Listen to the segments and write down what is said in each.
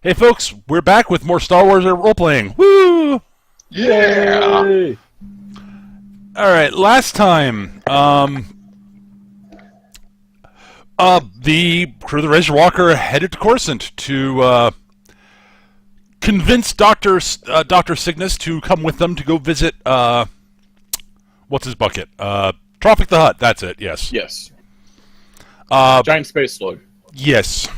Hey folks, we're back with more Star Wars role-playing. Woo! Yeah! Yay! Alright, last time, the crew of the Razorwalker headed to Coruscant to, convince Dr. Signas to come with them to go visit, what's his bucket? Trophic the Hutt, that's it, yes. Yes. Giant space slug. Yes.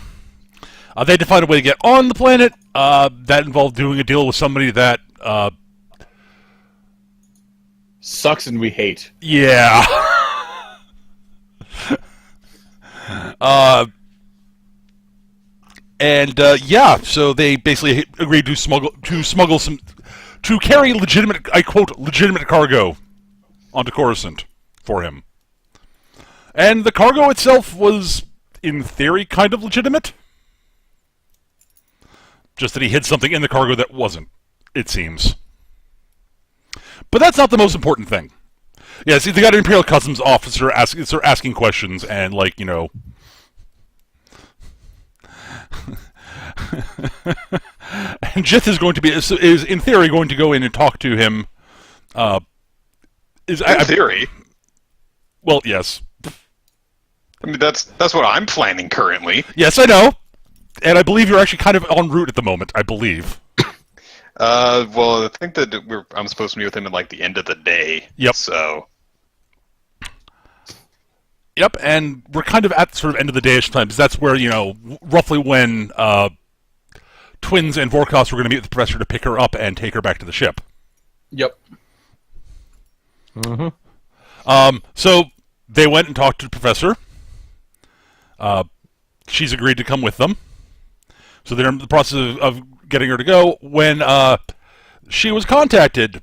They had to find a way to get on the planet. That involved doing a deal with somebody that, Sucks and we hate. yeah. So they basically agreed to smuggle some, to carry legitimate, I quote, legitimate cargo onto Coruscant for him. And the cargo itself was, in theory, kind of legitimate. Just that he hid something in the cargo that wasn't, it seems. But that's not the most important thing. Yeah, see, they got an Imperial Customs officer asking questions, and, like, you know... and Jith is going to be, is in theory going to go in and talk to him. In theory? Well, yes. I mean, that's what I'm planning currently. Yes, I know. And I believe you're actually kind of en route at the moment, I believe. Well, I think that I'm supposed to meet with him at, like, the end of the day. Yep. So... Yep, and we're kind of at sort of end of the day-ish time, because that's where, you know, roughly when Twins and Vorkos were going to meet with the Professor to pick her up and take her back to the ship. Yep. So they went and talked to the Professor. She's agreed to come with them. So they're in the process of getting her to go. When she was contacted,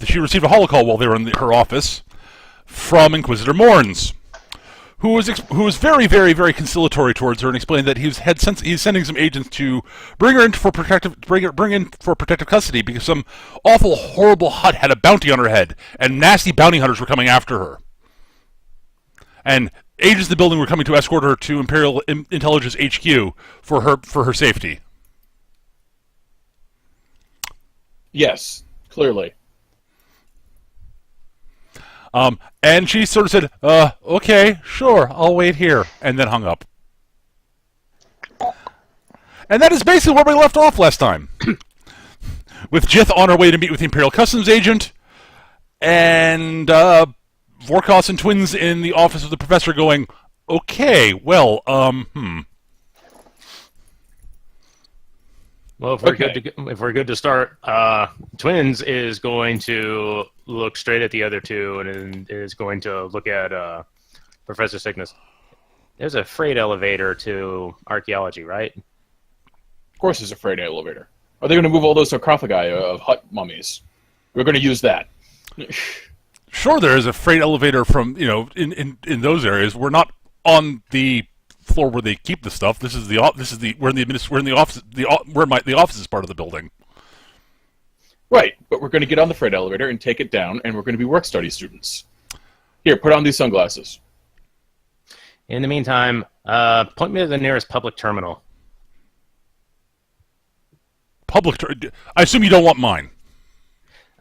she received a holocall while they were in her office from Inquisitor Morns, who was very, very, very conciliatory towards her and explained that he's sending some agents to bring her in for protective custody because some awful, horrible Hutt had a bounty on her head and nasty bounty hunters were coming after her. And agents in the building were coming to escort her to Imperial Intelligence HQ for her safety. Yes, clearly. And she sort of said, okay, sure, I'll wait here, and then hung up. And that is basically where we left off last time. With Jith on her way to meet with the Imperial Customs agent, and Vorkos and Twins in the office of the Professor going, okay, well, Well, if we're good to start, Twins is going to look straight at the other two and is going to look at Professor Signas. There's a freight elevator to archaeology, right? Of course there's a freight elevator. Are they going to move all those sarcophagi of Hutt mummies? We're going to use that. sure, there is a freight elevator from, you know, in those areas. We're not on the floor where they keep the stuff. We're in the office is part of the building. Right, but we're going to get on the freight elevator and take it down, and we're going to be work-study students. Here, put on these sunglasses. In the meantime, point me to the nearest public terminal. I assume you don't want mine.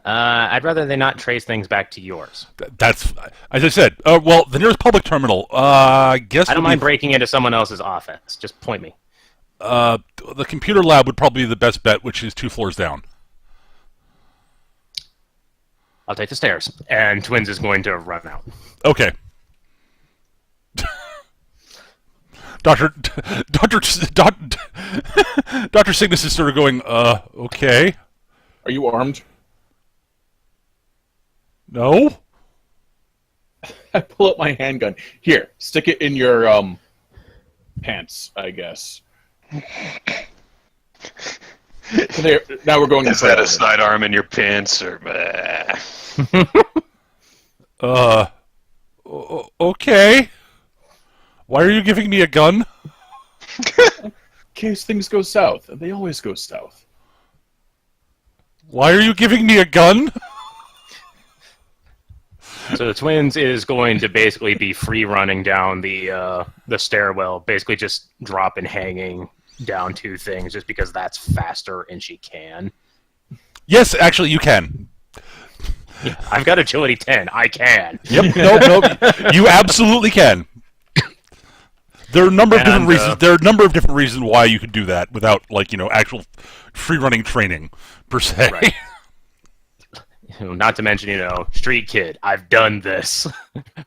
I'd rather they not trace things back to yours. That's, as I said, well, the nearest public terminal, I guess... I don't mind breaking into someone else's office. Just point me. The computer lab would probably be the best bet, which is 2 floors down. I'll take the stairs. And Twins is going to run out. Okay. Dr. Signas is sort of going, okay. Are you armed? No? I pull out my handgun. Here, stick it in your, pants, I guess. There, now we're going... Is that a sidearm in your pants, or... Okay. Why are you giving me a gun? In case things go south, and they always go south. Why are you giving me a gun? So the Twins is going to basically be free running down the stairwell, basically just dropping, hanging, down 2 things just because that's faster and she can. Yes, actually, you can. Yeah, I've got agility 10. I can. Yep. Nope. You absolutely can. There are a number of different reasons. There are a number of different reasons why you could do that without, actual free-running training per se. Right. Not to mention, street kid. I've done this.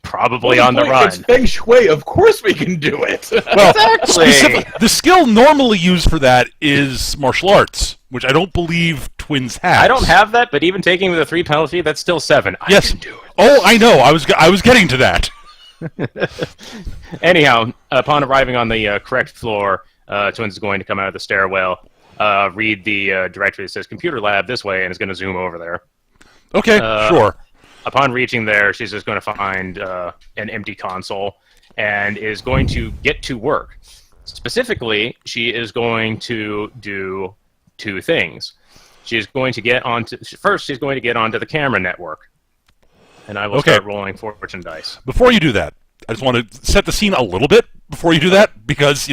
Probably on the run. It's Feng Shui. Of course we can do it. Well, Exactly. the skill normally used for that is martial arts, which I don't believe Twins has. I don't have that, but even taking the 3 penalty, that's still 7. Yes. I can do it. Oh, I know. I was getting to that. Anyhow, upon arriving on the correct floor, Twins is going to come out of the stairwell, read the directory that says computer lab this way, and is going to zoom over there. Okay, sure. Upon reaching there, she's just going to find an empty console and is going to get to work. Specifically, she is going to do 2 things. She's going to get onto the camera network. And I will start rolling fortune dice. Before you do that, I just want to set the scene a little bit before you do that, because,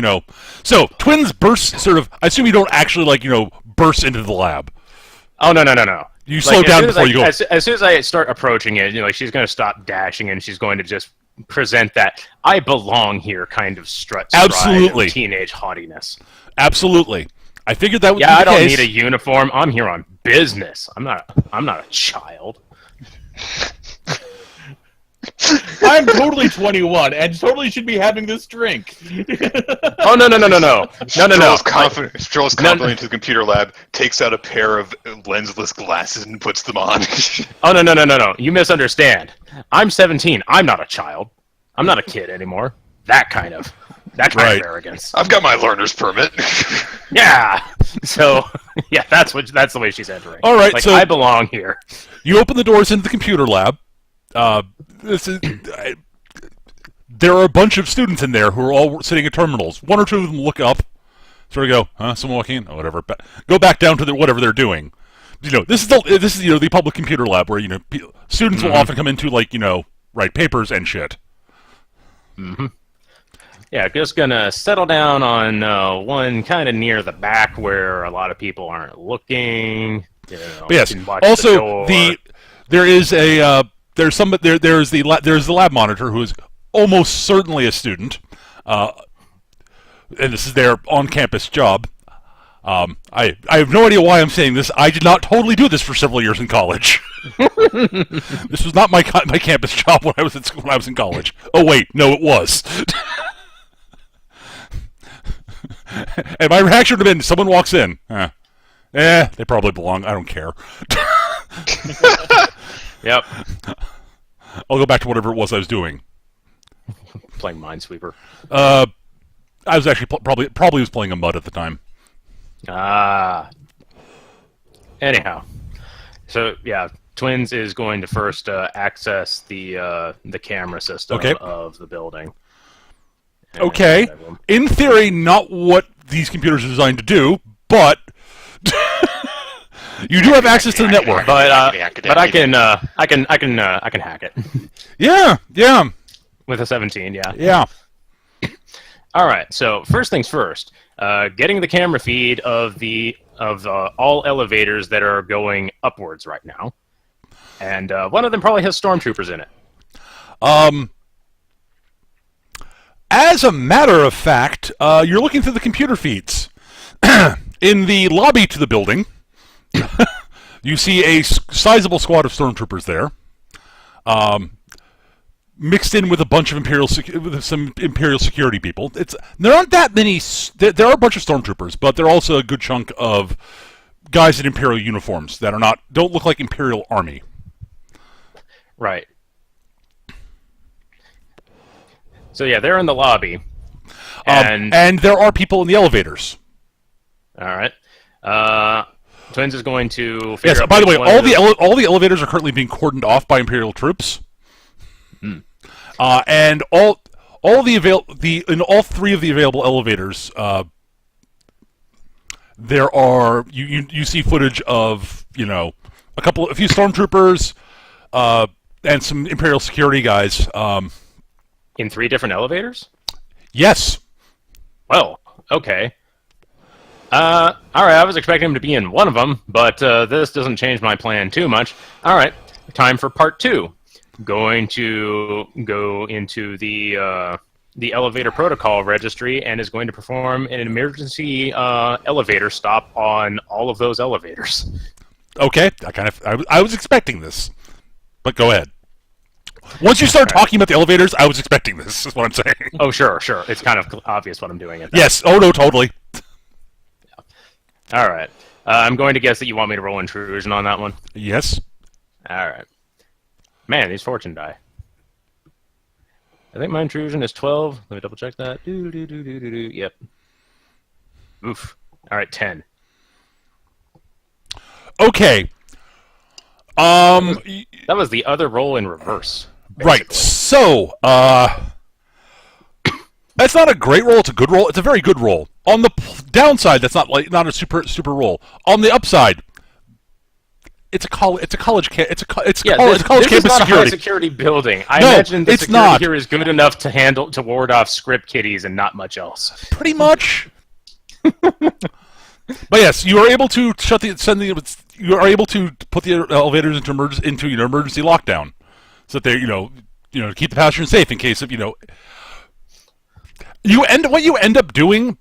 so Twins burst sort of, I assume you don't actually, burst into the lab. Oh, no. You slow down before you go. As soon as I start approaching it, she's going to stop dashing and she's going to just present that I belong here kind of strut Absolutely. Of teenage haughtiness. Absolutely. I figured that would be the I don't case. need a uniform. I'm here on business. I'm not a child. I'm totally 21 and totally should be having this drink. Oh, no. Strolls confidently into the computer lab, takes out a pair of lensless glasses and puts them on. Oh, no. You misunderstand. I'm 17. I'm not a child. I'm not a kid anymore. That kind of Right. arrogance. I've got my learner's permit. Yeah. So, yeah, that's the way she's entering. All right, so I belong here. You open the doors into the computer lab. There are a bunch of students in there who are all sitting at terminals. 1 or 2 of them look up, sort of go, "Huh? Someone walking in? Oh, whatever." Go back down to whatever they're doing. This is the public computer lab where students will often come into write papers and shit. Mm-hmm. Yeah, just gonna settle down on one kind of near the back where a lot of people aren't looking. But yes. You can watch Also, there's the lab monitor who is almost certainly a student, and this is their on-campus job. I have no idea why I'm saying this. I did not totally do this for several years in college. This was not my campus job when I was at school, when I was in college. Oh wait, no, it was. And my reaction would have been, someone walks in. They probably belong. I don't care. Yep. I'll go back to whatever it was I was doing. Playing Minesweeper. I was actually probably was playing a MUD at the time. Anyhow, so yeah, Twins is going to first access the camera system of the building. Okay. In theory, not what these computers are designed to do, but you do have access to the network. But I can hack it. Yeah. With a 17, yeah. Yeah. All right. So first things first, getting the camera feed of all elevators that are going upwards right now, and one of them probably has stormtroopers in it. As a matter of fact, you're looking through the computer feeds. In the lobby to the building, you see a sizable squad of stormtroopers there, mixed in with a bunch of some Imperial security people. There aren't that many. There are a bunch of stormtroopers, but there are also a good chunk of guys in Imperial uniforms that don't look like Imperial Army. Right. So yeah, they're in the lobby, and there are people in the elevators. All right. Twins is going to figure Yes. out By the way, which one all the elevators are currently being cordoned off by Imperial troops. And in all 3 of the available elevators, there are you see footage of a few stormtroopers and some Imperial security guys. in 3 different elevators. Yes. Well, okay. All right, I was expecting him to be in one of them, but this doesn't change my plan too much. All right, time for part 2. Going to go into the elevator protocol registry and is going to perform an emergency elevator stop on all of those elevators. Okay, I was expecting this, but go ahead. Once you start talking about the elevators, I was expecting this. Is what I'm saying. Oh, sure. It's kind of obvious what I'm doing. Yes. Oh no, totally. All right. I'm going to guess that you want me to roll intrusion on that one. Yes. All right. Man, these fortune die. I think my intrusion is 12. Let me double check that. Yep. Oof. All right, 10. Okay. That was the other roll in reverse. Basically. Right. So, that's not a great roll. It's a good roll. It's a very good roll. On the downside, that's not a super roll. On the upside, it's a college campus This security. is not a high security building. I imagine the security here is good enough to ward off script kiddies and not much else. Pretty much. But yes, you are able to you are able to put the elevators into emergency lockdown, so that they keep the passengers safe in case of what you end up doing.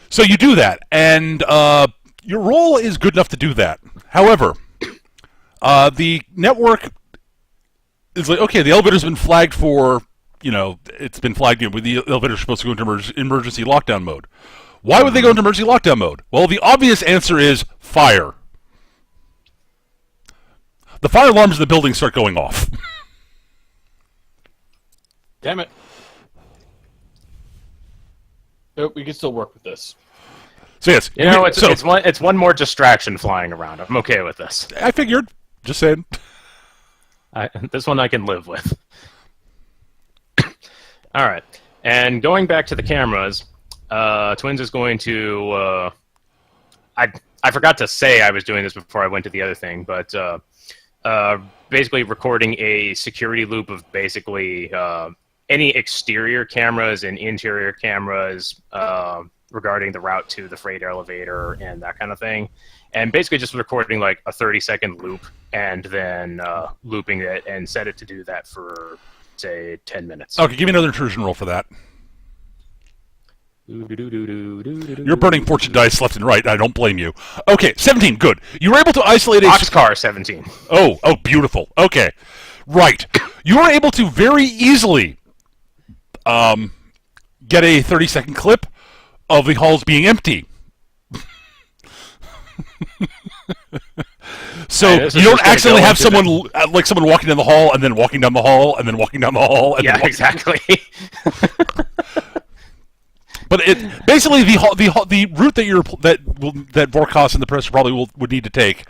So you do that, and your role is good enough to do that. However, the network is like, okay, the elevator's been flagged for, it's been flagged, the elevator's supposed to go into emergency lockdown mode. Why would they go into emergency lockdown mode? Well, the obvious answer is fire. The fire alarms in the building start going off. Damn it. Nope, we can still work with this. So yes, it's one more distraction flying around. I'm okay with this. I figured. Just saying. This one I can live with. All right, and going back to the cameras, Twins is going to. I forgot to say I was doing this before I went to the other thing, but basically recording a security loop of basically any exterior cameras and interior cameras regarding the route to the freight elevator and that kind of thing. And basically just recording like a 30-second loop and then looping it and set it to do that for, say, 10 minutes. Okay, give me another intrusion roll for that. You're burning fortune dice left and right. I don't blame you. Okay, 17, good. You were able to isolate a... Boxcar 17. Oh, beautiful. Okay, right. You were able to very easily get a 30-second clip of the halls being empty. So you don't accidentally have someone walking down the hall and then walking down the hall and then walking down the hall. And yeah, exactly. But it basically the route that Vorkos and the press probably would need to take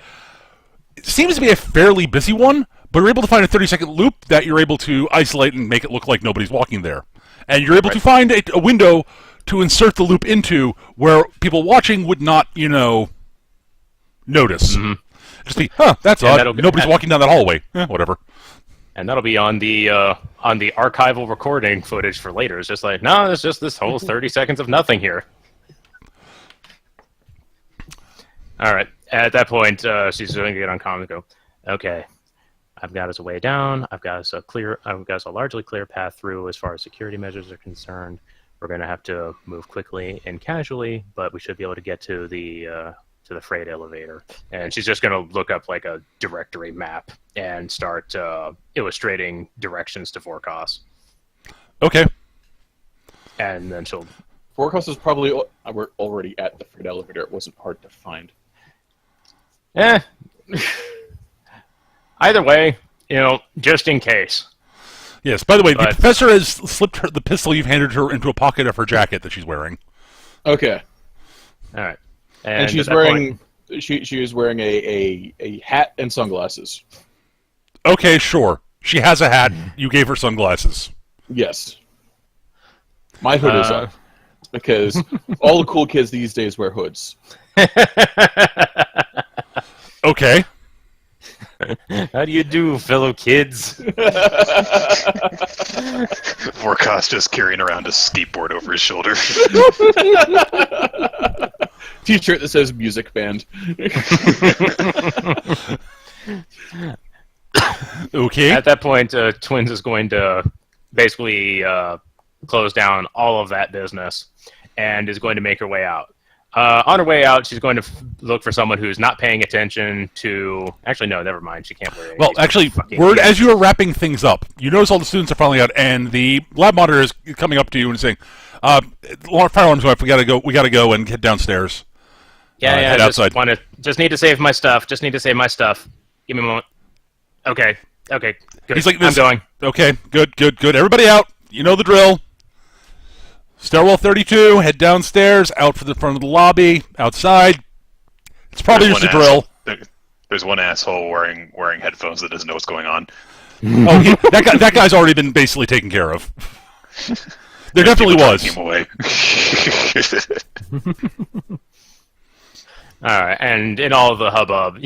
seems to be a fairly busy one. But you're able to find a 30-second loop that you're able to isolate and make it look like nobody's walking there, and you're able to find a window to insert the loop into where people watching would not, notice. Mm-hmm. Just be, that's odd. Nobody's walking down that hallway. Whatever. And that'll be on the archival recording footage for later. It's just like, no, it's just this whole 30 seconds of nothing here. All right. At that point, she's going to get on comm and go, okay, I've got us a way down. I've got us a largely clear path through as far as security measures are concerned. We're going to have to move quickly and casually, but we should be able to get to the freight elevator. And she's just going to look up like a directory map and start illustrating directions to Vorkos. Okay. And then she'll... Vorkos is probably... We're already at the freight elevator. It wasn't hard to find. Either way, just in case. Yes, by the way, the professor has slipped the pistol you've handed her into a pocket of her jacket that she's wearing. Okay. All right. And she's wearing... She is wearing a hat and sunglasses. Okay, sure. She has a hat. You gave her sunglasses. Yes. My hood is up. Because all the cool kids these days wear hoods. Okay. How do you do, fellow kids? Vorkos just carrying around a skateboard over his shoulder. T-shirt that says "Music Band." Okay. At that point, Twins is going to basically close down all of that business and is going to make her way out. On her way out, she's going to look for someone who's not paying attention to... Actually, no, never mind. She can't wear it. Well, actually, Word, as you are wrapping things up, you notice all the students are finally out, and the lab monitor is coming up to you and saying, fire alarm's going off, we gotta go and head downstairs. Head outside. Just need to save my stuff. Give me a moment. Okay, good. He's like, I'm going. Okay, good. Everybody out. You know the drill. Stairwell 32, head downstairs, out for the front of the lobby, outside. It's probably just a drill. There's one asshole wearing headphones that doesn't know what's going on. Oh, that guy's already been basically taken care of. There definitely was. Him away. All right, and in all of the hubbub,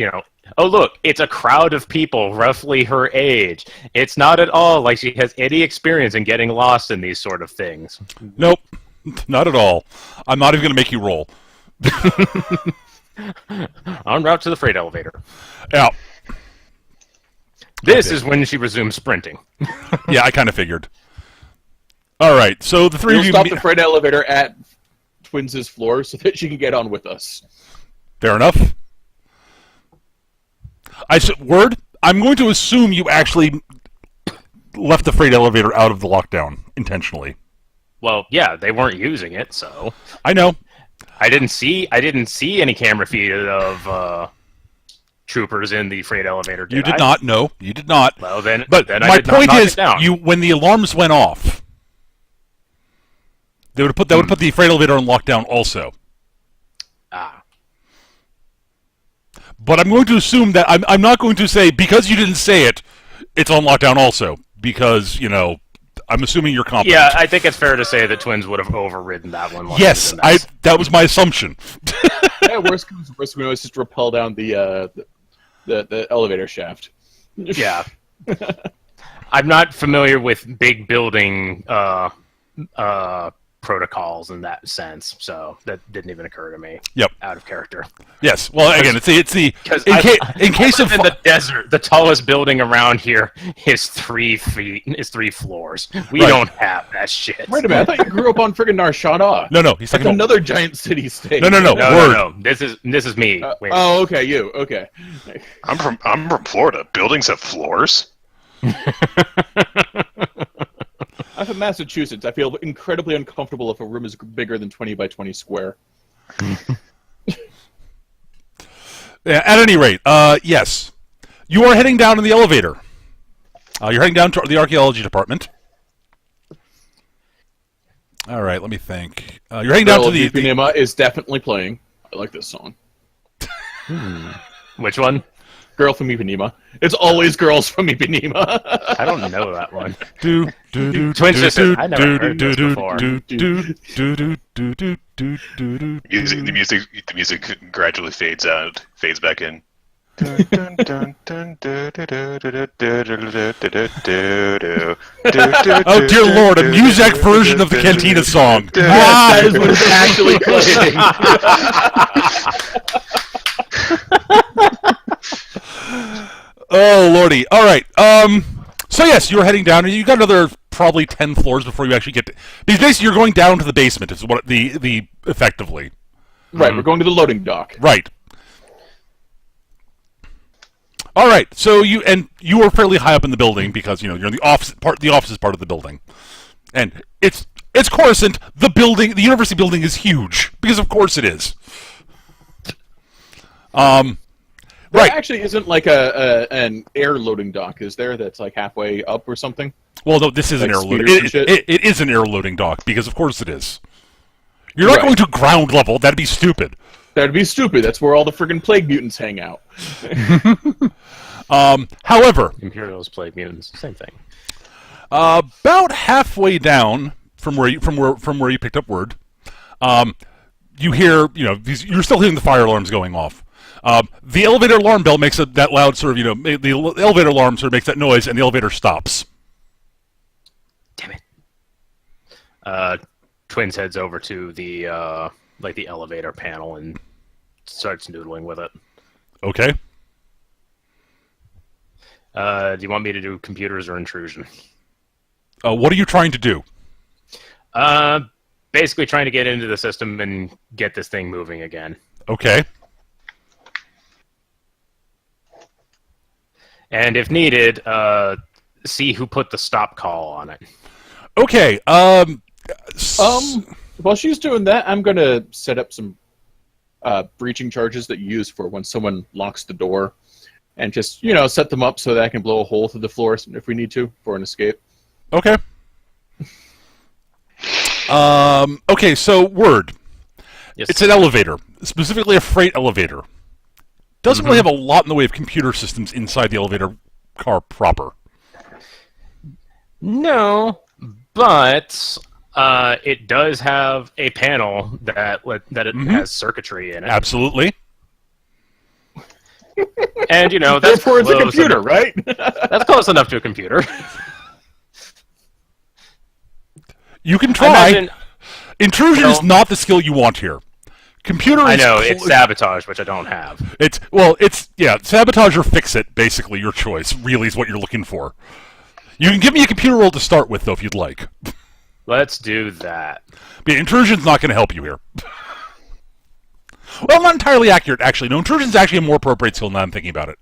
oh look, it's a crowd of people roughly her age. It's not at all like she has any experience in getting lost in these sort of things. Nope, not at all. I'm not even going to make you roll. En route to the freight elevator. Yeah. This is when she resumes sprinting. Yeah, I kind of figured. All right, so the three of you... stop the freight elevator at Twins' floor so that she can get on with us. Fair enough. Word, I'm going to assume you actually left the freight elevator out of the lockdown intentionally. Well, yeah, they weren't using it, so... I know. I didn't see any camera feed of troopers in the freight elevator. You did not. No, you did not. Well, then, but then my I did point not knock is, it down. when the alarms went off, they would put the freight elevator on lockdown also. Ah. But I'm going to assume that I'm not going to say because you didn't say it, it's on lockdown also because I'm assuming you're competent. Yeah, I think it's fair to say that Twins would have overridden that one. Yes, that was my assumption. Yeah, worst comes to worst, we always just rappel down the elevator shaft. Yeah. I'm not familiar with big building protocols in that sense, so that didn't even occur to me. Yep. Out of character. Yes. Well, again, it's the in case of the desert, the tallest building around here is 3 floors. We don't have that shit. Wait a minute, I thought you grew up on friggin' Nar Shaddaa. No, he's talking That's another giant city-state. No. No. This is me. Okay, you. Okay. I'm from Florida. Buildings have floors. I'm from Massachusetts. I feel incredibly uncomfortable if a room is bigger than 20 by 20 square. Yeah, at any rate, yes. You are heading down in the elevator. You're heading down to the archaeology department. All right, let me think. You're heading down to the... Ipanema is definitely playing. I like this song. Which one? Girl from Ipanema. It's always girls from Ipanema. I don't know that one. Twins just said, I never heard this before. The music gradually fades back in. Oh dear Lord, a Muzak version of the Cantina song. That is what it's actually playing. Oh lordy! All right. So yes, you're heading down, and you got another probably 10 floors before you actually get to... Because basically, you're going down to the basement. Is what the effectively. Right, we're going to the loading dock. Right. All right. So you are fairly high up in the building because you're in the office part. The office is part of the building, and it's Coruscant. The university building is huge because of course it is. There actually isn't like an air loading dock, is there? That's like halfway up or something. Well, no, this is like an air loading. speeders and shit? It is an air loading dock because of course it is. You're not going to ground level. That'd be stupid. That'd be stupid. That's where all the friggin' plague mutants hang out. However, Imperial's plague mutants, same thing. about halfway down from where you picked up Word, you hear you're still hearing the fire alarms going off. The elevator alarm bell makes that loud sort of the elevator alarm sort of makes that noise, and the elevator stops. Damn it. Twins heads over to the the elevator panel and starts noodling with it. Okay. Do you want me to do computers or intrusion? What are you trying to do? Basically trying to get into the system and get this thing moving again. Okay. And if needed, see who put the stop call on it. Okay. While she's doing that, I'm going to set up some breaching charges that you use for when someone locks the door, and just set them up so that I can blow a hole through the floor if we need to for an escape. Okay. Okay, so word. Yes. It's an elevator, specifically a freight elevator. Doesn't really have a lot in the way of computer systems inside the elevator car proper. No, but it does have a panel that it has circuitry in it. Absolutely. And that's Therefore, it's a close computer, enough. right? That's close enough to a computer. You can try. Imagine, Intrusion is not the skill you want here. Computer is I know it's sabotage, which I don't have. It's sabotage or fix it, basically your choice, really is what you're looking for. You can give me a computer roll to start with, though, if you'd like. Let's do that. But intrusion's not going to help you here. Well, not entirely accurate, actually. No, intrusion's actually a more appropriate skill now I'm thinking about it.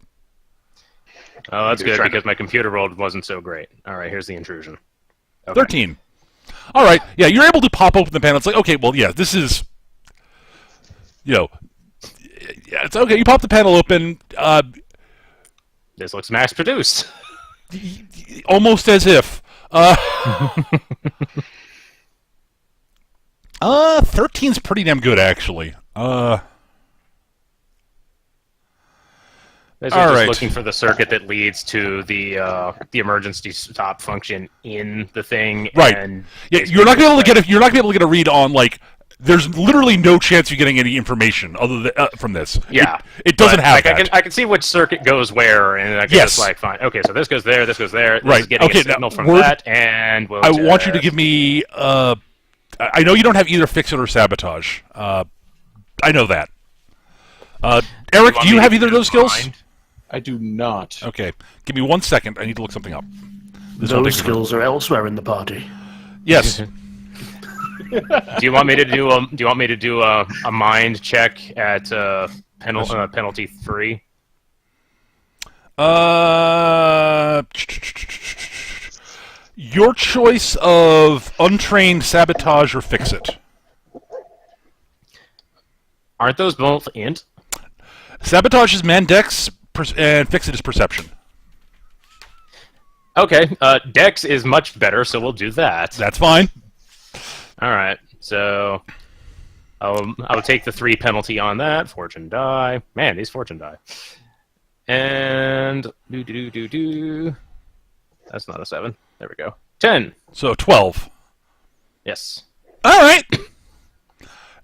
Oh, that's You're good, trying because my computer roll wasn't so great. All right, here's the intrusion. Okay. 13. All right, yeah, you're able to pop open the panel. It's like, okay, well, yeah, this is, yeah, it's okay. You pop the panel open, This looks mass-produced. almost as if. 13's pretty damn good, actually. They're All just right. looking for the circuit that leads to the emergency stop function in the thing. Right. And Yeah, you're not gonna be able to get you're not gonna be able to get a read on There's literally no chance you're getting any information other than from this. Yeah, it doesn't but, have like, that. I can see which circuit goes where, and I can Yes. just fine. Okay, so this goes there, this goes there. This Right. is getting Okay, a signal now, from Word, that, and we'll I want you to give me. I know you don't have either fix it or sabotage. I know that. Eric, do you have either of those skills? I do not. Okay, give me 1 second. I need to look something up. This won't Those take- skills are elsewhere in the party. Yes. Do you want me to do a mind check at penalty 3? Your choice of untrained sabotage or fix it. Aren't those both int? Sabotage is Mandex, and fix it is perception. Okay, Dex is much better, so we'll do that. That's fine. All right, so I'll take the 3 penalty on that. Fortune die. Man, these fortune die. And do. That's not a 7. There we go. 10. So 12. Yes. All right.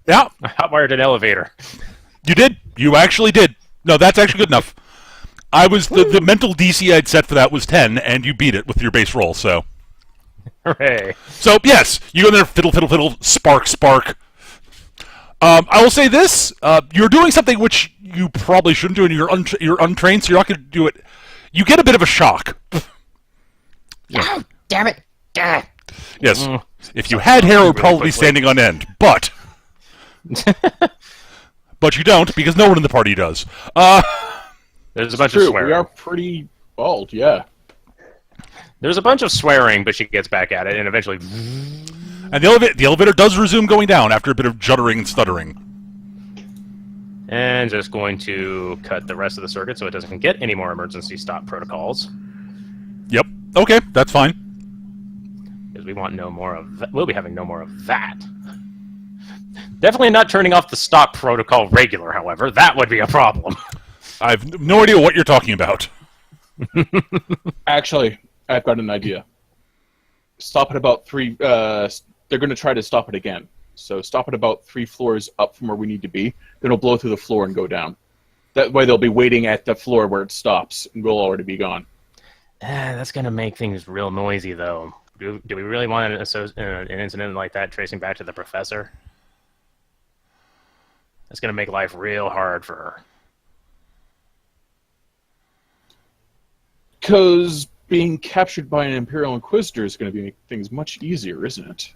Yeah, I hotwired an elevator. you did. You actually did. No, that's actually good enough. I was the mental DC I'd set for that was 10, and you beat it with your base roll. So Hooray. yes, you go in there, fiddle, fiddle, fiddle, spark, spark. I will say this: you're doing something which you probably shouldn't do, and you're untrained, so you're not going to do it. You get a bit of a shock. Oh, damn it! Gah. Yes. If you had hair, it would probably be quickly. standing on end, but you don't because no one in the party does. There's a bunch of True, swearing. we are pretty bald, yeah. There's a bunch of swearing, but she gets back at it, and eventually... And the elevator does resume going down after a bit of juddering and stuttering. And just going to cut the rest of the circuit so it doesn't get any more emergency stop protocols. Yep. Okay, that's fine. Because we want no more of that. We'll be having no more of that. Definitely not turning off the stop protocol regular, however. That would be a problem. I have no idea what you're talking about. Actually, I've got an idea. Stop at about 3... they're going to try to stop it again. So stop at about 3 floors up from where we need to be. Then it'll blow through the floor and go down. That way they'll be waiting at the floor where it stops, and we'll already be gone. That's going to make things real noisy, though. Do we really want an incident like that tracing back to the professor? It's going to make life real hard for her. Because being captured by an Imperial Inquisitor is going to make things much easier, isn't it?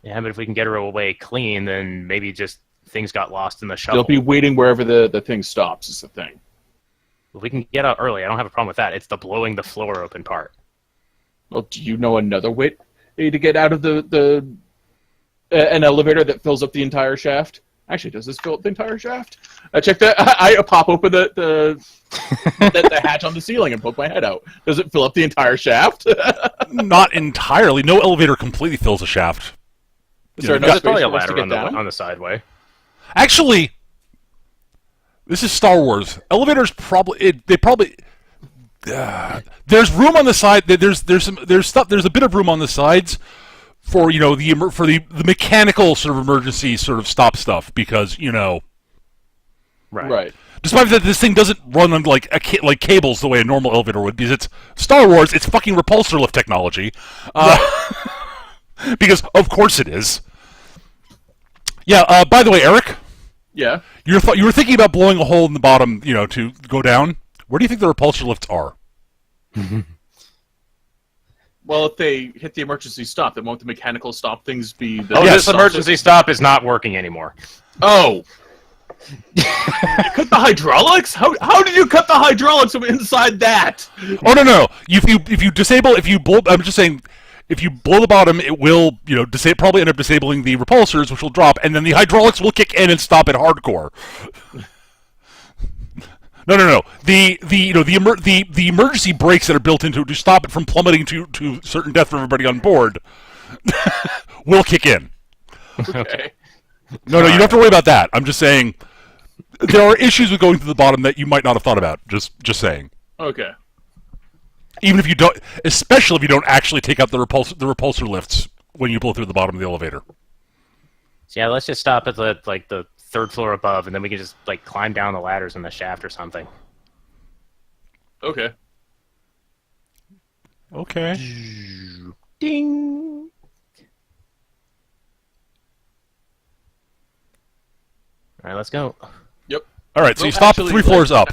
Yeah, but if we can get her away clean, then maybe just things got lost in the shuffle. They'll be waiting wherever the thing stops, is the thing. If we can get out early, I don't have a problem with that. It's the blowing the floor open part. Well, do you know another way to get out of an elevator that fills up the entire shaft? Actually, does this fill up the entire shaft? Check that. I pop open the hatch on the ceiling and poke my head out. Does it fill up the entire shaft? Not entirely. No elevator completely fills a shaft. Is there Yeah, another There's probably space a for us to ladder get on down? on the sideway. Actually, this is Star Wars. Elevators probably. There's room on the side. There's stuff. There's a bit of room on the sides for the mechanical sort of emergency sort of stop stuff because Right. despite that this thing doesn't run on like cables the way a normal elevator would because it's Star Wars. It's fucking repulsor lift technology. Because of course it is. Yeah. By the way, Eric, Yeah. you were thinking about blowing a hole in the bottom, to go down. Where do you think the repulsor lifts are? Well, if they hit the emergency stop, then won't the mechanical stop things be the... Oh, Yes. this emergency stop is not working anymore. Oh! You cut the hydraulics? How did you cut the hydraulics from inside that? Oh no! If you disable, if you blow, I'm just saying, if you blow the bottom, it will probably end up disabling the repulsors, which will drop, and then the hydraulics will kick in and stop it hardcore. No. The emergency brakes that are built into it to stop it from plummeting to certain death for everybody on board will kick in. Okay. No, you don't have to worry about that. I'm just saying there are issues with going to the bottom that you might not have thought about. Just saying. Okay. Even if you don't, especially if you don't actually take out the repulsor lifts when you blow through the bottom of the elevator. So yeah, let's just stop at the third floor above, and then we can just climb down the ladders in the shaft or something. Okay. Okay. Ding. All right, let's go. Yep. All right, so Well, you stop actually, 3 floors up.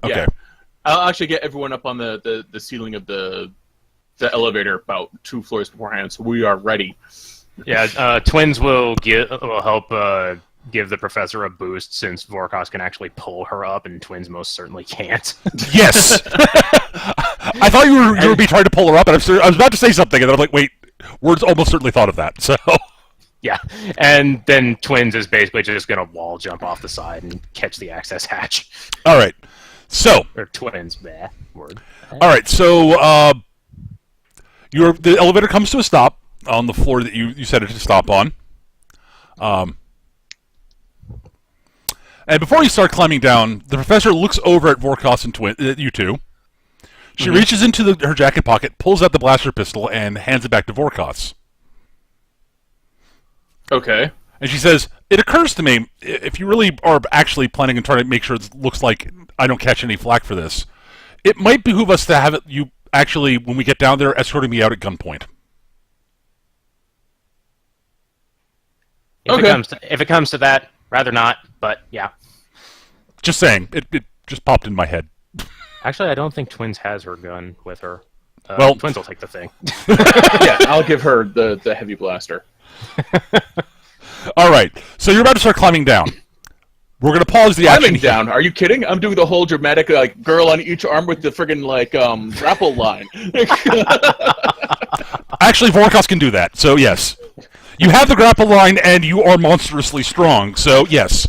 Yeah. Okay. I'll actually get everyone up on the ceiling of the elevator about 2 floors beforehand, so we are ready. Yeah, Twins will help give the professor a boost since Vorkos can actually pull her up, and Twins most certainly can't. Yes. I thought you were going to be trying to pull her up, and I was about to say something, and then I'm like, wait, words almost certainly thought of that. So. Yeah, and then Twins is basically just going to wall jump off the side and catch the access hatch. All right. So. Or Twins, bleh, word. All right. So the elevator comes to a stop on the floor that you set it to stop on. And before you start climbing down, the professor looks over at Vorkos and you two. She reaches into her jacket pocket, pulls out the blaster pistol, and hands it back to Vorkos. Okay. And she says, "It occurs to me, if you really are actually planning on trying to make sure it looks like I don't catch any flack for this, it might behoove us to have you actually, when we get down there, escorting me out at gunpoint." If it comes to that, rather not, but yeah. Just saying. It just popped in my head. Actually, I don't think Twins has her gun with her. Well- Twins will take the thing. Yeah, I'll give her the heavy blaster. All right. So you're about to start climbing down. We're going to pause the action Climbing down? Are you kidding? I'm doing the whole dramatic girl on each arm with the friggin' grapple line. Actually, Vorkos can do that. So yes. You have the grapple line, and you are monstrously strong. So yes.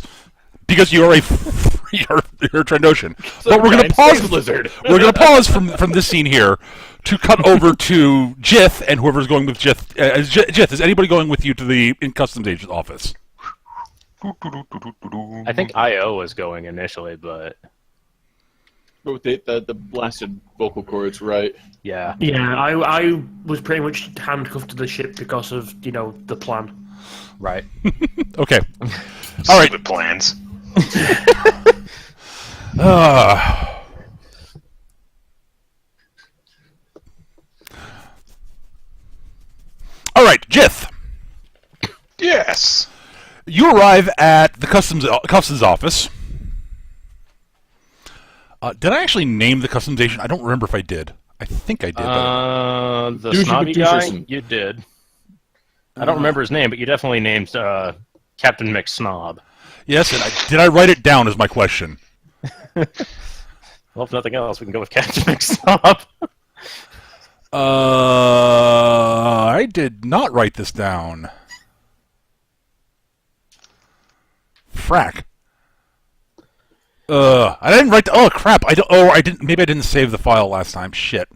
Because you're you're a Trandoshan. But we're going to pause. Lizard. We're going to pause from this scene here to cut over to Jith and whoever's going with Jith. Jith, is anybody going with you to the customs agent's office? I think IO was going initially, but With the blasted vocal cords, right? yeah. Yeah, I was pretty much handcuffed to the ship because of, the plan. Right. Okay. All right. Stupid plans. All right, Jith. Yes. You arrive at the customs office. Did I actually name the customs agent? I don't remember if I did. I think I did. The Douchey snobby Patrician. guy, you did. I don't remember his name, but you definitely named Captain McSnob. Yes, and did I write it down? Is my question. Well, if nothing else, we can go with Captain McSnob. I did not write this down. Frack. I didn't write. Oh crap! I don't. Oh, I didn't. Maybe I didn't save the file last time. Shit.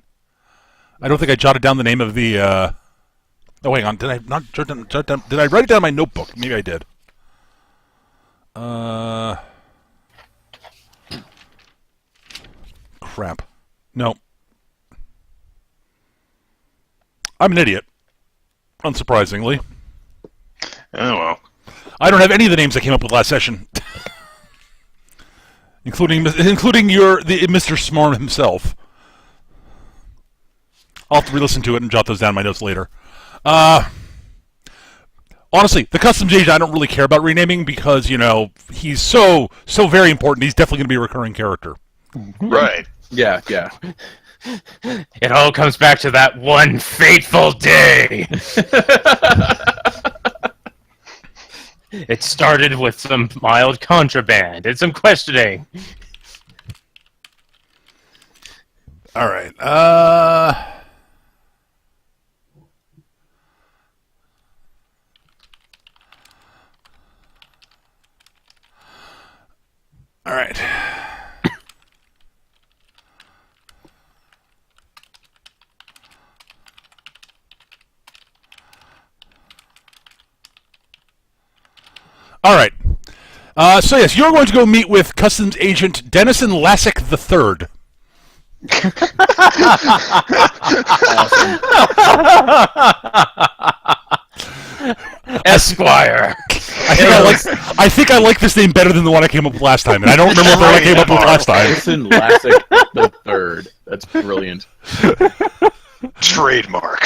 I don't think I jotted down the name of the. Oh, hang on. Did I not jot down? Did I write it down in my notebook? Maybe I did. Crap. No. I'm an idiot. Unsurprisingly. Oh well. I don't have any of the names I came up with last session. including the Mr. Smorn himself. I'll have to re-listen to it and jot those down in my notes later. Honestly, the customs agent I don't really care about renaming because, he's so very important. He's definitely going to be a recurring character. Right. Yeah, yeah. It all comes back to that one fateful day. It started with some mild contraband and some questioning. All right. All right. All right. So yes, you're going to go meet with Customs Agent Dennison Lassick III. Esquire. I think I like this name better than the one I came up with last time, and I don't remember what I came up with last time. Listen, Lassick the Third. That's brilliant. Trademark.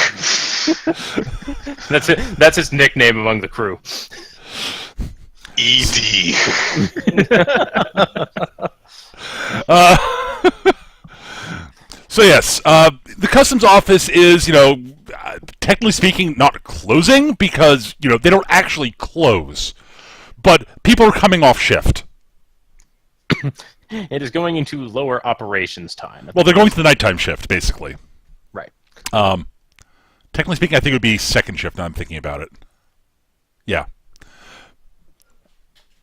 That's it. That's his nickname among the crew. ED. So yes, the customs office is, technically speaking, not closing because, they don't actually close. But people are coming off shift. It is going into lower operations time. Well, they're going to the nighttime shift, basically. Right. Technically speaking, I think it would be second shift now I'm thinking about it. Yeah.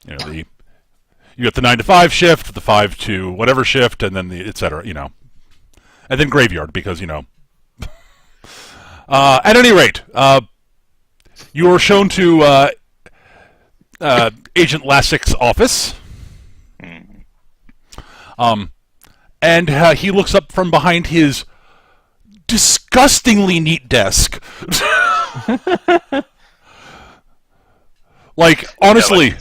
You got the 9 to 5 shift, the 5 to whatever shift, and then the et cetera, And then graveyard, because, at any rate, you are shown to Agent Lassick's office. And he looks up from behind his disgustingly neat desk. Like, honestly...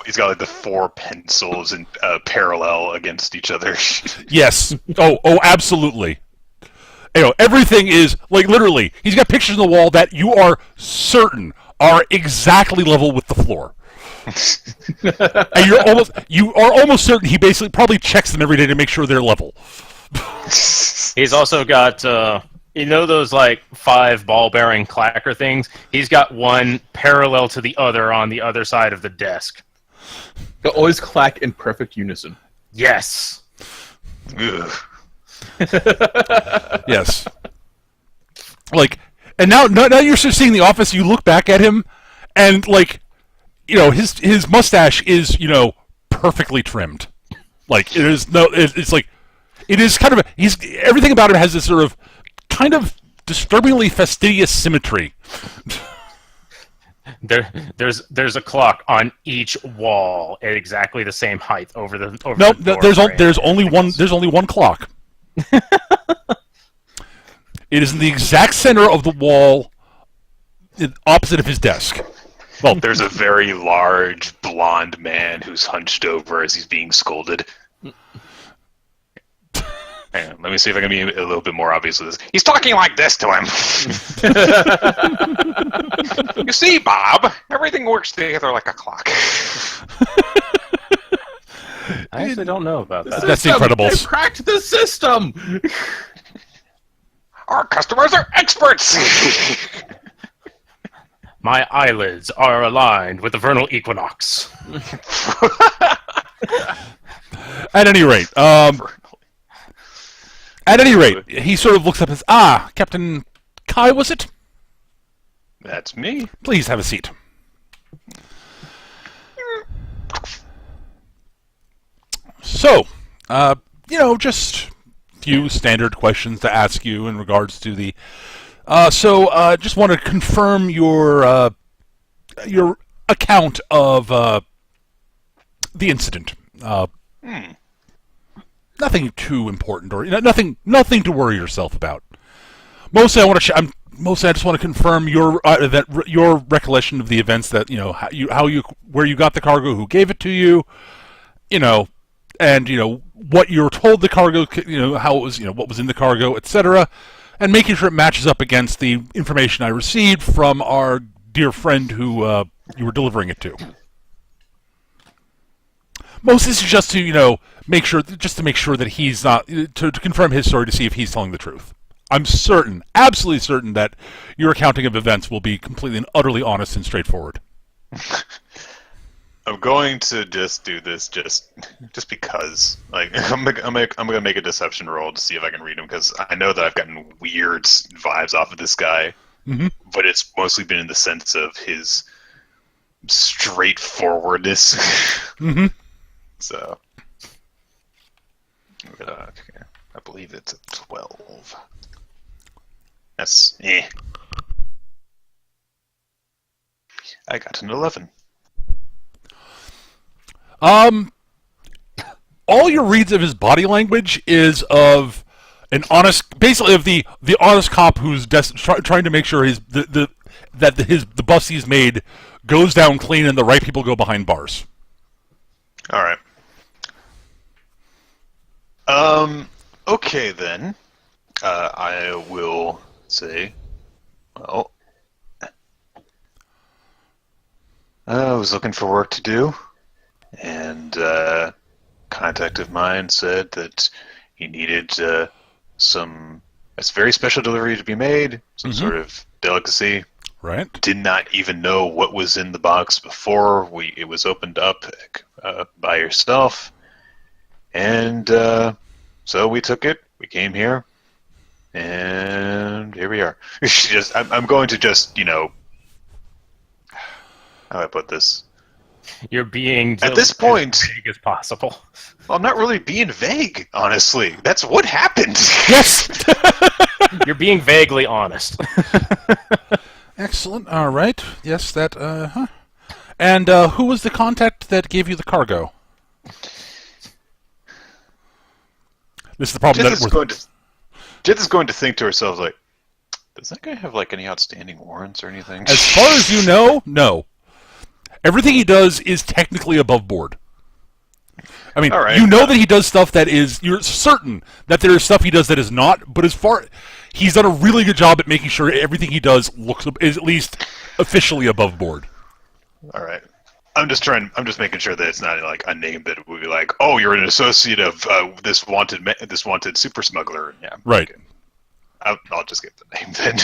He's got the 4 pencils in parallel against each other. Yes. Oh, absolutely. Everything is, literally, he's got pictures on the wall that you are certain are exactly level with the floor. And you are almost certain he basically probably checks them every day to make sure they're level. He's also got, those 5 ball-bearing clacker things? He's got one parallel to the other on the other side of the desk. They'll always clack in perfect unison. Yes. Ugh. Yes. And now you're seeing the office, you look back at him, and, his mustache is, perfectly trimmed. It is kind of, everything about him has this sort of, kind of disturbingly fastidious symmetry. There's a clock on each wall at exactly the same height over the door there's only one clock. It is in the exact center of the wall, opposite of his desk. Well, there's a very large blonde man who's hunched over as he's being scolded. And Hang on, let me see if I can be a little bit more obvious with this. He's talking like this to him. You see, Bob, everything works together like a clock. I actually don't know about that. That's System! incredible. They cracked the system! Our customers are experts. My eyelids are aligned with the vernal equinox. At any rate, he sort of looks up and says, Captain Kai, was it? That's me. Please have a seat. So, just a few standard questions to ask you in regards to the... just want to confirm your account of the incident. Nothing too important, or nothing to worry yourself about. Mostly, I just want to confirm your recollection of the events, that where you got the cargo, who gave it to you, and what you were told the cargo, how it was, what was in the cargo, etc., and making sure it matches up against the information I received from our dear friend who you were delivering it to. Most of this is just to make sure that he's not, to confirm his story, to see if he's telling the truth. I'm certain, absolutely certain, that your accounting of events will be completely and utterly honest and straightforward. I'm going to just do this just because. Like, I'm gonna make a deception roll to see if I can read him, because I know that I've gotten weird vibes off of this guy, but it's mostly been in the sense of his straightforwardness. So, I believe it's a 12. That's I got an 11. All your reads of his body language is of an honest, basically of the honest cop who's trying to make sure the bus he's made goes down clean and the right people go behind bars. All right. Okay then. I will say, well, I was looking for work to do, and a contact of mine said that he needed a very special delivery to be made, some sort of delicacy. Right. Did not even know what was in the box before it was opened up by yourself, and so we took it. We came here, and here we are. I'm going to just, how do I put this? You're being at this point as vague as possible. Well, I'm not really being vague, honestly. That's what happened. Yes. You're being vaguely honest. Excellent. All right. Yes, that. And who was the contact that gave you the cargo? This is the problem. Jith is going to think to herself, like, does that guy have like any outstanding warrants or anything? As far as you know, no. Everything he does is technically above board. I mean, right. You know that he does stuff that is. You're certain that there is stuff he does that is not. But he's done a really good job at making sure everything he does is at least officially above board. All right. I'm just making sure that it's not like a name that would be like, oh, you're an associate of this wanted super smuggler. Yeah. Right. Okay. I'll just get the name then.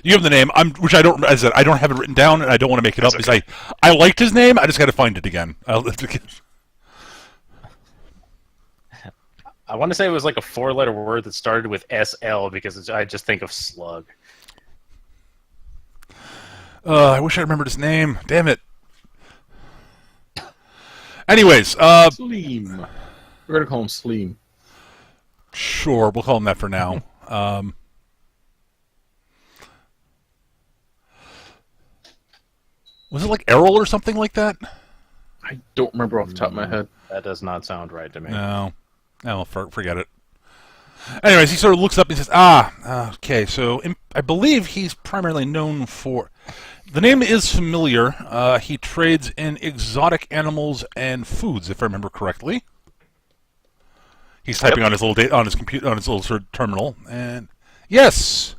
You have the name, which I don't. As I said, I don't have it written down, and I don't want to make it up. Okay. Because I liked his name. I just got to find it again. I want to say it was like a 4-letter word that started with SL because I just think of slug. I wish I remembered his name. Damn it. Anyways, Sleem. We're gonna call him Sleem. Sure, we'll call him that for now. Was it like Errol or something like that? I don't remember off the top of my head. That does not sound right to me. No, forget it. Anyways, he sort of looks up and says, okay, so I believe he's primarily known for... The name is familiar. He trades in exotic animals and foods, if I remember correctly. He's typing on his little on his computer, on his little sort of terminal, and yes,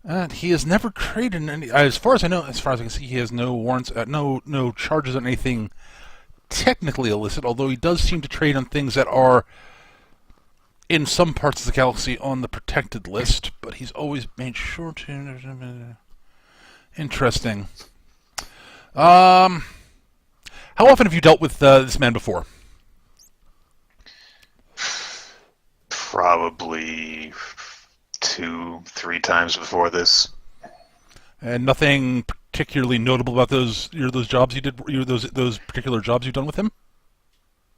and he has never created any. As far as I know, as far as I can see, he has no warrants, no charges on anything technically illicit. Although he does seem to trade on things that are, in some parts of the galaxy, on the protected list. But he's always made sure to. Interesting. How often have you dealt with this man before? Probably 2-3 times before this. And nothing particularly notable about those jobs you did, those particular jobs you've done with him?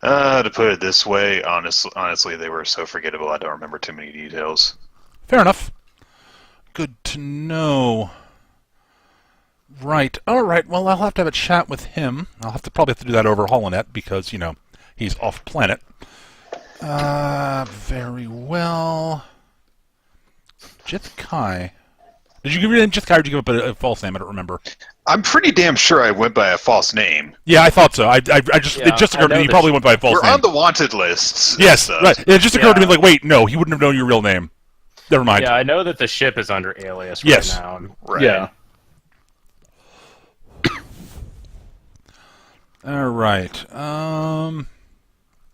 To put it this way, honestly, they were so forgettable I don't remember too many details. Fair enough. Good to know. Right. All right. Well, I'll have to have a chat with him. I'll probably have to do that over Holonet because he's off planet. Very well. Jith Kai. Did you give your name Jith Kai, or did you give up a false name? I don't remember. I'm pretty damn sure I went by a false name. Yeah, I thought so. It just occurred to me you probably went by a false name. We're on the wanted lists. Yes, right. It just occurred to me, like, wait, no, he wouldn't have known your real name. Never mind. Yeah, I know that the ship is under alias Yes. right now. Right. Yeah. All right.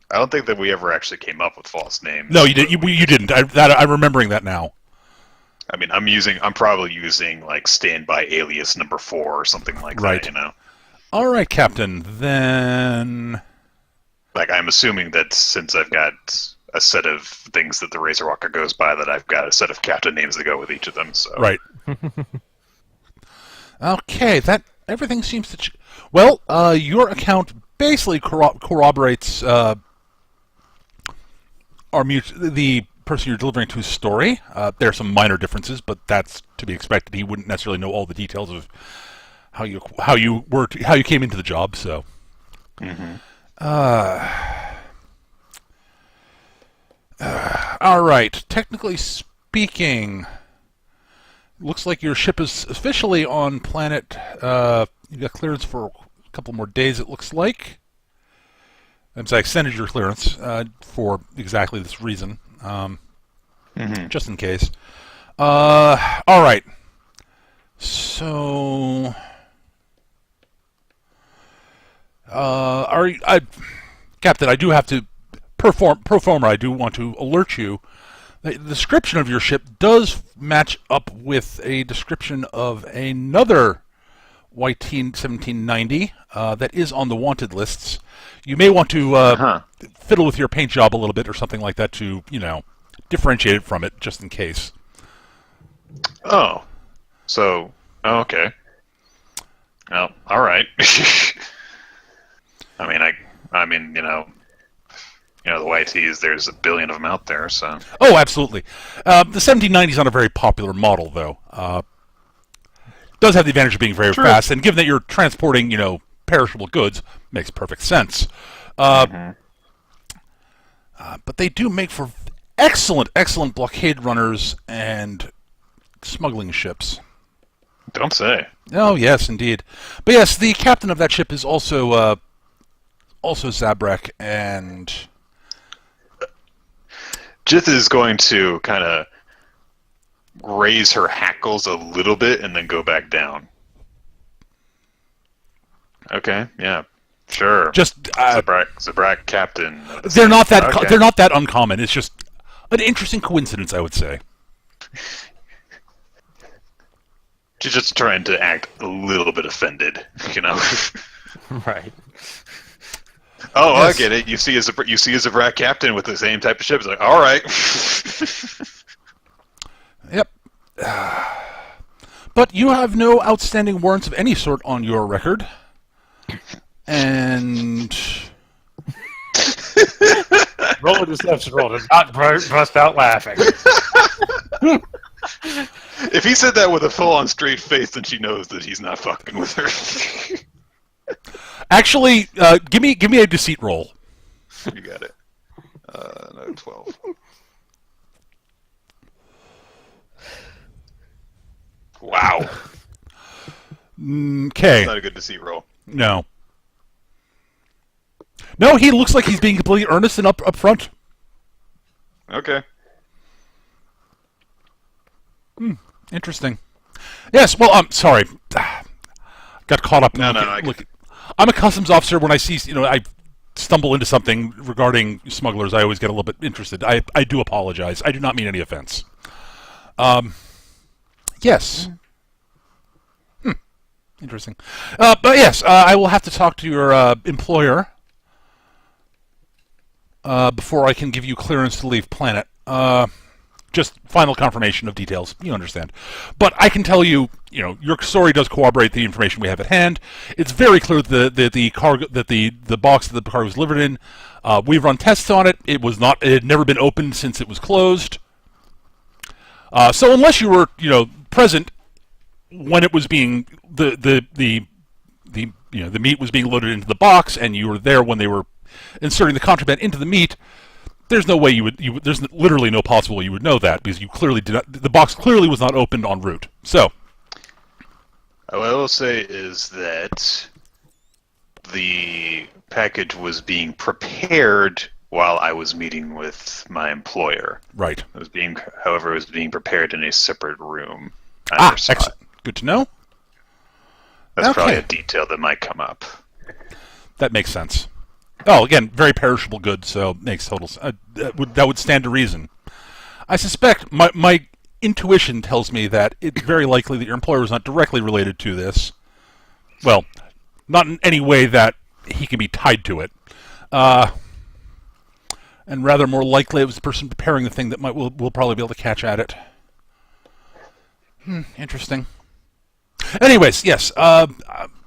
I don't think that we ever actually came up with false names. No, you did. You didn't. I'm remembering that now. I mean, I'm probably using like standby alias number 4 or something like Right. that. All right, Captain. Then. Like, I'm assuming that since I've got a set of things that the Razorwalker goes by, that I've got a set of captain names that go with each of them. So. Right. Okay. Everything seems to. Well, your account basically corroborates the person you're delivering to's story. There are some minor differences, but that's to be expected. He wouldn't necessarily know all the details of how you came into the job. So, all right. Technically speaking, looks like your ship is officially on planet. You got clearance for a couple more days. It looks like. And so I extended your clearance for exactly this reason, just in case. All right. So, Captain, I do have to pro forma. I do want to alert you. The description of your ship does match up with a description of another YT 1790 that is on the wanted lists. You may want to fiddle with your paint job a little bit or something like that to, differentiate it from it, just in case. Oh. So, okay. Well, all right. I mean, the YTs, there's a billion of them out there, so. Oh, absolutely. The 1790 is not a very popular model, though. Does have the advantage of being very fast, and given that you're transporting, perishable goods, makes perfect sense. But they do make for excellent blockade runners and smuggling ships. Don't say. Oh, yes, indeed. But yes, the captain of that ship is also Zabrak, and Jith is going to kind of raise her hackles a little bit and then go back down. Okay, yeah, sure. just Zabrak captain. they're not that Okay. they're not that uncommon. It's just an interesting coincidence, I would say. She's just trying to act a little bit offended, Right. Oh, Yes. I get it. You see a Zabrak captain with the same type of ship. It's like, all right. Yep. But you have no outstanding warrants of any sort on your record. And Roll a deception roll to not bust out laughing. If he said that with a full-on straight face, then she knows that he's not fucking with her. actually, give me a deceit roll. You got it. No, 12. Wow. Okay. Not a good deceit roll. No, he looks like he's being completely earnest and up front. Okay. Interesting. Yes, well, I'm sorry. Got caught up in I'm a customs officer. When I see, I stumble into something regarding smugglers, I always get a little bit interested. I do apologize. I do not mean any offense. Yes. Interesting. But yes, I will have to talk to your employer before I can give you clearance to leave planet. Just final confirmation of details. You understand. But I can tell you, your story does corroborate the information we have at hand. It's very clear that the cargo, that the box that the cargo was delivered in, we've run tests on it. It had never been opened since it was closed. So unless you were, present when it was being the meat was being loaded into the box, and you were there when they were inserting the contraband into the meat, there's no way there's literally no possible way you would know that, because you clearly did not. The box clearly was not opened en route. So, what I will say is that the package was being prepared while I was meeting with my employer. Right. However, it was being prepared in a separate room. Excellent. Good to know. That's probably a detail that might come up. That makes sense. Oh, again, very perishable goods, so makes total sense. That would stand to reason. I suspect my intuition tells me that it's very likely that your employer was not directly related to this. Well, not in any way that he can be tied to it. And rather more likely it was the person preparing the thing that will probably be able to catch at it. Interesting. Anyways, yes.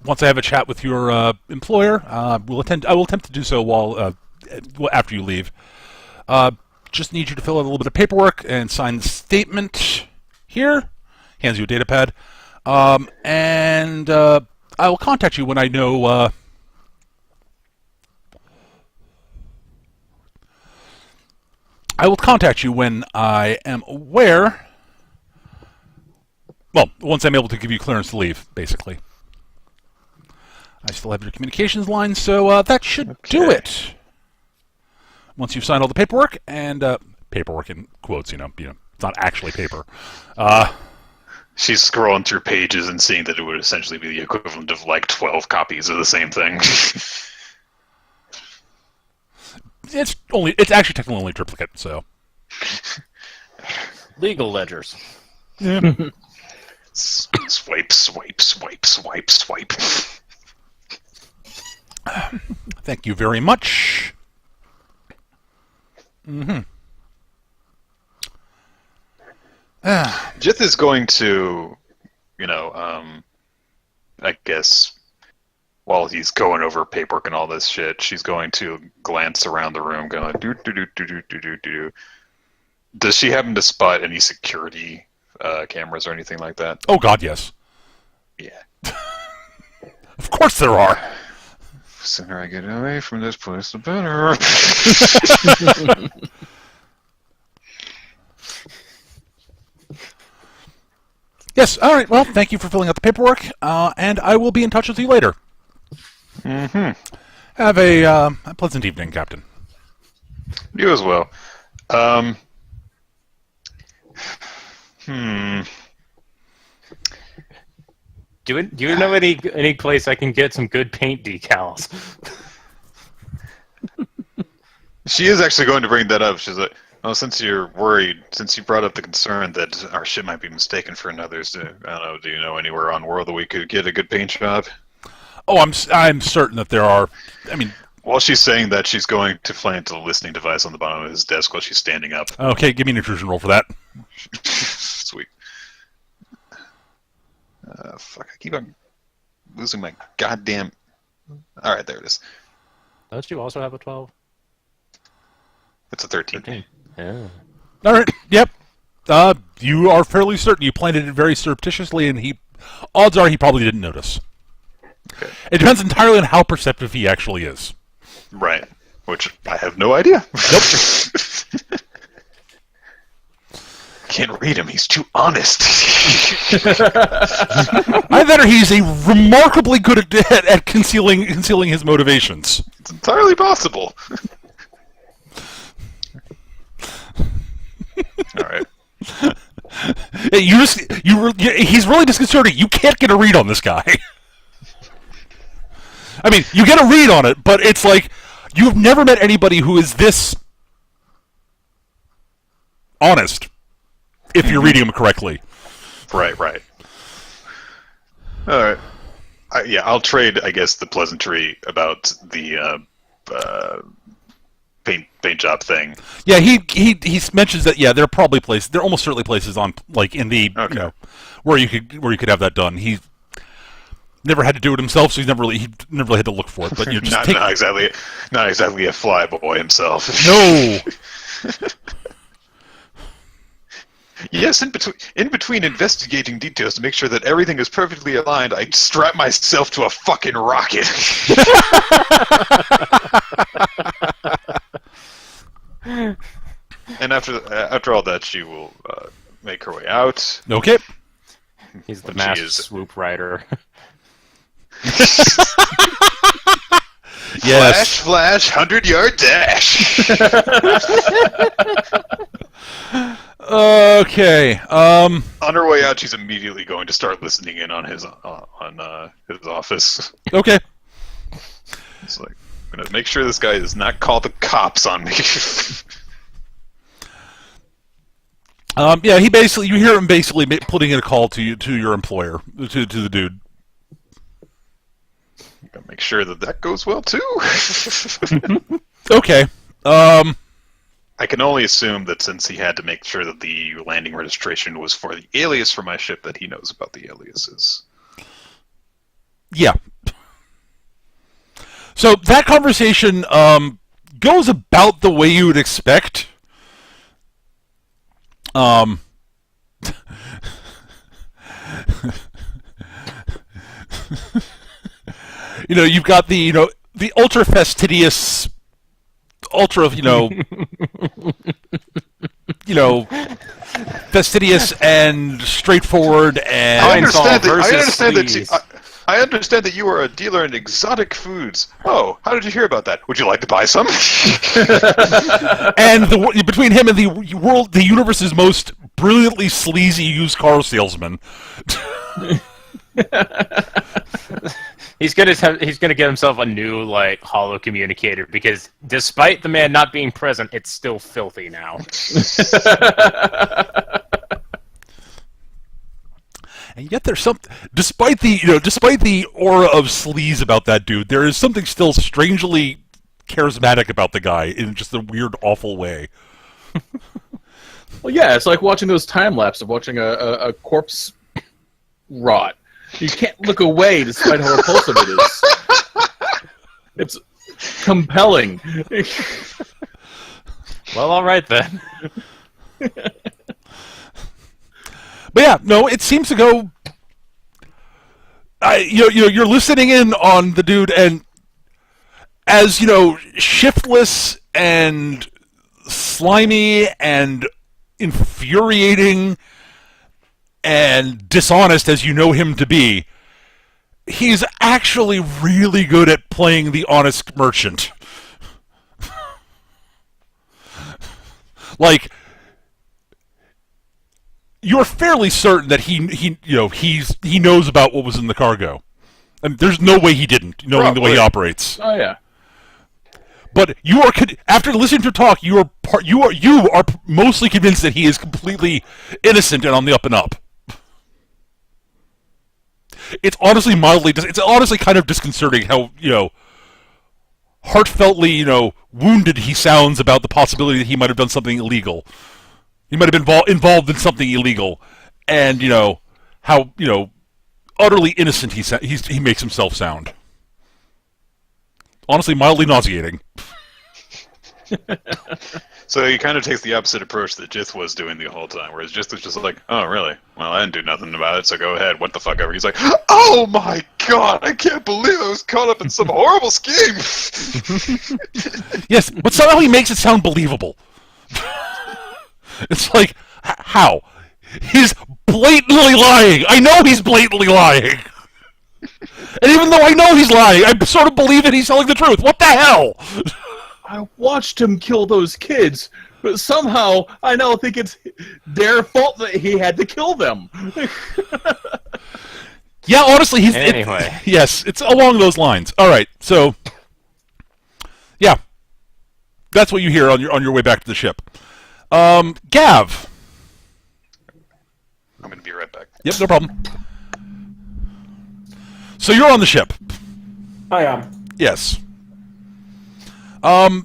Once I have a chat with your employer, I will attempt to do so while after you leave. Just need you to fill out a little bit of paperwork and sign the statement here. Hands you a data pad, and I will contact you when I know. I will contact you when I am aware. Well, once I'm able to give you clearance to leave, basically. I still have your communications line, so that should do it. Once you've signed all the paperwork, and paperwork in quotes, it's not actually paper. She's scrolling through pages and seeing that it would essentially be the equivalent of like 12 copies of the same thing. It's actually technically only triplicate, so. Legal ledgers. Yeah. Swipe, swipe, swipe, swipe, swipe. Thank you very much. Jith is going to, I guess, while he's going over paperwork and all this shit, she's going to glance around the room, going do do do do do do do do. Does she happen to spot any security cameras or anything like that? Oh God, yes. Yeah. Of course there are. The sooner I get away from this place, the better. Yes, all right. Well, thank you for filling out the paperwork, and I will be in touch with you later. Have a pleasant evening, Captain. You as well. Do you know any place I can get some good paint decals? She is actually going to bring that up. She's like, "Oh, since you're worried, since you brought up the concern that our ship might be mistaken for another's, I don't know. Do you know anywhere on world that we could get a good paint job?" Oh, I'm certain that there are. I mean, while she's saying that, she's going to plant a listening device on the bottom of his desk while she's standing up. Okay, give me an intrusion roll for that. Sweet. Fuck! I keep on losing my goddamn. All right, there it is. Don't you also have a 12? It's a 13. Yeah. All right. Yep. You are fairly certain you planted it very surreptitiously, and odds are he probably didn't notice. Okay. It depends entirely on how perceptive he actually is. Right. Which I have no idea. Nope. Can't read him. He's too honest. Either he's remarkably good at concealing his motivations. It's entirely possible. All right. Hey, he's really disconcerting. You can't get a read on this guy. I mean, you get a read on it, but it's like you've never met anybody who is this honest, if you're reading him correctly. Right. All right. I'll trade, I guess, the pleasantry about the paint job thing. Yeah, he mentions that. Yeah, there are probably places. There are almost certainly places on in the where you could have that done. He never had to do it himself, so he never really had to look for it. But just not exactly a flyboy himself. No. Yes, in between investigating details to make sure that everything is perfectly aligned, I strap myself to a fucking rocket. And after all that, she will make her way out. Okay. He's the master swoop rider. Yes. Flash, 100-yard dash. Okay. On her way out, she's immediately going to start listening in on his office. Okay. It's like, I'm gonna make sure this guy does not call the cops on me. Yeah, you hear him basically putting in a call to your employer, to the dude. Gotta make sure that goes well too. Okay. I can only assume that since he had to make sure that the landing registration was for the alias for my ship, that he knows about the aliases. Yeah. So that conversation goes about the way you would expect. You've got the ultra fastidious, fastidious and straightforward and I understand that you are a dealer in exotic foods. Oh, how did you hear about that? Would you like to buy some? and between him and the universe's most brilliantly sleazy used car salesman. He's gonna get himself a new holo communicator because despite the man not being present, it's still filthy now. And yet there's despite the aura of sleaze about that dude, there is something still strangely charismatic about the guy in just a weird, awful way. Well, yeah, it's like watching those time lapse of watching a corpse rot. You can't look away despite how repulsive it is. It's compelling. Well, all right then. But yeah, no, it seems to go. You're listening in on the dude, and as shiftless and slimy and infuriating and dishonest as you know him to be, he's actually really good at playing the honest merchant. You're fairly certain that he knows about what was in the cargo, and there's no way he didn't, knowing the way he operates. Oh yeah. But after listening to talk, you are mostly convinced that he is completely innocent and on the up and up. It's honestly kind of disconcerting how heartfeltly wounded he sounds about the possibility that he might have done something illegal. He might have been involved in something illegal, and how utterly innocent he makes himself sound. Honestly, mildly nauseating. So he kind of takes the opposite approach that Jith was doing the whole time, whereas Jith was just like, oh, really? Well, I didn't do nothing about it, so go ahead. What the fuck ever. He's like, oh my god, I can't believe I was caught up in some horrible scheme! Yes, but somehow he makes it sound believable. It's like, how? He's blatantly lying! I know he's blatantly lying! And even though I know he's lying, I sort of believe that he's telling the truth. What the hell? I watched him kill those kids. But somehow, I now think it's their fault that he had to kill them. Yeah, honestly, he's... Anyway. Yes, it's along those lines. All right, so... Yeah. That's what you hear on your way back to the ship. Gav. I'm going to be right back. Yep, no problem. So you're on the ship. I am. Yes. I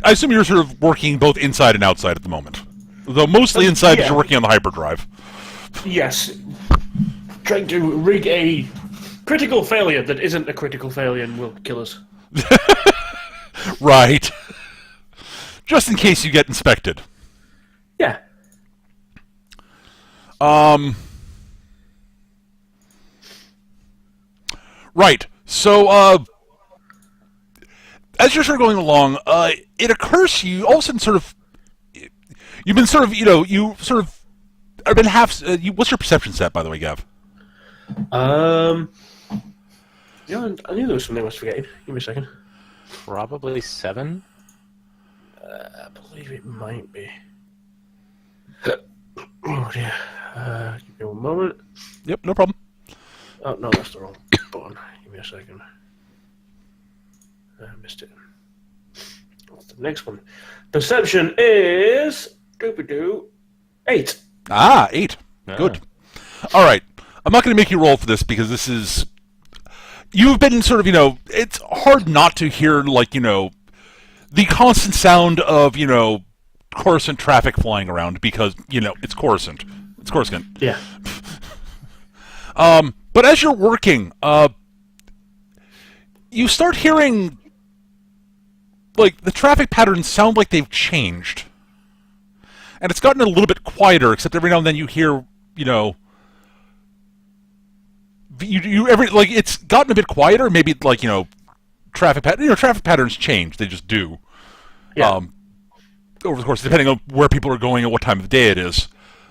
assume you're sort of working both inside and outside at the moment. Though mostly inside because you're working on the hyperdrive. Yes. Trying to rig a critical failure that isn't a critical failure and will kill us. Right. Just in case you get inspected. Yeah. Right. So, as you're sort of going along, it occurs to you, all of a sudden sort of, you've been sort of, you sort of, have been what's your perception set, by the way, Gav? I knew there was something I was forgetting. Give me a second. Probably 7. I believe it might be. Oh dear. Give me one moment. Yep, no problem. Oh no, that's the wrong button. Give me a second. I missed it. What's the next one? Perception is 8. Ah, 8. Ah. Good. All right. I'm not going to make you roll for this because this is... You've been sort of, it's hard not to hear, like, the constant sound of, Coruscant traffic flying around because, it's Coruscant. It's Coruscant. Yeah. But as you're working, you start hearing, like, the traffic patterns sound like they've changed. And it's gotten a little bit quieter, except every now and then you hear, it's gotten a bit quieter. Maybe traffic patterns change. They just do. Yeah. Over the course, depending on where people are going and what time of the day it is.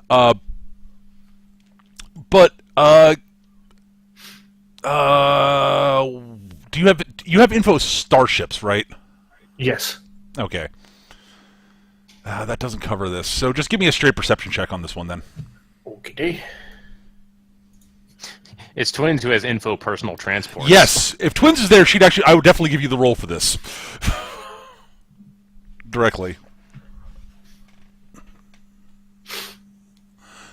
But do you have info starships, right? Yes. Okay. That doesn't cover this. So just give me a straight perception check on this one then. Okay. It's Twins who has info personal transport. Yes, if Twins is there, I would definitely give you the roll for this. Directly.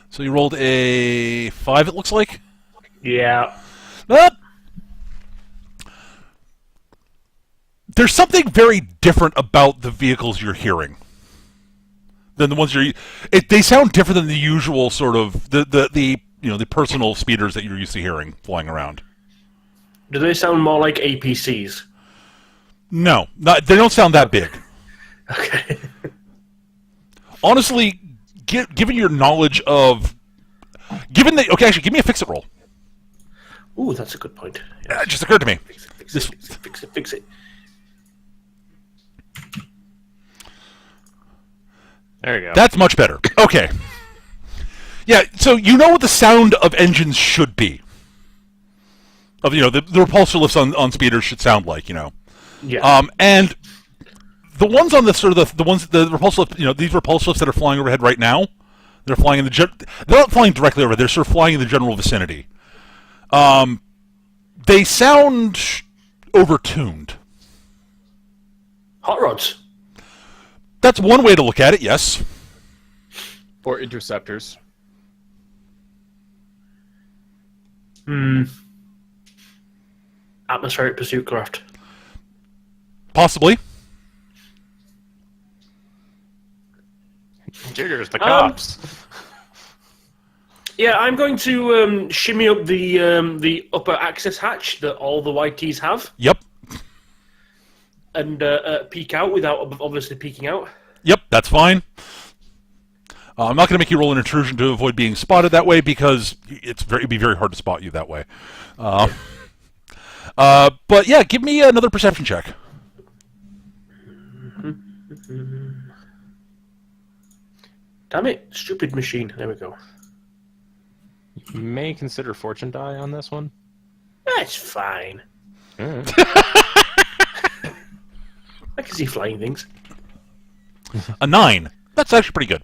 So you rolled a 5, it looks like? Yeah. There's something very different about the vehicles you're hearing than the ones they sound different than the usual sort of the personal speeders that you're used to hearing flying around. Do they sound more like APCs? No, they don't sound that big. Okay. Honestly, given your knowledge of... actually, give me a fix-it roll. Ooh, that's a good point. It just occurred to me. Fix it. There you go. That's much better. Okay. Yeah, so you know what the sound of engines should be. Of the repulsor lifts on speeders should sound like, Yeah. And the ones on the sort of the repulsor lift, these repulsor lifts that are flying overhead right now, they're flying they're not flying directly overhead, they're sort of flying in the general vicinity. They sound overtuned. Hot rods. That's one way to look at it, yes. Or interceptors. Atmospheric pursuit craft. Possibly. Jiggers, the cops. Yeah, I'm going to shimmy up the upper access hatch that all the YTs have, Yep. and peek out without obviously peeking out. Yep, that's fine. I'm not going to make you roll an intrusion to avoid being spotted that way because it'd be very hard to spot you that way. But yeah, give me another perception check. Damn it, stupid machine. There we go. You may consider fortune die on this one. That's fine. Alright. I can see flying things. A 9. That's actually pretty good.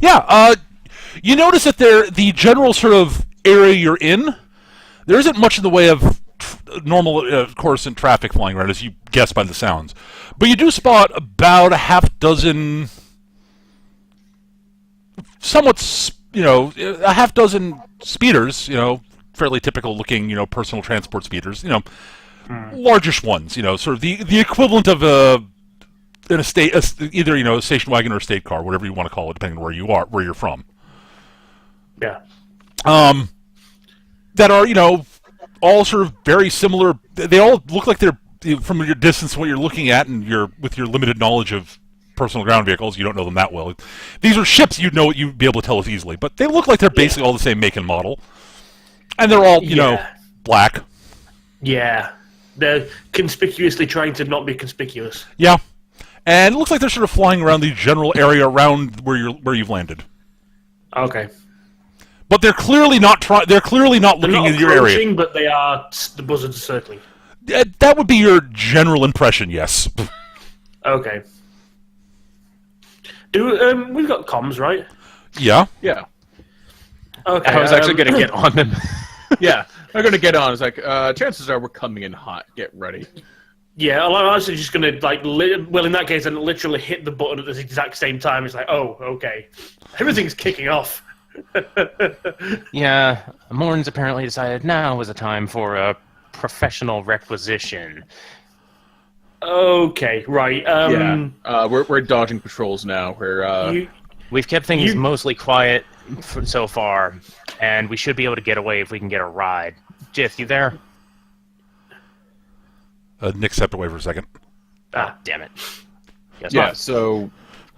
Yeah, you notice that the general sort of area you're in, there isn't much in the way of normal Coruscant traffic flying around, as you guess by the sounds. But you do spot about a half dozen, somewhat, a half dozen speeders, fairly typical looking, personal transport speeders, largish ones, sort of the equivalent of either a station wagon or a state car, whatever you want to call it, depending on where you're from. Yeah. That are all sort of very similar. They all look like they're from your distance, what you're looking at, and with your limited knowledge of personal ground vehicles, you don't know them that well. These are ships you'd be able to tell us easily, but they look like they're basically all the same make and model, and they're all black. Yeah, they're conspicuously trying to not be conspicuous. Yeah, and it looks like they're sort of flying around the general area around where you've landed. Okay. But they're clearly not They're clearly not looking in your area. But they are. The buzzards are circling. That would be your general impression, yes. Okay. We've got comms, right? Yeah. Yeah. Okay. I was actually going to get on them. Yeah. I'm going to get on. It's like, chances are we're coming in hot. Get ready. Yeah, I'm actually just going to, well, in that case, then literally hit the button at the exact same time. It's like, oh, okay. Everything's kicking off. Yeah, Morns apparently decided now was a time for a professional requisition. Okay, right. We're dodging patrols now. We've kept things mostly quiet so far, and we should be able to get away if we can get a ride. Jith, you there? Nick stepped away for a second. Ah, damn it. Guess Yeah, not. so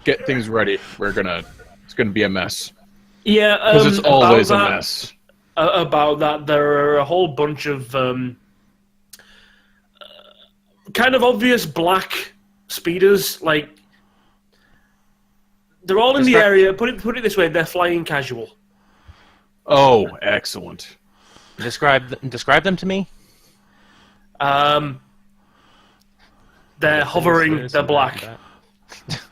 get things ready. It's gonna be a mess. Yeah, Because it's always a mess. About that, there are a whole bunch of kind of obvious black speeders. Like, they're all in the area. Put it this way: they're flying casual. Oh, excellent. Describe them to me. They're hovering. They're black.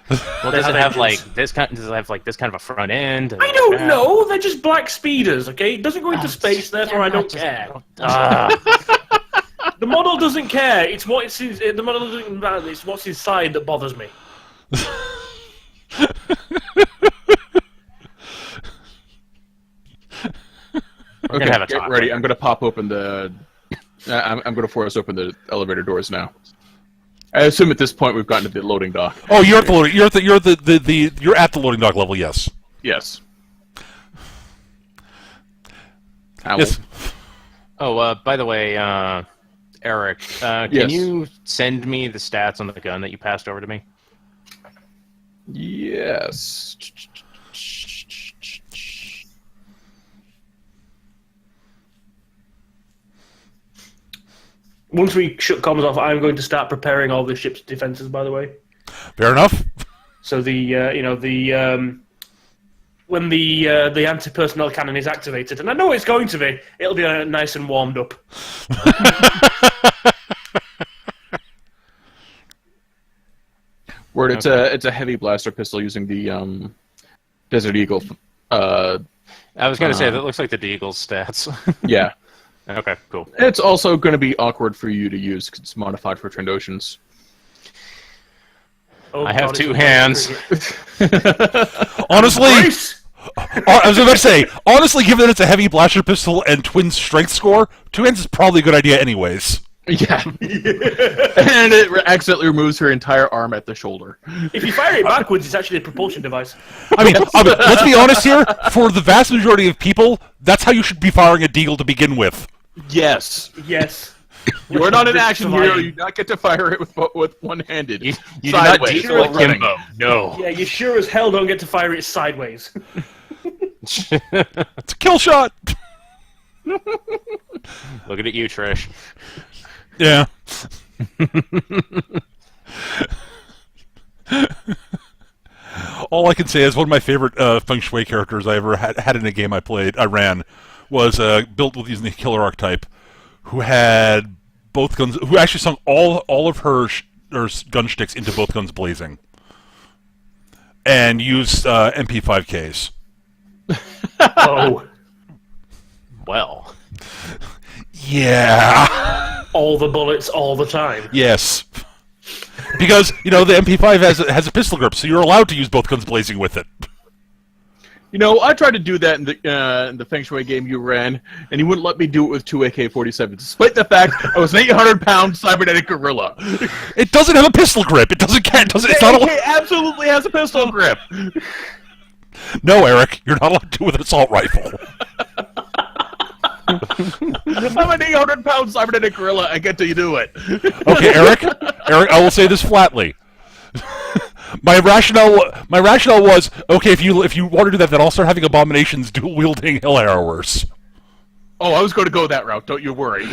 Well, does it have this kind of a front end? I don't know. They're just black speeders. Okay, it doesn't go into space. Therefore, I don't care. The model doesn't care. It's what it's. The model doesn't matter. It's what's inside that bothers me. Okay, get ready. I'm gonna pop open the. I'm gonna force open the elevator doors now. I assume at this point we've gotten to the loading dock. Oh, you're at the loading. You're at the loading dock level. Yes. Yes. Yes. Oh, by the way, Eric, can Yes. you send me the stats on the gun that you passed over to me? Yes. Once we shut comms off, I'm going to start preparing all the ship's defenses. By the way, Fair enough. so when the anti-personnel cannon is activated, and I know it's going to be, it'll be nice and warmed up. Word, it's a heavy blaster pistol using the Desert Eagle. I was going to say, that looks like the Deagle's stats. Yeah. Okay, cool. It's also going to be awkward for you to use because it's modified for Trandoshans. Oh, I have God, two it's- hands. Honestly, Brace! I was about to say, honestly, given that it's a heavy blaster pistol and twin strength score, 2 hands is probably a good idea anyways. Yeah. And it accidentally removes her entire arm at the shoulder. If you fire it backwards, it's actually a propulsion device. I mean, let's be honest here. For the vast majority of people, that's how you should be firing a deagle to begin with. Yes. Yes. You're not an action hero. Surviving. You do not get to fire it with one-handed. You do not Sideways, deal while with running. Kimbo. No. Yeah, you sure as hell don't get to fire it sideways. It's a kill shot. Looking at you, Trish. Yeah. All I can say is one of my favorite Feng Shui characters I ever had in a game I ran, was built with using the killer archetype, who had both guns, who actually sunk all of her gun sticks into both guns blazing. and use MP5Ks. Oh, Well, Yeah. all the bullets, all the time. Yes. Because, the MP5 has a pistol grip, so you're allowed to use both guns blazing with it. I tried to do that in the Feng Shui game you ran, and you wouldn't let me do it with 2 AK-47s, despite the fact I was an 800-pound cybernetic gorilla. It doesn't have a pistol grip. It doesn't. It's The not. AK absolutely has a pistol grip. No, Eric, you're not allowed to do it with an assault rifle. I'm an 800-pound cybernetic gorilla. I get to do it. Okay, Eric, I will say this flatly. My rationale was okay. If you want to do that, then I'll start having abominations dual wielding hell arrowers. Oh, I was going to go that route. Don't you worry.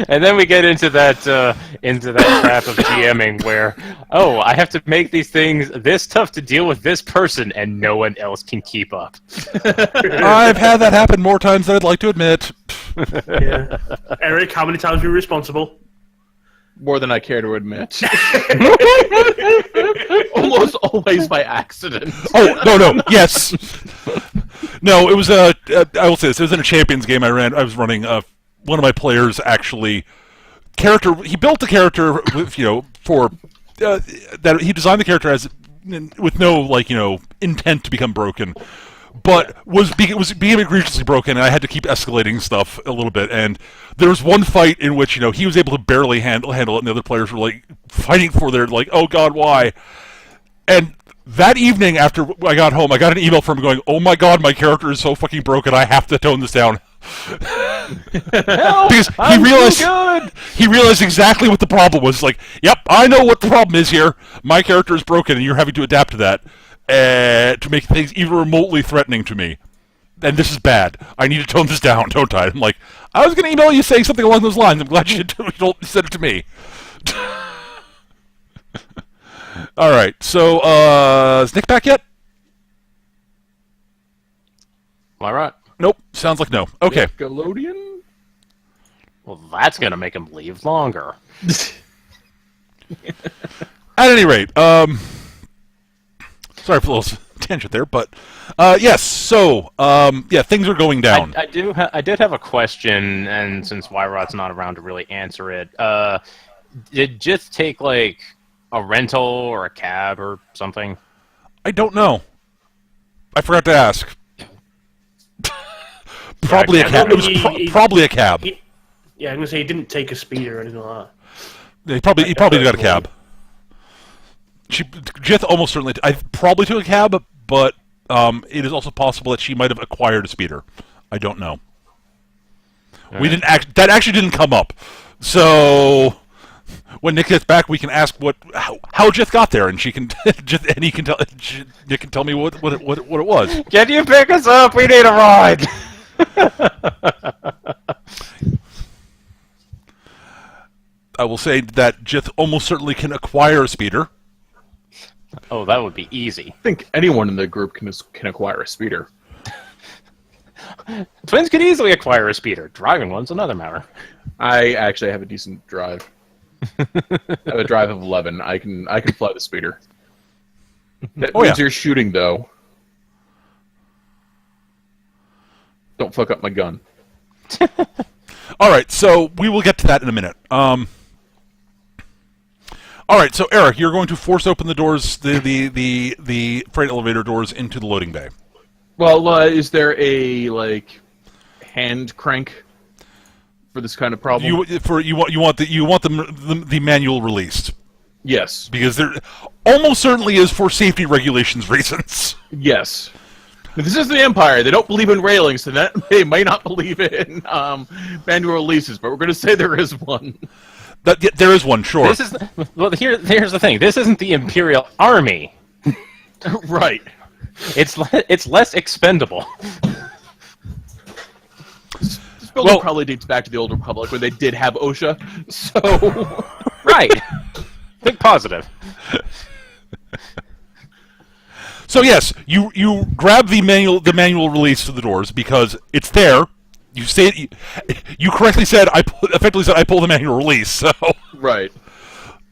and then we get into that trap of GMing where, I have to make these things this tough to deal with this person, and no one else can keep up. I've had that happen more times than I'd like to admit. Yeah. Eric, how many times were you responsible? More than I care to admit. Almost always by accident. Oh, no, yes. No, it was I will say this. It was in a Champions game I ran. I was running. One of my players actually he built the character with for that he designed the character as with no intent to become broken, but was became egregiously broken, and I had to keep escalating stuff a little bit. And there was one fight in which he was able to barely handle it, and the other players were fighting for their oh god, why? And that evening after I got home, I got an email from him going, "Oh my god, my character is so fucking broken. I have to tone this down." Because he realized exactly what the problem was. Yep, I know what the problem is here. My character is broken, and you're having to adapt to that to make things even remotely threatening to me. And this is bad. I need to tone this down, don't I? I'm I was going to email you saying something along those lines. I'm glad you said it to me. All right, so is Nick back yet? Am I right? Nope. Sounds like no. Okay. Nickelodeon? Well, that's gonna make him leave longer. At any rate, sorry for a little tangent there, but yes. So things are going down. I did have a question, and since Wyrot's not around to really answer it, did Jith take a rental or a cab or something? I don't know. I forgot to ask. Probably a cab. It was probably a cab. I'm gonna say he didn't take a speeder or anything like that. He probably got a cab. Jith almost certainly. I probably took a cab, but it is also possible that she might have acquired a speeder. I don't know. We didn't that actually didn't come up. So when Nick gets back, we can ask how Jith got there, and she can and he can tell Nick can tell me what it was. Can you pick us up? We need a ride. I will say that Jith almost certainly can acquire a speeder. Oh, that would be easy. I think anyone in the group can acquire a speeder. Twins could easily acquire a speeder. Driving one's another matter. I actually have a decent drive. I have a drive of 11. I can fly the speeder. That means you're shooting, though. Don't fuck up my gun. All right, so we will get to that in a minute. All right, so Eric, you're going to force open the doors, the freight elevator doors into the loading bay. Well, is there a hand crank for this kind of problem? You want the manual released. Yes. Because there almost certainly is for safety regulations reasons. Yes. This is the Empire. They don't believe in railings, so they might not believe in manual releases, but we're going to say there is one. There is one, sure. Here's the thing. This isn't the Imperial Army. Right. It's less expendable. This building probably dates back to the Old Republic, where they did have OSHA, so... Right. Think positive. So yes, you grab the manual release to the doors because it's there. You correctly said I pull the manual release. So right.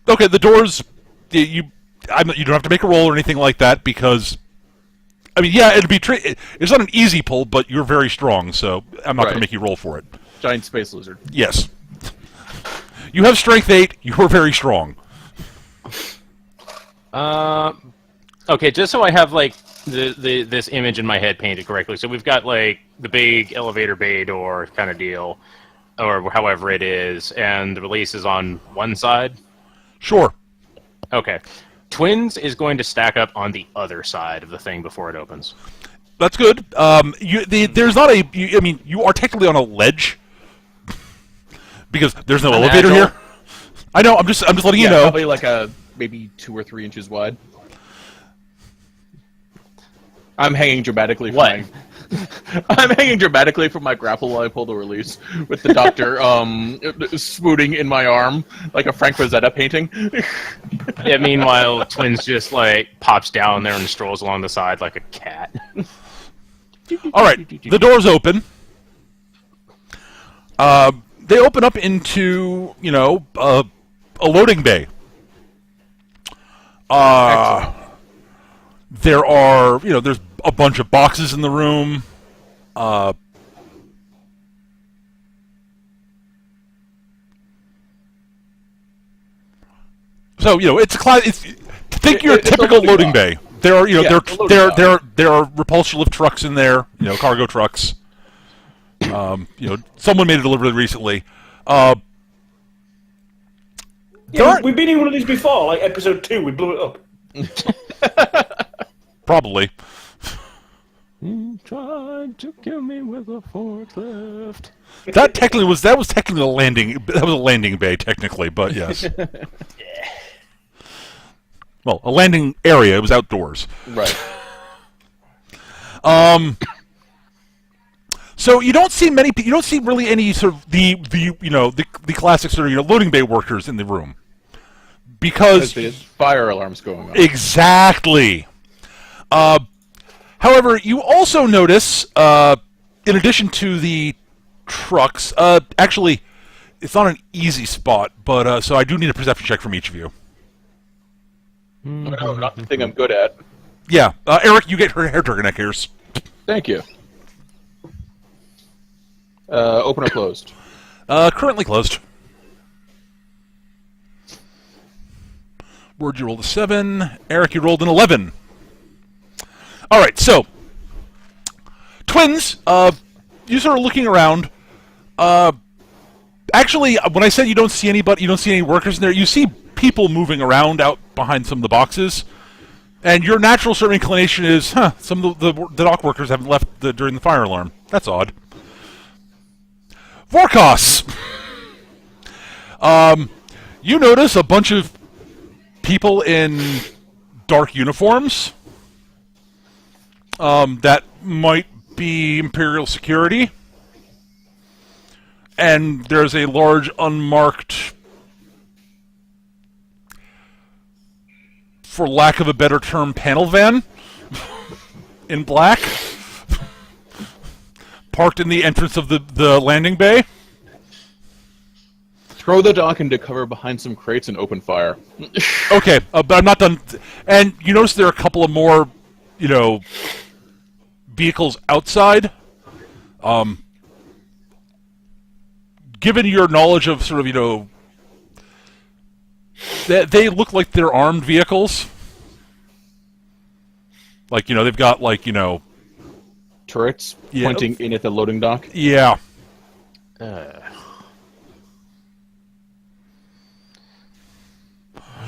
Okay, the doors. You don't have to make a roll or anything like that because. I mean, yeah, it'd be it's not an easy pull, but you're very strong, so I'm not going to make you roll for it. Giant space lizard. Yes. You have strength 8. You are very strong. Okay, just so I have like this image in my head painted correctly. So we've got like the big elevator bay door kind of deal, or however it is, and the release is on one side. Sure. Okay. Twins is going to stack up on the other side of the thing before it opens. That's good. There's not a. You are technically on a ledge because there's no elevator agile. here. I know. I'm just letting you know. Probably like maybe 2 or 3 inches wide. I'm hanging dramatically. What? I'm hanging dramatically from my grapple while I pull the release, with the doctor swooning in my arm like a Frank Rosetta painting. Yeah, meanwhile, Twins just like pops down there and strolls along the side like a cat. All right, the doors open. They open up into a loading bay. There are there's a bunch of boxes in the room. So it's a class. Think you're a typical loading bay. There are there are repulsion lift trucks in there. Cargo trucks. Someone made a delivery recently. We've been in one of these before, like episode 2. We blew it up. Probably. He tried to kill me with a forklift. That was technically a landing. That was a landing bay, technically, but yes. Well, a landing area. It was outdoors. Right. So you don't see many. You don't see really any sort of the classic sort of loading bay workers in the room because There's fire alarms going on. Exactly. However, you also notice, in addition to the trucks, actually, it's not an easy spot, but so I do need a perception check from each of you. No, not the thing I'm good at. Yeah, Eric, you get her hair turtleneck ears. Thank you. Open or closed? Currently closed. Word, you rolled a 7. Eric, you rolled an 11. All right, so Twins, you sort of looking around. Actually, when I said you don't see anybody, you don't see any workers in there. You see people moving around out behind some of the boxes, and your natural sort of inclination is, some of the dock workers haven't left during the fire alarm. That's odd. Vorkos, you notice a bunch of people in dark uniforms. That might be Imperial security. And there's a large unmarked, for lack of a better term, panel van in black, parked in the entrance of the landing bay. Throw the dock into cover behind some crates and open fire. Okay, but I'm not done. And you notice there are a couple of more, vehicles outside. Given your knowledge of sort of, they look like they're armed vehicles. Like, they've got, like, Turrets pointing in at the loading dock. Yeah.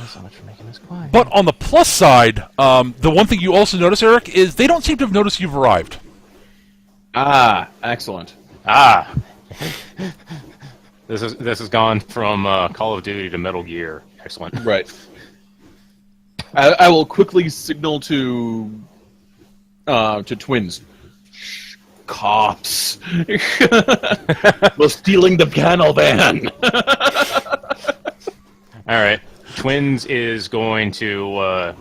So much for making this quiet. But on the plus side, the one thing you also notice, Eric, is they don't seem to have noticed you've arrived. Ah, excellent. This has gone from Call of Duty to Metal Gear. Excellent. Right. I will quickly signal to Twins. Shh, cops. We're stealing the panel van. All right. Twins is going to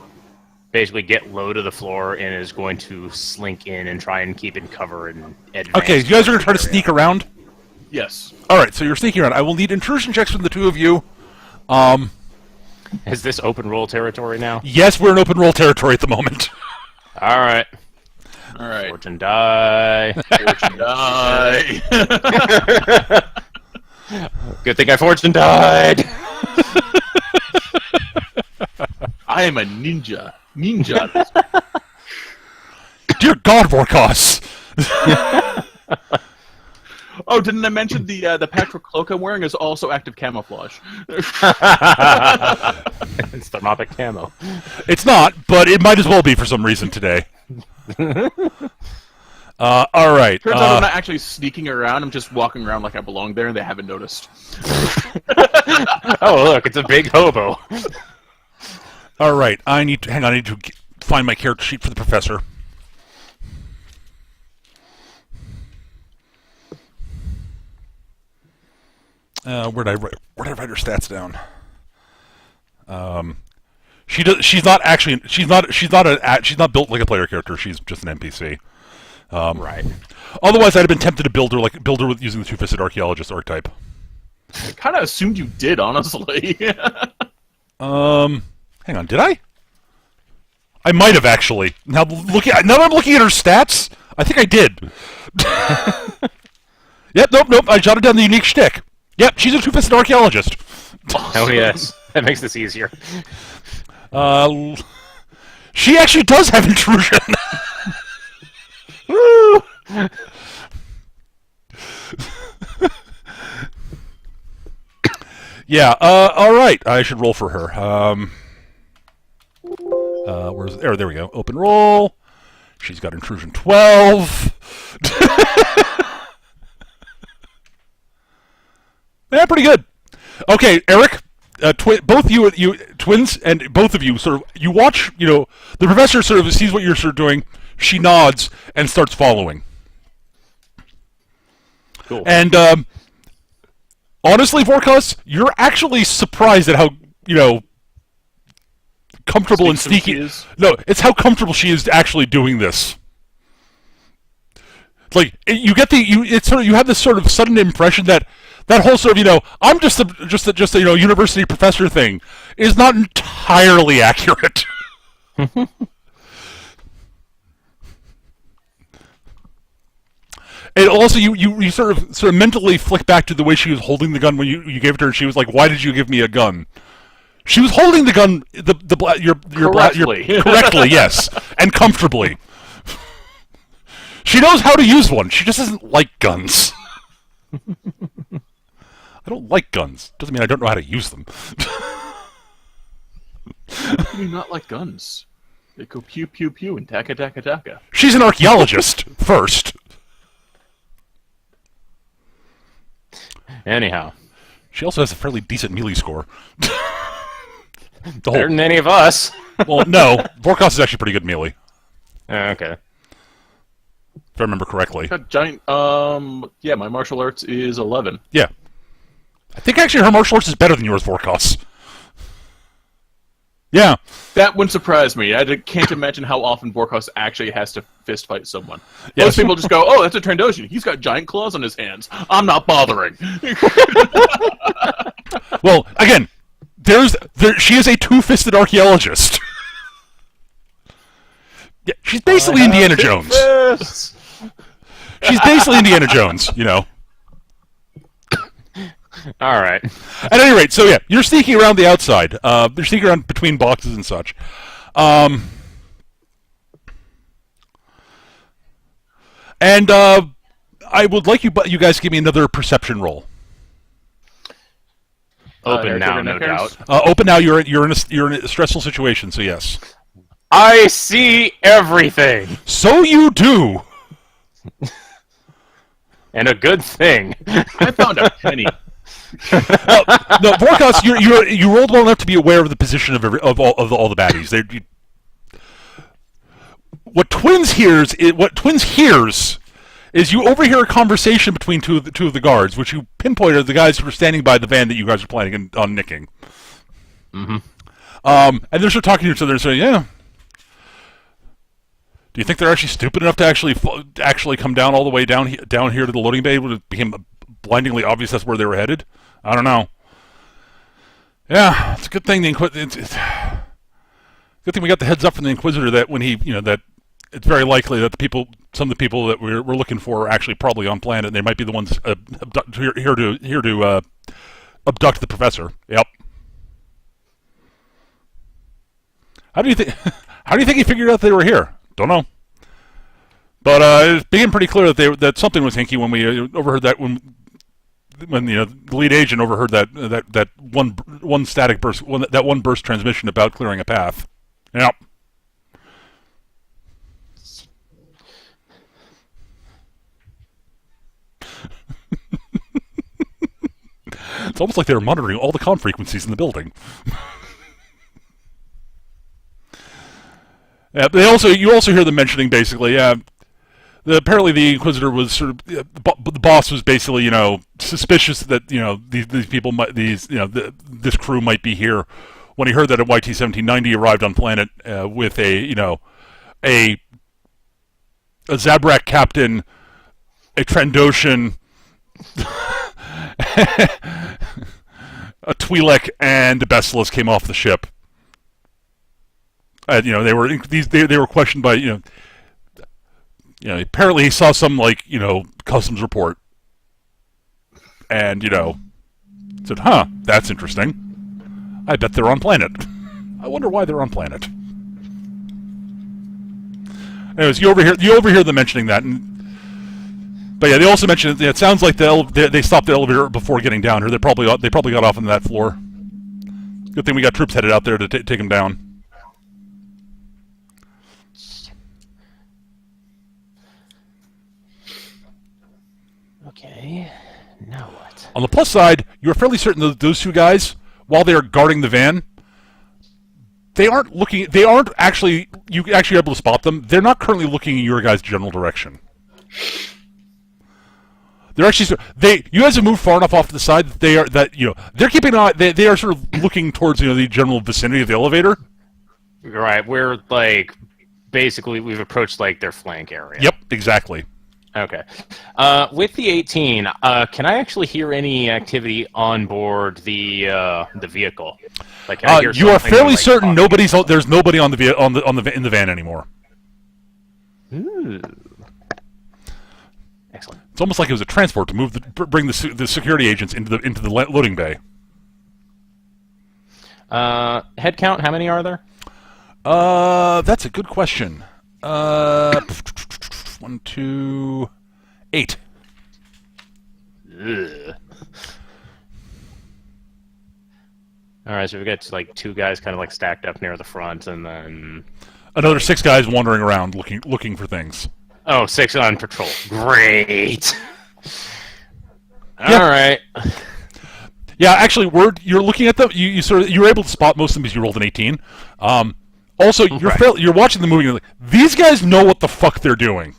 basically get low to the floor and is going to slink in and try and keep in cover and advance. Okay, you guys are going to try to sneak around? Yes. All right, so you're sneaking around. I will need intrusion checks from the two of you. Is this open roll territory now? Yes, we're in open roll territory at the moment. All right. All right. Fortune die. Fortune die. Good thing I fortune died. I am a ninja. Ninja. Dear God, Vorkos! Oh, didn't I mention the Patrick cloak I'm wearing is also active camouflage? It's thermopic camo. It's not, but it might as well be for some reason today. All right. Turns out I'm not actually sneaking around. I'm just walking around like I belong there, and they haven't noticed. Oh, look, it's a big hobo. All right. I need to find my character sheet for the professor. Where did I write her stats down? She's not built like a player character. She's just an NPC. Right. Otherwise, I'd have been tempted to build her with using the two-fisted archaeologist archetype. I kind of assumed you did, honestly. Hang on, did I? I might have actually. Now that I'm looking at her stats, I think I did. Yep, nope. I jotted down the unique shtick. Yep, she's a two-fisted archaeologist. Oh yes, that makes this easier. She actually does have intrusion. Woo! Yeah. All right. I should roll for her. Where's there? There we go. Open roll. She's got intrusion 12. Yeah, pretty good. Okay, Eric. Both you twins, and both of you sort of you watch. You know, the professor sort of sees what you're sort of doing. She nods and starts following. Cool. And honestly, Vorkos, you're actually surprised at how comfortable and sneaky. No, it's how comfortable she is actually doing this. Like you get you have this sort of sudden impression that whole sort of I'm just a university professor thing is not entirely accurate. And also, you sort of mentally flick back to the way she was holding the gun when you gave it to her. And she was like, "Why did you give me a gun?" She was holding the gun correctly, yes, and comfortably. She knows how to use one. She just doesn't like guns. I don't like guns. Doesn't mean I don't know how to use them. How do you not like guns? They go pew pew pew and taka taka taka. She's an archaeologist first. Anyhow, she also has a fairly decent melee score. Better than any of us. Well, no, Vorkos is actually pretty good melee. Okay. If I remember correctly. Got giant. Yeah, my martial arts is 11. Yeah. I think actually her martial arts is better than yours, Vorkos. Yeah. That wouldn't surprise me. I can't imagine how often Vorkos actually has to fist fight someone. Yes. Most people just go, "Oh, that's a Trandoshan. He's got giant claws on his hands. I'm not bothering." Well, again, she is a two-fisted archaeologist. Yeah, she's basically Indiana Jones. She's basically Indiana Jones, All right. At any rate, so yeah, you're sneaking around the outside. You're sneaking around between boxes and such. And I would like you guys to give me another perception roll. Open now, no doubt. Open now. You're in a stressful situation, so yes. I see everything, So you do. and a good thing. I found a penny. No, Vorkos, you rolled well enough to be aware of the position of all the baddies. What Twins hears is you overhear a conversation between two of the guards, which you pinpoint are the guys who are standing by the van that you guys are planning on nicking. Mm-hmm. And they're sort of talking to each other and saying, "Yeah, do you think they're actually stupid enough to actually come down all the way down here to the loading bay when it became blindingly obvious that's where they were headed? I don't know. Yeah, it's a good thing it's good thing we got the heads up from the Inquisitor that when he, that it's very likely that some of the people that we're looking for are actually probably on planet, and they might be the ones here to abduct the professor. Yep. How do you think? How do you think he figured out they were here? Don't know. But it became pretty clear that something was hinky when we overheard that when the lead agent overheard that one static burst, that one burst transmission about clearing a path. Yep. It's almost like they were monitoring all the comm frequencies in the building. Yeah, but you also hear them mentioning basically, apparently the Inquisitor was sort of the boss was basically suspicious that these people might this crew might be here when he heard that a YT-1790 arrived on planet with a Zabrak captain, a Trandoshan, a Twi'lek, and a Basilis came off the ship. They were questioned by apparently he saw some customs report, and said, "Huh, that's interesting. I bet they're on planet. I wonder why they're on planet." Anyways, you overhear them mentioning that, but yeah, they also mentioned it sounds like they stopped the elevator before getting down here. They probably got off on that floor. Good thing we got troops headed out there to take them down. Okay, now what? On the plus side, you're fairly certain that those two guys, while they are guarding the van, they aren't looking. They aren't actually. You actually are able to spot them. They're not currently looking in your guys' general direction. They're actually. You guys have moved far enough off to the side that they're keeping an eye. They are sort of looking towards the general vicinity of the elevator. Right, we're basically we've approached their flank area. Yep, exactly. Okay. With the 18, can I actually hear any activity on board the vehicle? Can I hear you are something fairly certain talking? there's nobody in the van anymore. Ooh. Excellent. It's almost like it was a transport to bring the security agents into the loading bay. Head count, how many are there? That's a good question. 1, 2, 8. Ugh. All right, so we've got two guys kind of stacked up near the front, and then Another 6 guys wandering around looking for things. Oh, 6 on patrol. Great. Yeah. All right. Yeah, actually, you're looking at them. You were able to spot most of them because you rolled an 18. Also, you're watching the movie. And you're like, these guys know what the fuck they're doing.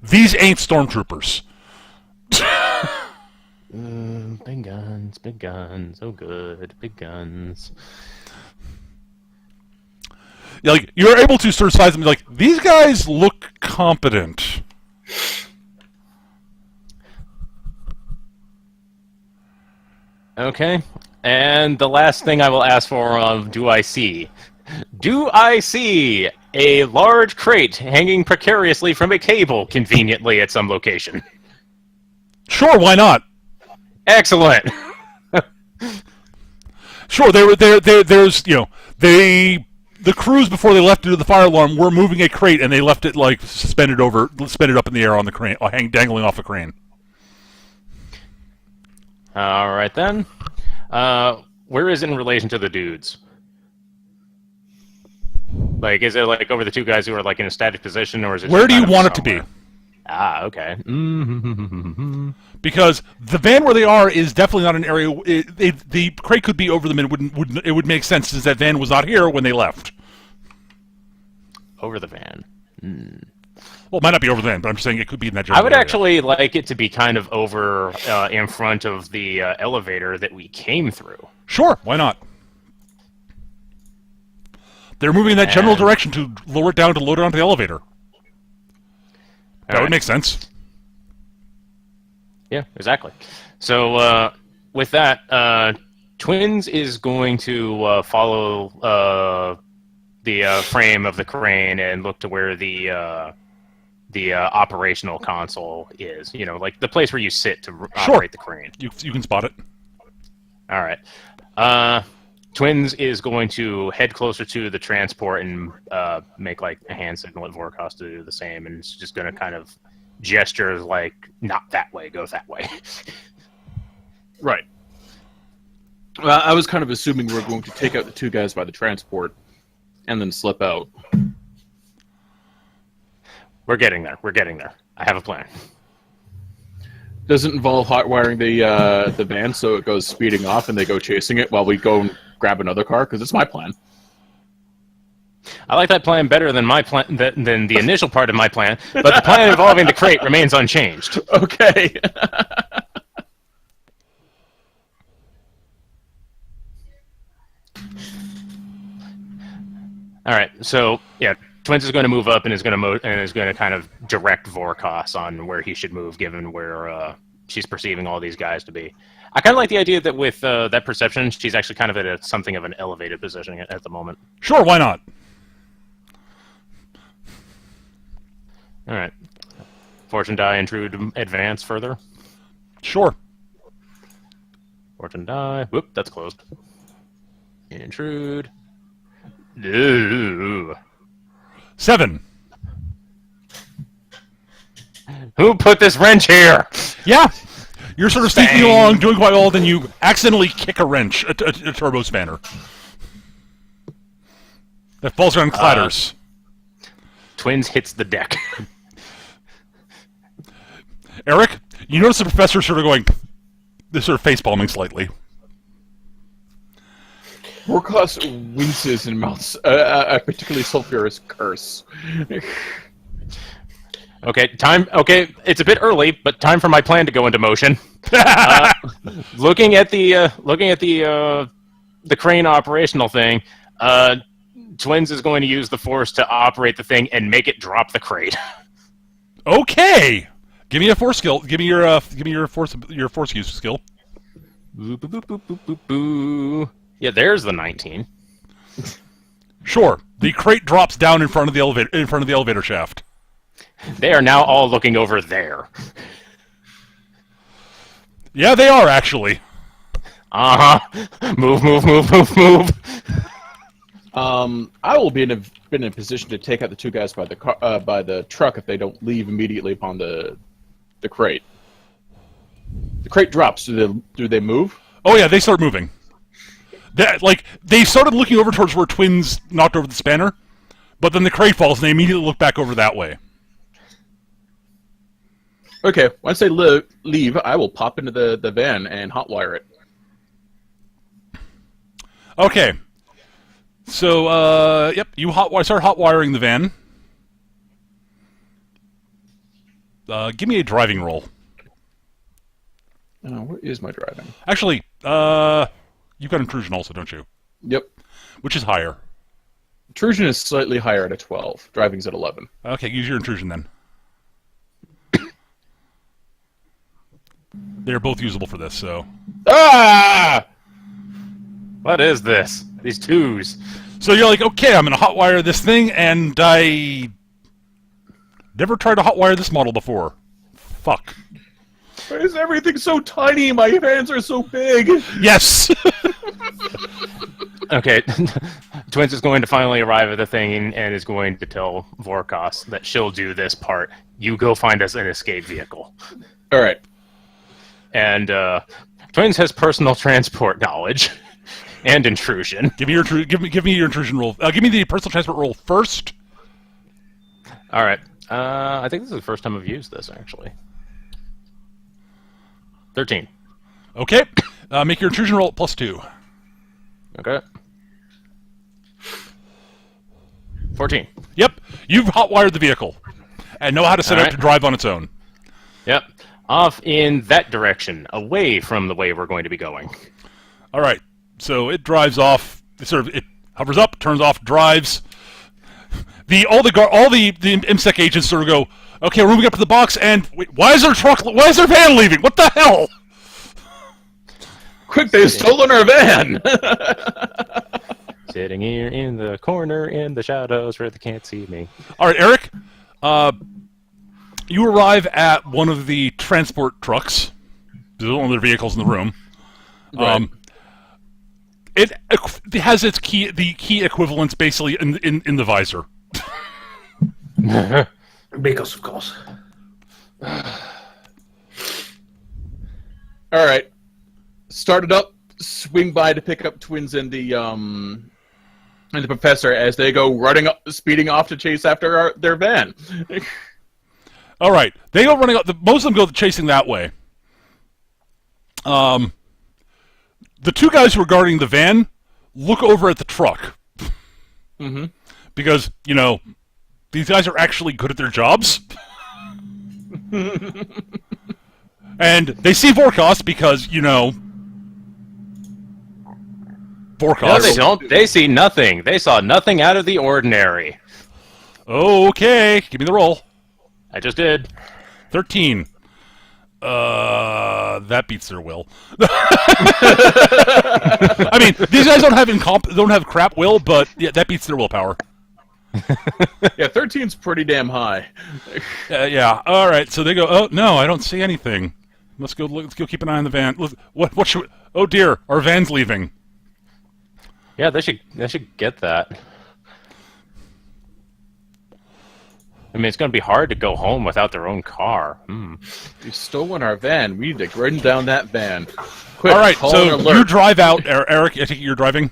These ain't stormtroopers. Big guns, big guns. Oh, good, big guns. Yeah, you're able to sort of size them. Like, these guys look competent. Okay. And the last thing I will ask for do I see? Do I see a large crate hanging precariously from a cable conveniently at some location? Sure, why not? Excellent. Sure, the crews before they left into the fire alarm were moving a crate and they left it suspended up in the air on the crane, dangling off a crane. All right then. Where is it in relation to the dudes? Is it over the 2 guys who are in a static position, or is it? Where do you want it to be? Ah, okay. Because the van where they are is definitely not an area. The crate could be over them, and it would make sense since that van was not here when they left. Over the van. Well, it might not be over the van, but I'm saying it could be in that general I would area. actually like it to be kind of over in front of the elevator that we came through. Sure, why not? They're moving in that general direction to lower it down to load it onto the elevator. That would make sense. Yeah, exactly. So with that, Twins is going to follow the frame of the crane and look to where the operational console is. You know, like the place where you sit to operate the crane. You can spot it. All right. Twins is going to head closer to the transport and make like a hand signal at Vorkos to do the same, and it's just going to kind of gesture like, not that way, go that way. Right. Well, I was kind of assuming we were going to take out the two guys by the transport and then slip out. We're getting there. We're getting there. I have a plan. Does it involve hotwiring the van so it goes speeding off and they go chasing it while we go and grab another car? Because it's my plan. I like that plan better than my plan than the initial part of my plan, but the plan involving the crate remains unchanged. Okay. All right, so yeah, Twins is going to move up and is going to kind of direct Vorkos on where he should move, given where she's perceiving all these guys to be. I kind of like the idea that with that perception, she's actually kind of at something of an elevated position at the moment. Sure, why not? All right, Fortune die, intrude, advance further. Sure. Fortune die. Whoop, that's closed. Intrude. No. 7. Who put this wrench here? Yeah. You're sort of sneaking Bang. along, doing quite well, then you accidentally kick a wrench, a turbo spanner. That falls around and clatters. Twins hits the deck. Eric, you notice the professor sort of going, this sort of face-palming slightly. Vorkos winces and mouths a particularly sulfurous curse. Okay, time. Okay, it's a bit early, but time for my plan to go into motion. Looking at the crane operational thing, Twins is going to use the force to operate the thing and make it drop the crate. Okay. Give me a force skill. Give me your force use skill. Boo, boo, boo, boo, boo, boo, boo. Yeah, there's the 19. Sure. The crate drops down in front of the elevator shaft. They are now all looking over there. Yeah, they are actually. Uh-huh. Move, move, move, move, move. I will be in a position to take out the two guys by the truck if they don't leave immediately upon the crate. The crate drops. Do they move? Oh yeah, they start moving. They started looking over towards where Twins knocked over the spanner, but then the crate falls and they immediately look back over that way. Okay, once they leave, I will pop into the van and hotwire it. Okay. So, yep, you start hotwiring the van. Give me a driving roll. What is my driving? Actually, you've got intrusion also, don't you? Yep. Which is higher? Intrusion is slightly higher at a 12. Driving's at 11. Okay, use your intrusion then. They're both usable for this, so... Ah! What is this? These twos. So you're like, okay, I'm going to hotwire this thing, and I... never tried to hotwire this model before. Fuck. Why is everything so tiny? My hands are so big. Yes! Okay, Twins is going to finally arrive at the thing and is going to tell Vorkos that she'll do this part. You go find us an escape vehicle. All right. And Twins has personal transport knowledge and intrusion. Give me your intrusion roll. Give me the personal transport roll first. All right. I think this is the first time I've used this, actually. 13. Okay. Make your intrusion roll +2. Okay. 14. Yep. You've hotwired the vehicle and know how to set it up to drive on its own. Yep. Off in that direction, away from the way we're going to be going. All right. So it drives off. It hovers up, turns off, drives. All the IMSEC agents sort of go, okay, we're moving up to the box, and wait, why is their van leaving? What the hell? Quick, they've stolen our van! Sitting here in the corner in the shadows where they can't see me. All right, Eric. You arrive at one of the transport trucks. There's one of their vehicles in the room. Right. It has its the key equivalents basically in the visor. Because, of course. All right. Start it up. Swing by to pick up Twins and the professor as they go running up, speeding off to chase after their van. All right, they go running up. Most of them go chasing that way. The two guys who are guarding the van look over at the truck. Mm-hmm. Because, these guys are actually good at their jobs. And they see Vorkos because, Vorkos. No, they don't. They see nothing. They saw nothing out of the ordinary. Okay, give me the roll. I just did. 13. That beats their will. I mean, these guys don't have crap will, but yeah, that beats their willpower. Yeah, 13's pretty damn high. Yeah. All right. So they go. Oh no, I don't see anything. Let's go. Let's go keep an eye on the van. What should? Oh dear, our van's leaving. Yeah, they should get that. I mean, it's going to be hard to go home without their own car. You've stolen our van. We need to run down that van. Quick, All right. call So an alert. you drive out, Eric. I think you're driving.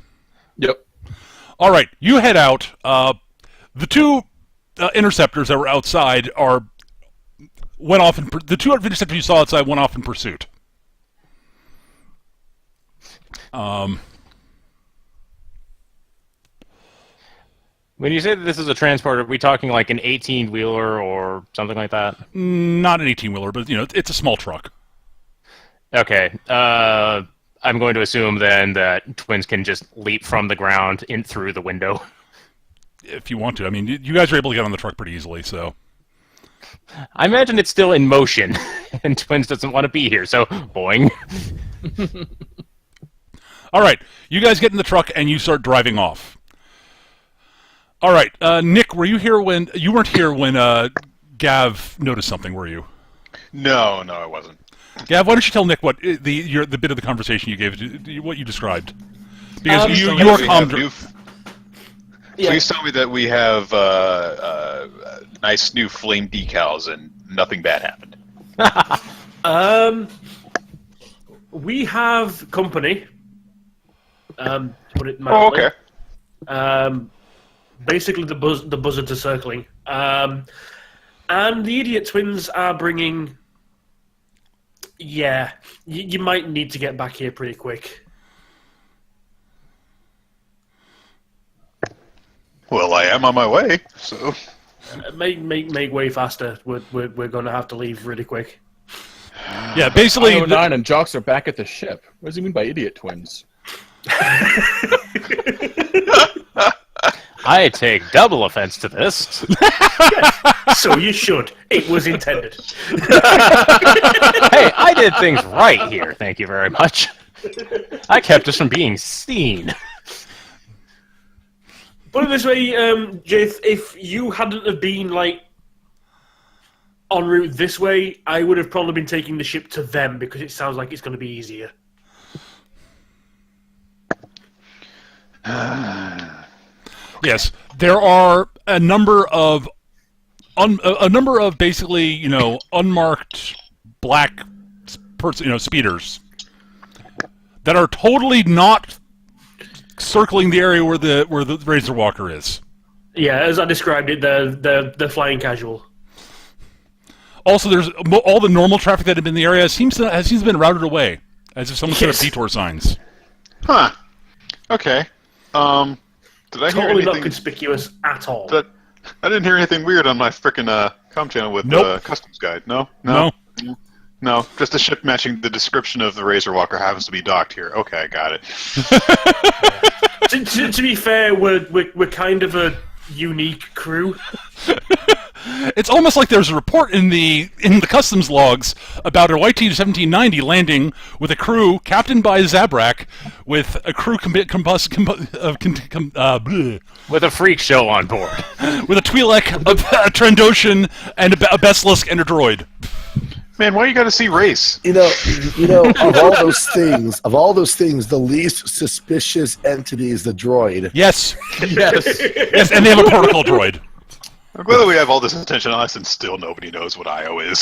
Yep. All right. You head out. The two interceptors that were outside went off. The two interceptors you saw outside went off in pursuit. When you say that this is a transporter, are we talking like an 18-wheeler or something like that? Not an 18-wheeler, but it's a small truck. Okay. I'm going to assume then that Twins can just leap from the ground in through the window. If you want to. I mean, you guys are able to get on the truck pretty easily, so. I imagine it's still in motion, and Twins doesn't want to be here, so boing. All right. You guys get in the truck, and you start driving off. All right, Nick, were you here when... You weren't here when Gav noticed something, were you? No, I wasn't. Gav, why don't you tell Nick what the bit of the conversation you gave, what you described? Because you are calm... Please tell me that we have nice new flame decals and nothing bad happened. We have company. To put it mildly. Okay. Basically, the buzzards are circling, and the idiot twins are bringing. Yeah, you might need to get back here pretty quick. Well, I am on my way, so. Make way faster. We're going to have to leave really quick. Yeah, basically... IO9 and Jocks are back at the ship. What does he mean by idiot twins? I take double offense to this. So you should. It was intended. Hey, I did things right here, thank you very much. I kept us from being seen. Put it this way, Jith, if you hadn't have been, en route this way, I would have probably been taking the ship to them, because it sounds like it's going to be easier. Yes, there are a number of basically, unmarked black speeders that are totally not circling the area where the Razorwalker is. Yeah, as I described it, they're flying casual. Also, there's all the normal traffic that had been in the area seems to have been routed away, as if someone set up detour signs. Huh. Okay. Did I hear Totally anything? not conspicuous at all. I didn't hear anything weird on my frickin' comm channel with the customs guide. No. No, just a ship matching the description of the Razorwalker happens to be docked here. Okay, I got it. To be fair, we're kind of a unique crew. It's almost like there's a report in the customs logs about a YT-1790 landing with a crew captained by Zabrak, with a crew With a freak show on board. with a Twi'lek, a Trandoshan, and a Basilisk and a droid. Man, why you got to see race? You know, of all those things, the least suspicious entity is the droid. Yes, Yes. yes, and they have a protocol droid. I'm glad that we have all this attention on us and still nobody knows what IO is.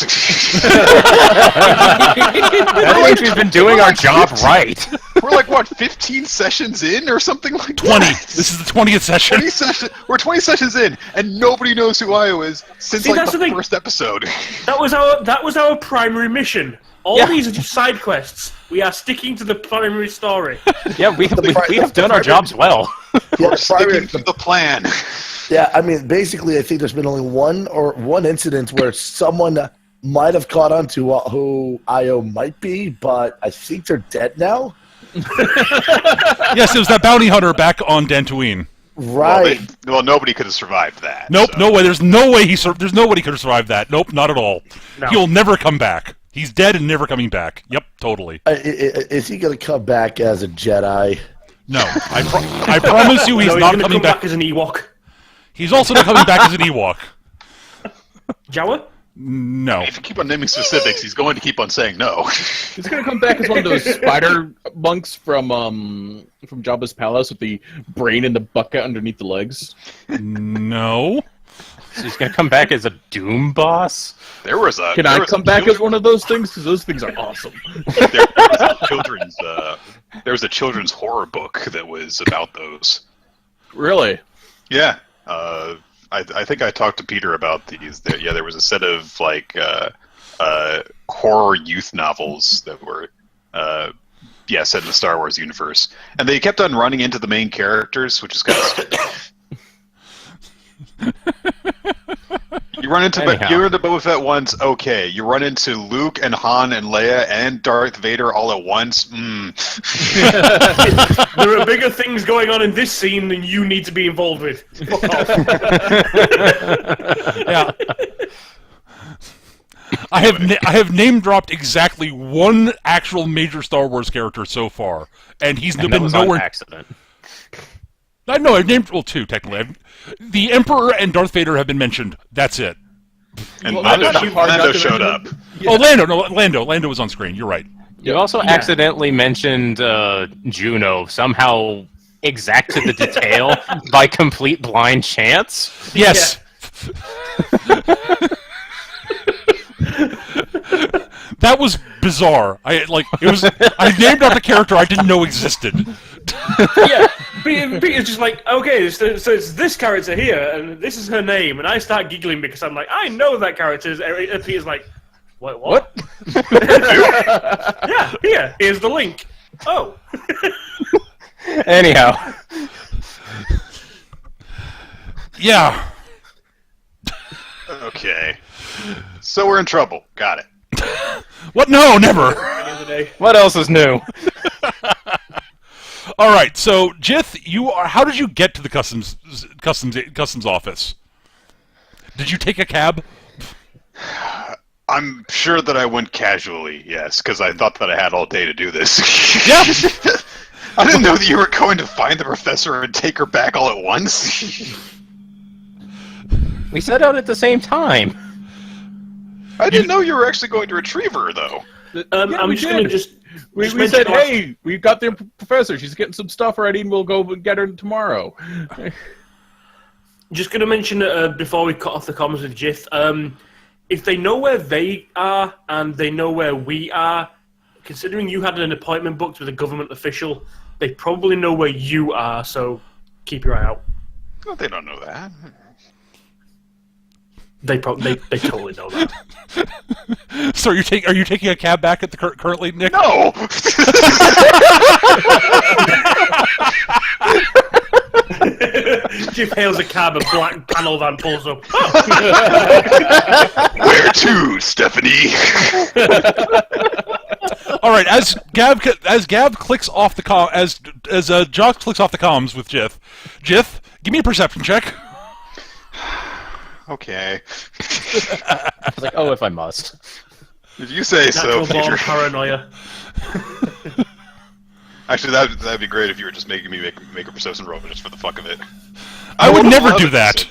That means we've been doing our job right. We're like, what, 15 sessions in or something like 20. that? This is the 20th session. 20 sessions. We're 20 sessions in, and nobody knows who IO is since See, like that's the the thing. first episode. That was our primary mission. All these are just side quests. We are sticking to the primary story. Yeah, we have done our jobs well. Yeah, We're sticking to the plan. yeah, I mean, basically, I think there's been only one incident where someone might have caught on to who Io might be, but I think they're dead now. Yes, it was that bounty hunter back on Dantooine. Right. Well, nobody could have survived that. Nope, so. no way. There's no way there's no way he could have survived that. Nope, not at all. No. He'll never come back. He's dead and never coming back. Yep, totally. Is he going to come back as a Jedi? No, I promise you, he's No, not gonna coming come back. back as an Ewok. He's also not coming back as an Ewok. Jawa? No. If you keep on naming specifics, he's going to keep on saying no. He's gonna come back as one of those spider monks from Jabba's palace with the brain in the bucket underneath the legs. No. So he's gonna come back as a Doom boss? There was a. Can I come back as one of those things? Because those things are awesome. There was a children's. There was a children's horror book that was about those. Really? Yeah. I think I talked to Peter about these. There was a set of like horror youth novels that were set in the Star Wars universe, and they kept on running into the main characters, which is kind of stupid. You run into Boba Fett once, okay. You run into Luke and Han and Leia and Darth Vader all at once. There are bigger things going on in this scene than you need to be involved with. Fuck off. Yeah. I have name dropped exactly one actual major Star Wars character so far, and he's And that been was nowhere. on accident. No, I've named two technically. The Emperor and Darth Vader have been mentioned. That's it. And Well, Lando, that's hard not to showed up. mention. Oh, Lando was on screen. You're right. You also accidentally mentioned Juno, somehow exact to the detail, by complete blind chance. Yes. That was bizarre. I named out the character I didn't know existed. Yeah, Peter's just like, okay, so it's this character here, and this is her name, and I start giggling because I'm like, I know that character. And Peter's like, what? Yeah, here's the link. Oh. Anyhow. Yeah. Okay. So we're in trouble. Got it. What? No, never. What else is new? All right. So, Jith, how did you get to the customs office? Did you take a cab? I'm sure that I went casually, yes, because I thought that I had all day to do this. Yeah. I didn't know that you were going to find the professor and take her back all at once. We set out at the same time. I didn't know you were actually going to retrieve her, though. I'm just going to just... We said, hey, we've got the professor. She's getting some stuff ready, and we'll go get her tomorrow. Just going to mention before we cut off the comms with Jith, if they know where they are and they know where we are, considering you had an appointment booked with a government official, they probably know where you are, so keep your eye out. Well, they don't know that. They totally know that. So are you taking a cab back at the currently, Nick? No! Jith hails a cab, a black panel van pulls up. Where to, Stephanie? All right. As Gav clicks off the as Jock clicks off the comms with Jith, give me a perception check. Okay. I was like, oh, if I must. If you say so, Natural born Peter. paranoia. Actually, that'd be great if you were just making me make a perception roll just for the fuck of it. I would rolled an never 11, do that. so-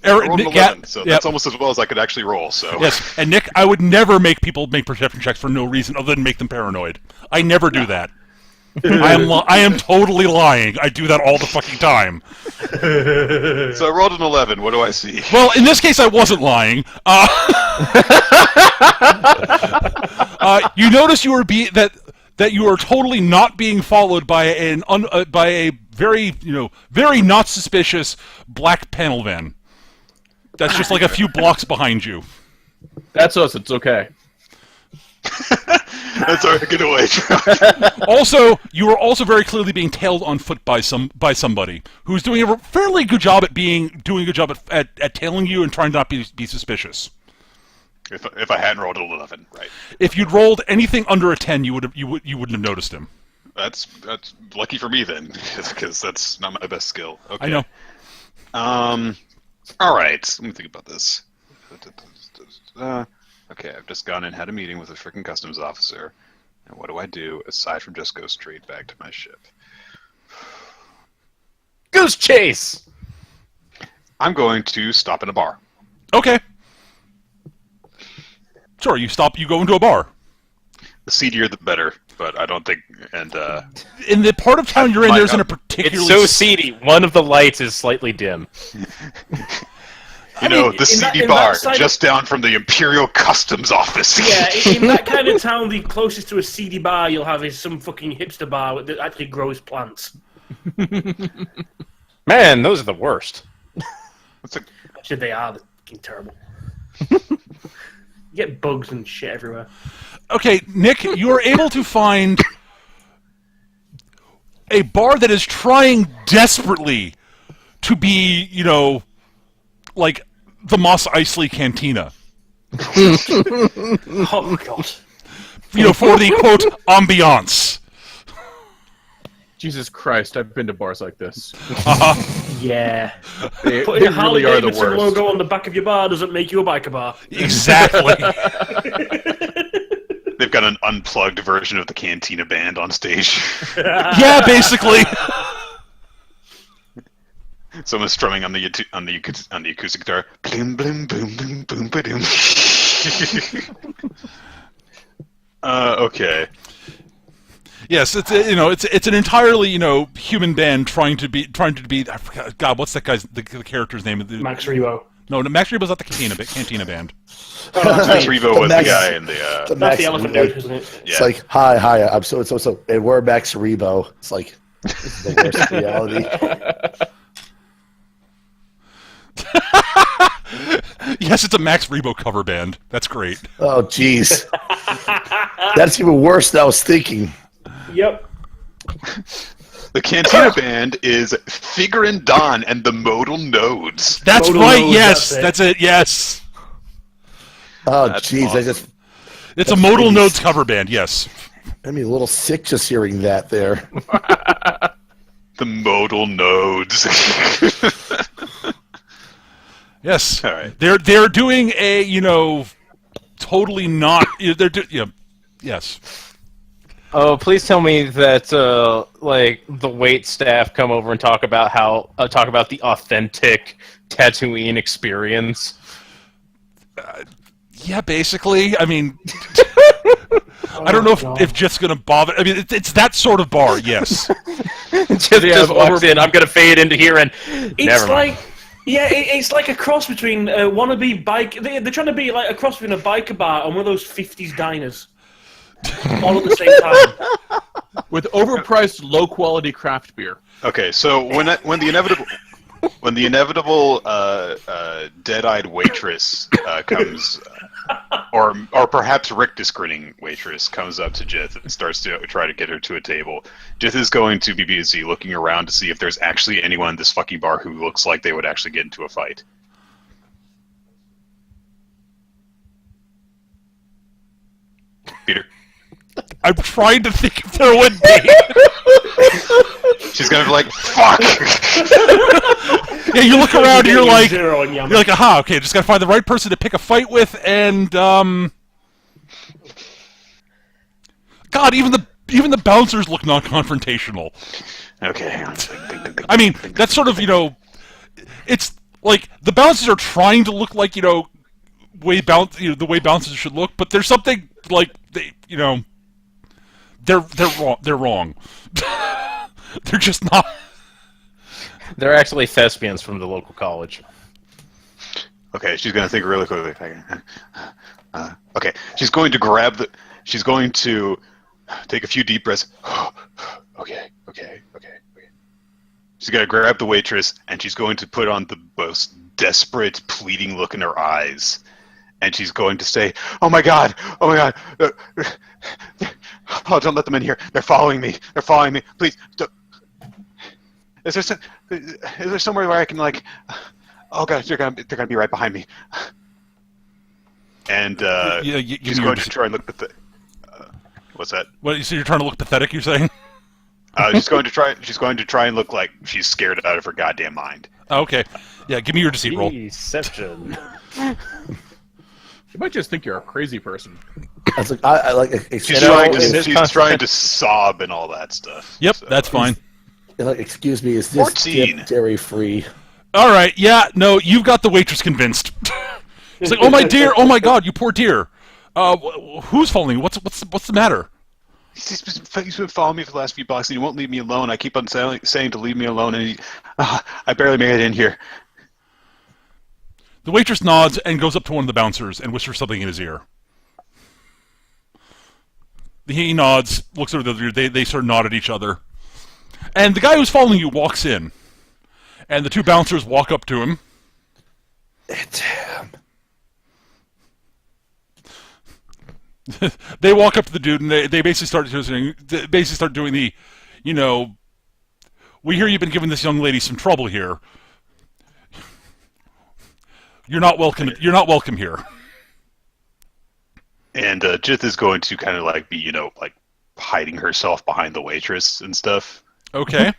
I rolled an Nick, 11, so yep. that's almost as well as I could actually roll. So Yes, and Nick, I would never make people make perception checks for no reason other than make them paranoid. I never do that. I am totally lying. I do that all the fucking time. So I rolled an 11. What do I see? Well, in this case, I wasn't lying. You notice that you are totally not being followed by a very very not suspicious black panel van. That's just like a few blocks behind you. That's us. It's okay. That's all right. Get away. Also, you are also very clearly being tailed on foot by somebody who's doing a fairly good job at tailing you and trying not to be suspicious. If I hadn't rolled an 11, right? If you'd rolled anything under a 10, you wouldn't have noticed him. That's lucky for me then, because that's not my best skill. Okay. I know. All right. Let me think about this. Okay, I've just gone and had a meeting with a freaking customs officer, and what do I do aside from just go straight back to my ship? Goose chase! I'm going to stop in a bar. Okay. Sure, you go into a bar. The seedier, the better. But I don't think, and In the part of town you're in, there isn't a particularly... It's so seedy. One of the lights is slightly dim. the seedy in bar that side just down from the Imperial Customs Office. Yeah, in that kind of town, the closest to a seedy bar you'll have is some fucking hipster bar that actually grows plants. Man, those are the worst. Actually, they are fucking terrible. You get bugs and shit everywhere. Okay, Nick, you are able to find a bar that is trying desperately to be, like the Mos Eisley Cantina. Oh, God. For the, quote, ambiance. Jesus Christ, I've been to bars like this. Yeah. They Putting a Harley really are the Davidson worst. logo on the back of your bar doesn't make you a biker bar. Exactly. They've got an unplugged version of the Cantina band on stage. Yeah, basically. Someone's strumming on the acoustic guitar. Blim blim boom boom boom ba-doom. Okay. Yes, it's an entirely human band trying to be. I forgot, God, what's that guy's the character's name? Max Rebo. No, Max Rebo's not the Cantina band. Max Revo was the Max- guy in the. That's Max the elephant Rebo. dude, isn't it? It's like, hi, I'm so, and we're Max Rebo. It's like, this is the worst reality. Yes, it's a Max Rebo cover band. That's great. Oh, jeez. That's even worse than I was thinking. Yep. The Cantina band is Figurin Don and the Modal Nodes. That's Modal right. Nodes, Yes, that's it. that's it. Yes, Oh, That's jeez. awesome. it's a Modal Nodes cover band. Yes. I'm a little sick just hearing that there. The Modal Nodes. Yes. All right. They're doing a totally not. Yes. Oh, please tell me that the wait staff come over and talk about the authentic Tatooine experience. Yeah, basically. I mean, I don't know if Jit's gonna bother. I mean, it's that sort of bar. Yes. just walks in. I'm gonna fade into here and It's never mind. like, it's like a cross between wannabe bike. They're trying to be like a cross between a biker bar and one of those 50s diners. All at the same time. With overpriced, low-quality craft beer. Okay, so when the inevitable dead-eyed waitress comes, or perhaps rictus-grinning waitress comes up to Jith and starts to try to get her to a table, Jith is going to be busy looking around to see if there's actually anyone in this fucking bar who looks like they would actually get into a fight. Peter? I'm trying to think if there would be. She's gonna be like, fuck! Yeah, you look around and you're like, Zero on Yama. aha, okay, just gotta find the right person to pick a fight with, and God, even the bouncers look non-confrontational. Okay, hang on. I mean, that's sort of, it's like the bouncers are trying to look like, the way bouncers should look, but there's something like they're wrong. They're wrong. They're just not. They're actually thespians from the local college. Okay, she's gonna think really quickly. Okay, she's going to she's going to take a few deep breaths. Okay. She's gonna grab the waitress, and she's going to put on the most desperate, pleading look in her eyes, and she's going to say, "Oh my God! Oh, don't let them in here. They're following me. Please, don't. Is there somewhere where I can Oh God, they're gonna be right behind me." And she's going to try and look pathetic. What's that? What? So you're trying to look pathetic? You're saying? She's going to try and look like she's scared out of her goddamn mind. Okay. Yeah, give me your deceit roll. Deception. She might just think you're a crazy person. That's I like. She's trying to sob and all that stuff. Yep, so, that's fine. Like, excuse me, is this 14. dip dairy free? All right. Yeah. No, you've got the waitress convinced. It's like, oh my dear, oh my God, you poor dear. Who's following you? What's the matter? He's been following me for the last few blocks, and he won't leave me alone. I keep on saying to leave me alone, and I barely made it in here. The waitress nods and goes up to one of the bouncers and whispers something in his ear. He nods, looks over the other ear. They sort of nod at each other. And the guy who's following you walks in. And the two bouncers walk up to him. It's him. They walk up to the dude and they basically start doing the, we hear you've been giving this young lady some trouble here. You're not welcome here. And Jith is going to kind of be, hiding herself behind the waitress and stuff. Okay.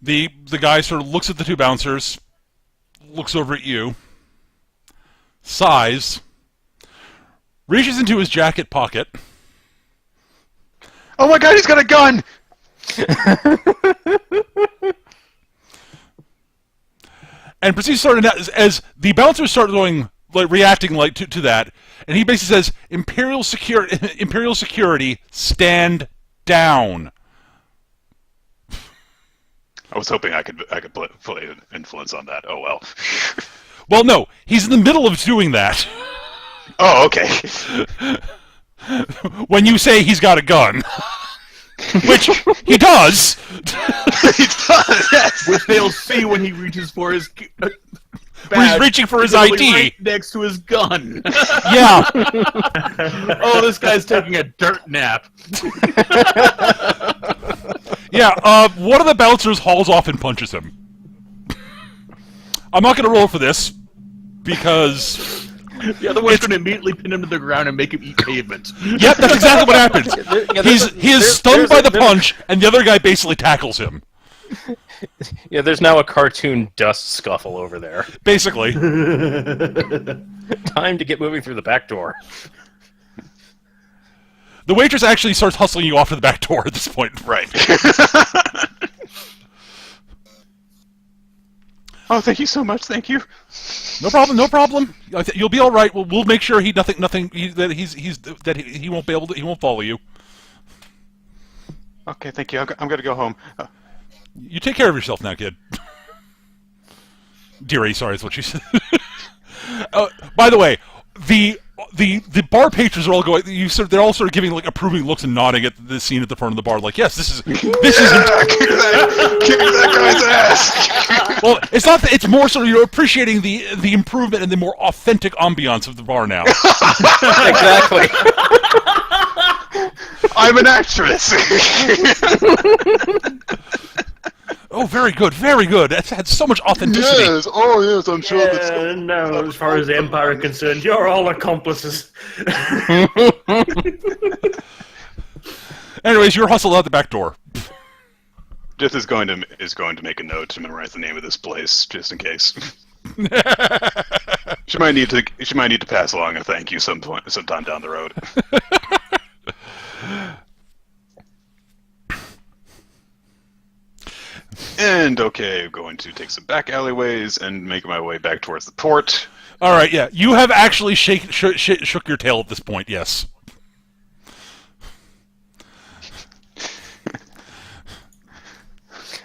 The guy sort of looks at the two bouncers, looks over at you, sighs, reaches into his jacket pocket. Oh my God, he's got a gun! And proceeds as the bouncers start reacting to that, and he basically says, Imperial security, stand down. I was hoping I could play an influence on that. Oh well. Well, no, he's in the middle of doing that. Oh, okay. When you say he's got a gun, which he does. He does, yes. Which they'll see when he reaches for his badge. He's reaching for his ID. Right next to his gun. Yeah. Oh, this guy's taking a dirt nap. Yeah, one of the bouncers hauls off and punches him. I'm not going to roll for this, because... The other one's going to immediately pin him to the ground and make him eat pavement. Yep, that's exactly what happens. He is stunned by the punch, and the other guy basically tackles him. Yeah, there's now a cartoon dust scuffle over there. Basically. Time to get moving through the back door. The waitress actually starts hustling you off to the back door at this point. Right. Oh, thank you so much. Thank you. No problem. No problem. You'll be all right. We'll make sure he won't follow you. Okay, thank you. I'm gonna go home. You take care of yourself now, kid. Dearie, sorry, is what she said. By the way, the bar patrons are all going. They're all sort of giving approving looks and nodding at the scene at the front of the bar. Like, yes, this is. Kick that guy's ass. Well, it's not. It's more sort of you're appreciating the improvement and the more authentic ambiance of the bar now. Exactly. I'm an actress. Oh, very good, very good. That's had so much authenticity. Yes, oh yes, I'm sure that's... No, as far as the Empire are concerned, you're all accomplices. Anyways, you're hustled out the back door. Jith is going to make a note to memorize the name of this place just in case. She might need to pass along a thank you sometime down the road. And okay, I'm going to take some back alleyways and make my way back towards the port. All right, yeah, you have actually shook your tail at this point. Yes.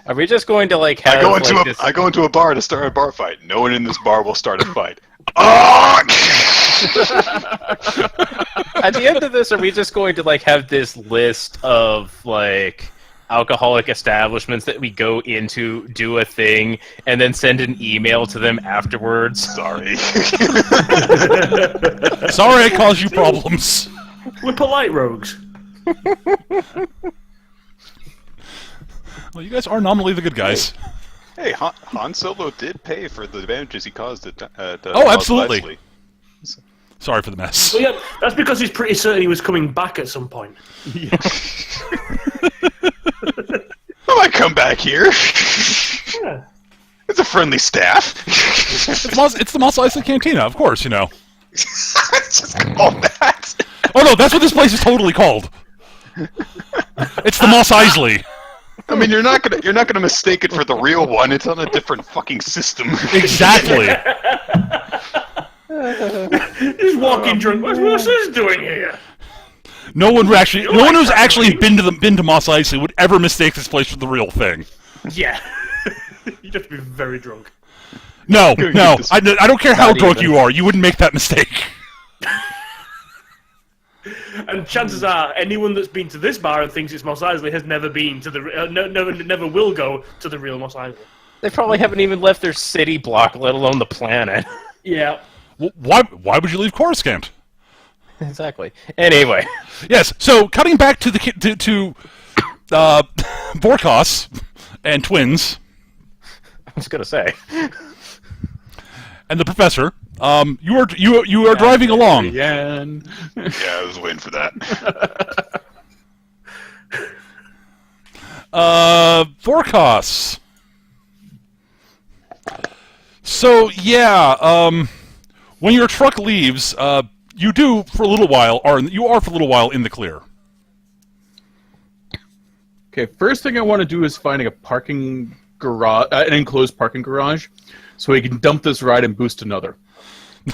Are we just going to like have? I go into a bar to start a bar fight. No one in this bar will start a fight. Oh! At the end of this, are we just going to like have this list of like alcoholic establishments that we go into, do a thing, and then send an email to them afterwards? Sorry. Sorry, I caused you problems. We're polite rogues. Well, you guys are nominally the good guys. Hey, Han Solo did pay for the damages he caused at Oh, absolutely. Eisley. Sorry for the mess. Well, yeah, that's because he's pretty certain he was coming back at some point. I might come back here. Yeah. It's a friendly staff. It's the Mos Eisley Cantina, of course, you know. It's just called that. Oh no, that's what this place is totally called. It's the Mos Eisley. I mean, you're not gonna mistake it for the real one. It's on a different fucking system. Exactly. He's walking drunk. What's this doing here? No one who's actually been to Mos Eisley would ever mistake this place for the real thing. Yeah. You'd have to be very drunk. No, I don't care how Not drunk even. you are. You wouldn't make that mistake. And chances are, anyone that's been to this bar and thinks it's Mos Eisley has never been to the never will go to the real Mos Eisley. They probably haven't even left their city block, let alone the planet. Yeah. Why would you leave Coruscant? Exactly. Anyway. Yes. So cutting back to Vorkos and twins. I was gonna say. And the professor. You are driving along. Yeah. Yeah, I was waiting for that. Vorkos. So yeah, when your truck leaves, you are for a little while in the clear. Okay, first thing I want to do is finding a parking garage, an enclosed parking garage, so we can dump this ride and boost another.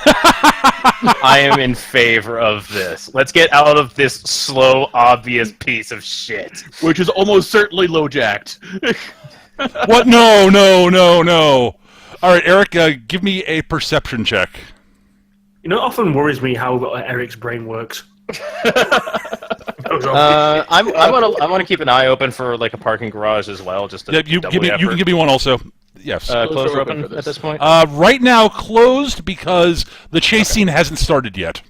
I am in favor of this. Let's get out of this slow, obvious piece of shit. Which is almost certainly low jacked. What? No. All right, Eric, give me a perception check. You know, it often worries me how Eric's brain works. I want to keep an eye open for like a parking garage as well, just to You double the can effort. give me one also. Yes. Closed or open open for at this point? Right now, closed because the chase scene hasn't started yet.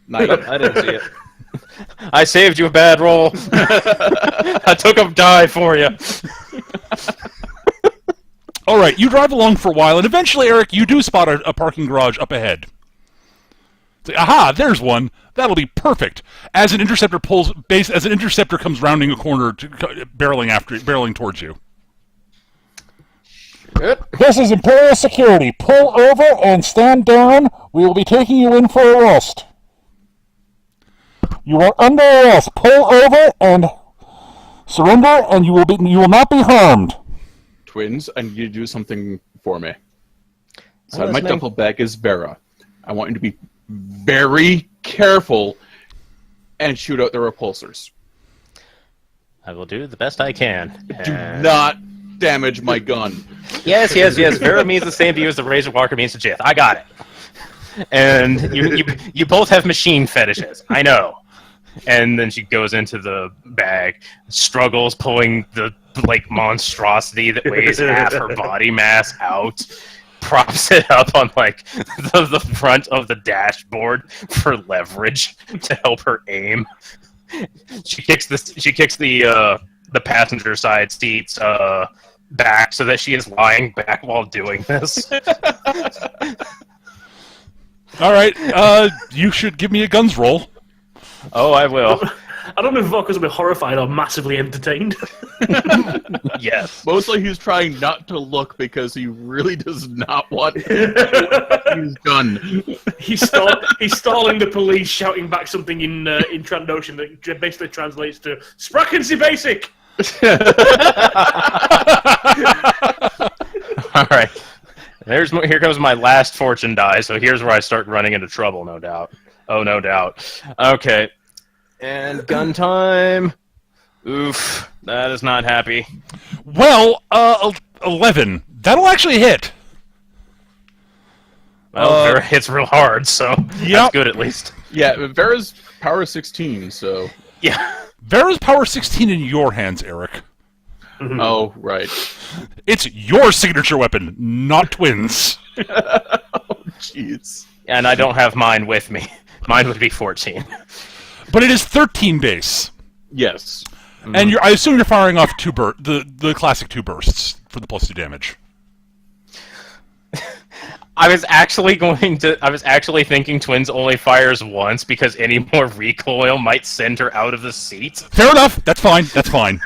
Not yet. I didn't see it. I saved you a bad roll. I took a die for you. All right, you drive along for a while, and eventually, Eric, you do spot a parking garage up ahead. It's like, aha, there's one. That'll be perfect. As an interceptor comes rounding a corner, barreling towards you. This is Imperial Security. Pull over and stand down. We will be taking you in for arrest. You are under arrest. Pull over and surrender, and you will not be harmed. Twins, I need you to do something for me. So Oh, my that's duffel bag is Vera. I want you to be very careful and shoot out the repulsors. I will do the best I can. Do not damage my gun. Yes. Vera means the same to you as the Razorwalker means to Jith. I got it. And you both have machine fetishes. I know. And then she goes into the bag, struggles pulling the like monstrosity that weighs half her body mass out, props it up on like the front of the dashboard for leverage to help her aim. She kicks the passenger side seats back so that she is lying back while doing this. All right, you should give me a guns roll. Oh, I will. I don't know if Vorkos will be horrified or massively entertained. Yes. Mostly he's trying not to look because he really does not want his gun. He's stalling the police, shouting back something in Trandoshan that basically translates to "Sprachen Sie basic." All right. Here comes my last fortune die, so here's where I start running into trouble, no doubt. Oh, no doubt. Okay. And gun time. Oof. That is not happy. Well, 11. That'll actually hit. Well, Vera hits real hard, so that's good at least. Yeah, Vera's power 16, so... Yeah. Vera's power 16 in your hands, Eric. Oh, right. It's your signature weapon, not Twins. Oh, jeez. And I don't have mine with me. Mine would be 14. But it is 13 base. Yes. And I assume you're firing off the classic 2 bursts for the +2 damage. I was actually thinking Twins only fires once because any more recoil might send her out of the seat. Fair enough. That's fine. That's fine.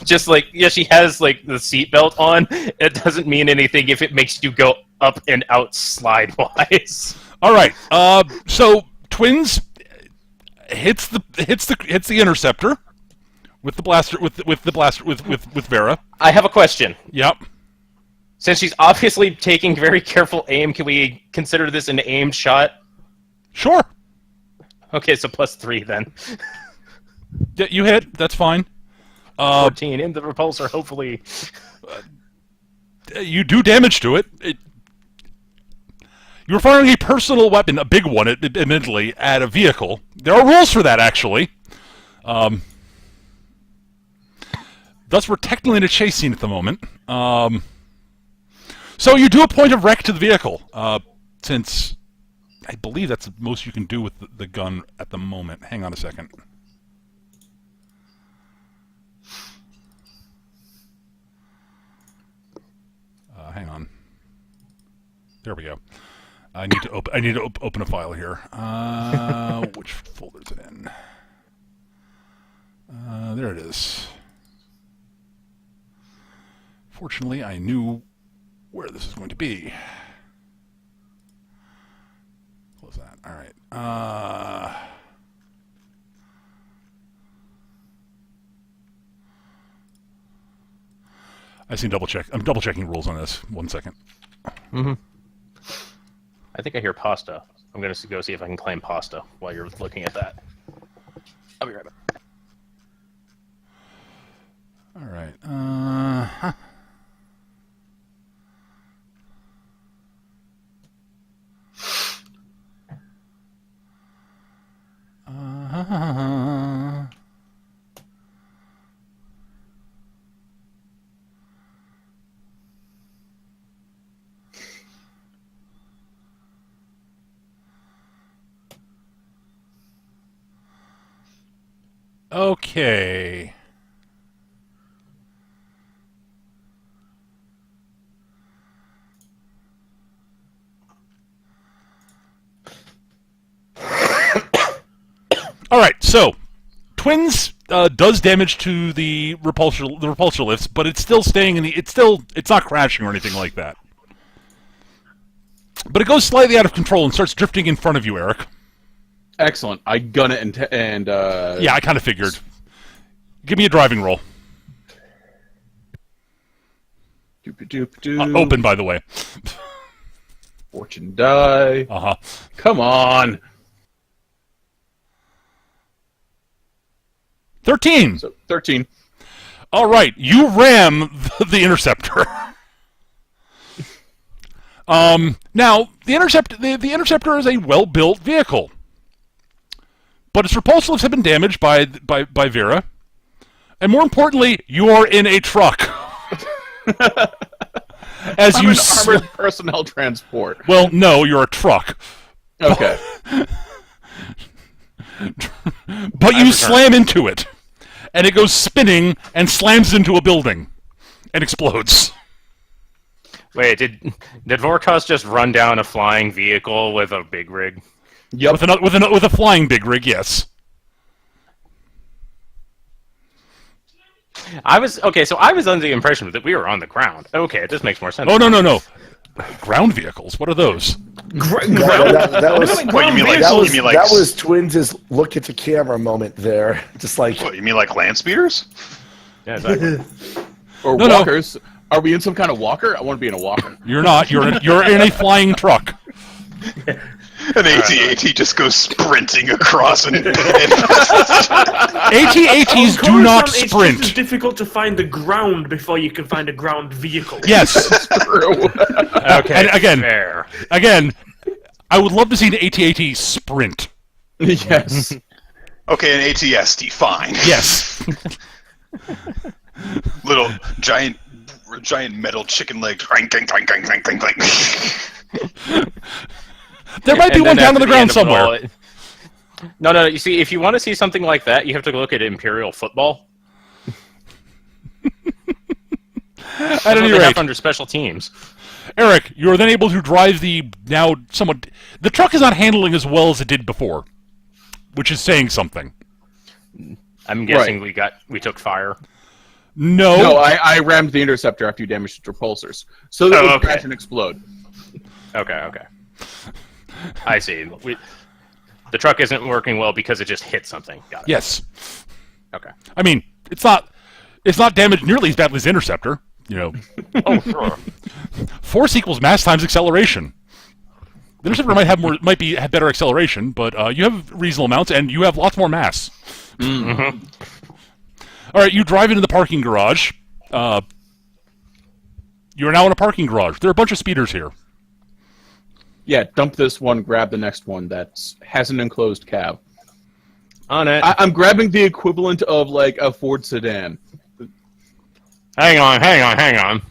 Just like, yeah, she has like the seatbelt on. It doesn't mean anything if it makes you go up and out slide-wise. All right. So Twins hits the interceptor with the blaster with Vera. I have a question. Yep. Since she's obviously taking very careful aim, can we consider this an aimed shot? Sure. Okay, so +3 then. Yeah, you hit. That's fine. 14 in the repulsor, hopefully. You do damage to it. You're firing a personal weapon, a big one, admittedly, at a vehicle. There are rules for that, actually. Thus, we're technically in a chase scene at the moment. So you do a point of wreck to the vehicle, since I believe that's the most you can do with the gun at the moment. Hang on a second. Hang on. There we go. I need to open a file here. Which folder is it in? There it is. Fortunately, I knew where this is going to be. Close that. All right. I see double check. I'm double checking rules on this. 1 second. I think I hear pasta. I'm going to go see if I can claim pasta while you're looking at that. I'll be right back. All right. Okay. All right, so Twins does damage to the repulsor lifts, but it's still staying in the. It's not crashing or anything like that. But it goes slightly out of control and starts drifting in front of you, Eric. Excellent. I gun it and Yeah, I kind of figured. Give me a driving roll. Doop-a-doop-doo. Open, by the way. Fortune die. Uh-huh. Come on. 13. So 13. All right, you ram the interceptor. Now the interceptor is a well-built vehicle, but its repulsors have been damaged by Vera, and more importantly, you are in a truck. As I'm you an armored personnel transport. Well, no, you're a truck. Okay. But you slam into it, and it goes spinning and slams into a building, and explodes. Wait, did Vorkos just run down a flying vehicle with a big rig? Yep. With a flying big rig, yes. I was okay. So I was under the impression that we were on the ground. Okay, this makes more sense. Oh no. Ground vehicles. What are those? That was What, you mean like that was Twins' look at the camera moment there. Just like what, you mean like land speeders? Yeah, exactly. Or No. walkers. Are we in some kind of walker? I want to be in a walker. You're not. You're in a flying truck. An AT-AT just goes sprinting across and AT-ATs do not Coruscant, sprint. It's difficult to find the ground before you can find a ground vehicle. Yes. Okay. And again, fair. I would love to see an AT-AT sprint. Yes. okay, an AT-ST, fine. Yes. Little giant metal chicken leg. Clank, clank, clank, clank, clank, clank, clank. There might be And one then down on the after ground end of it all, somewhere. No. You see, if you want to see something like that, you have to look at Imperial football. At That's what any they have rate, under special teams. Eric, you are then able to drive the now somewhat. The truck is not handling as well as it did before, which is saying something. I'm guessing we took fire. No, I rammed the interceptor after you damaged its repulsors. So that would crash and explode. Okay. I see. The truck isn't working well because it just hit something. Got it. Yes. Okay. I mean, it's not damaged nearly as badly as the interceptor. You know, Oh, sure. force equals mass times acceleration. The interceptor might have better acceleration, but you have reasonable amounts and you have lots more mass. Mm-hmm. All right, you drive into the parking garage. You are now in a parking garage. There are a bunch of speeders here. Yeah, dump this one, grab the next one that has an enclosed cab. On it. I'm grabbing the equivalent of like a Ford sedan. Hang on.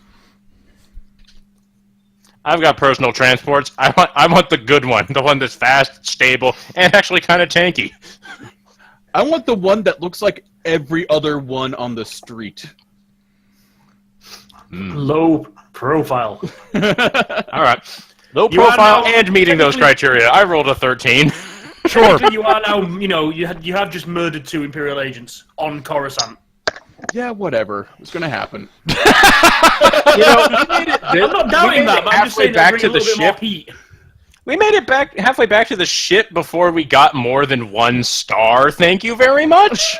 I've got personal transports. I want the good one, the one that's fast, stable, and actually kind of tanky. I want the one that looks like every other one on the street. Low profile. All right. Low You are profile now and meeting those technically- criteria. I rolled a 13. Sure. You are now, you have just murdered 2 Imperial agents on Coruscant. Yeah, whatever. It's gonna happen. We made it, I'm not doubting that, but I'm just saying that back bring to a the little bit more ship. heat. We made it back halfway back to the ship before we got more than 1 star. Thank you very much.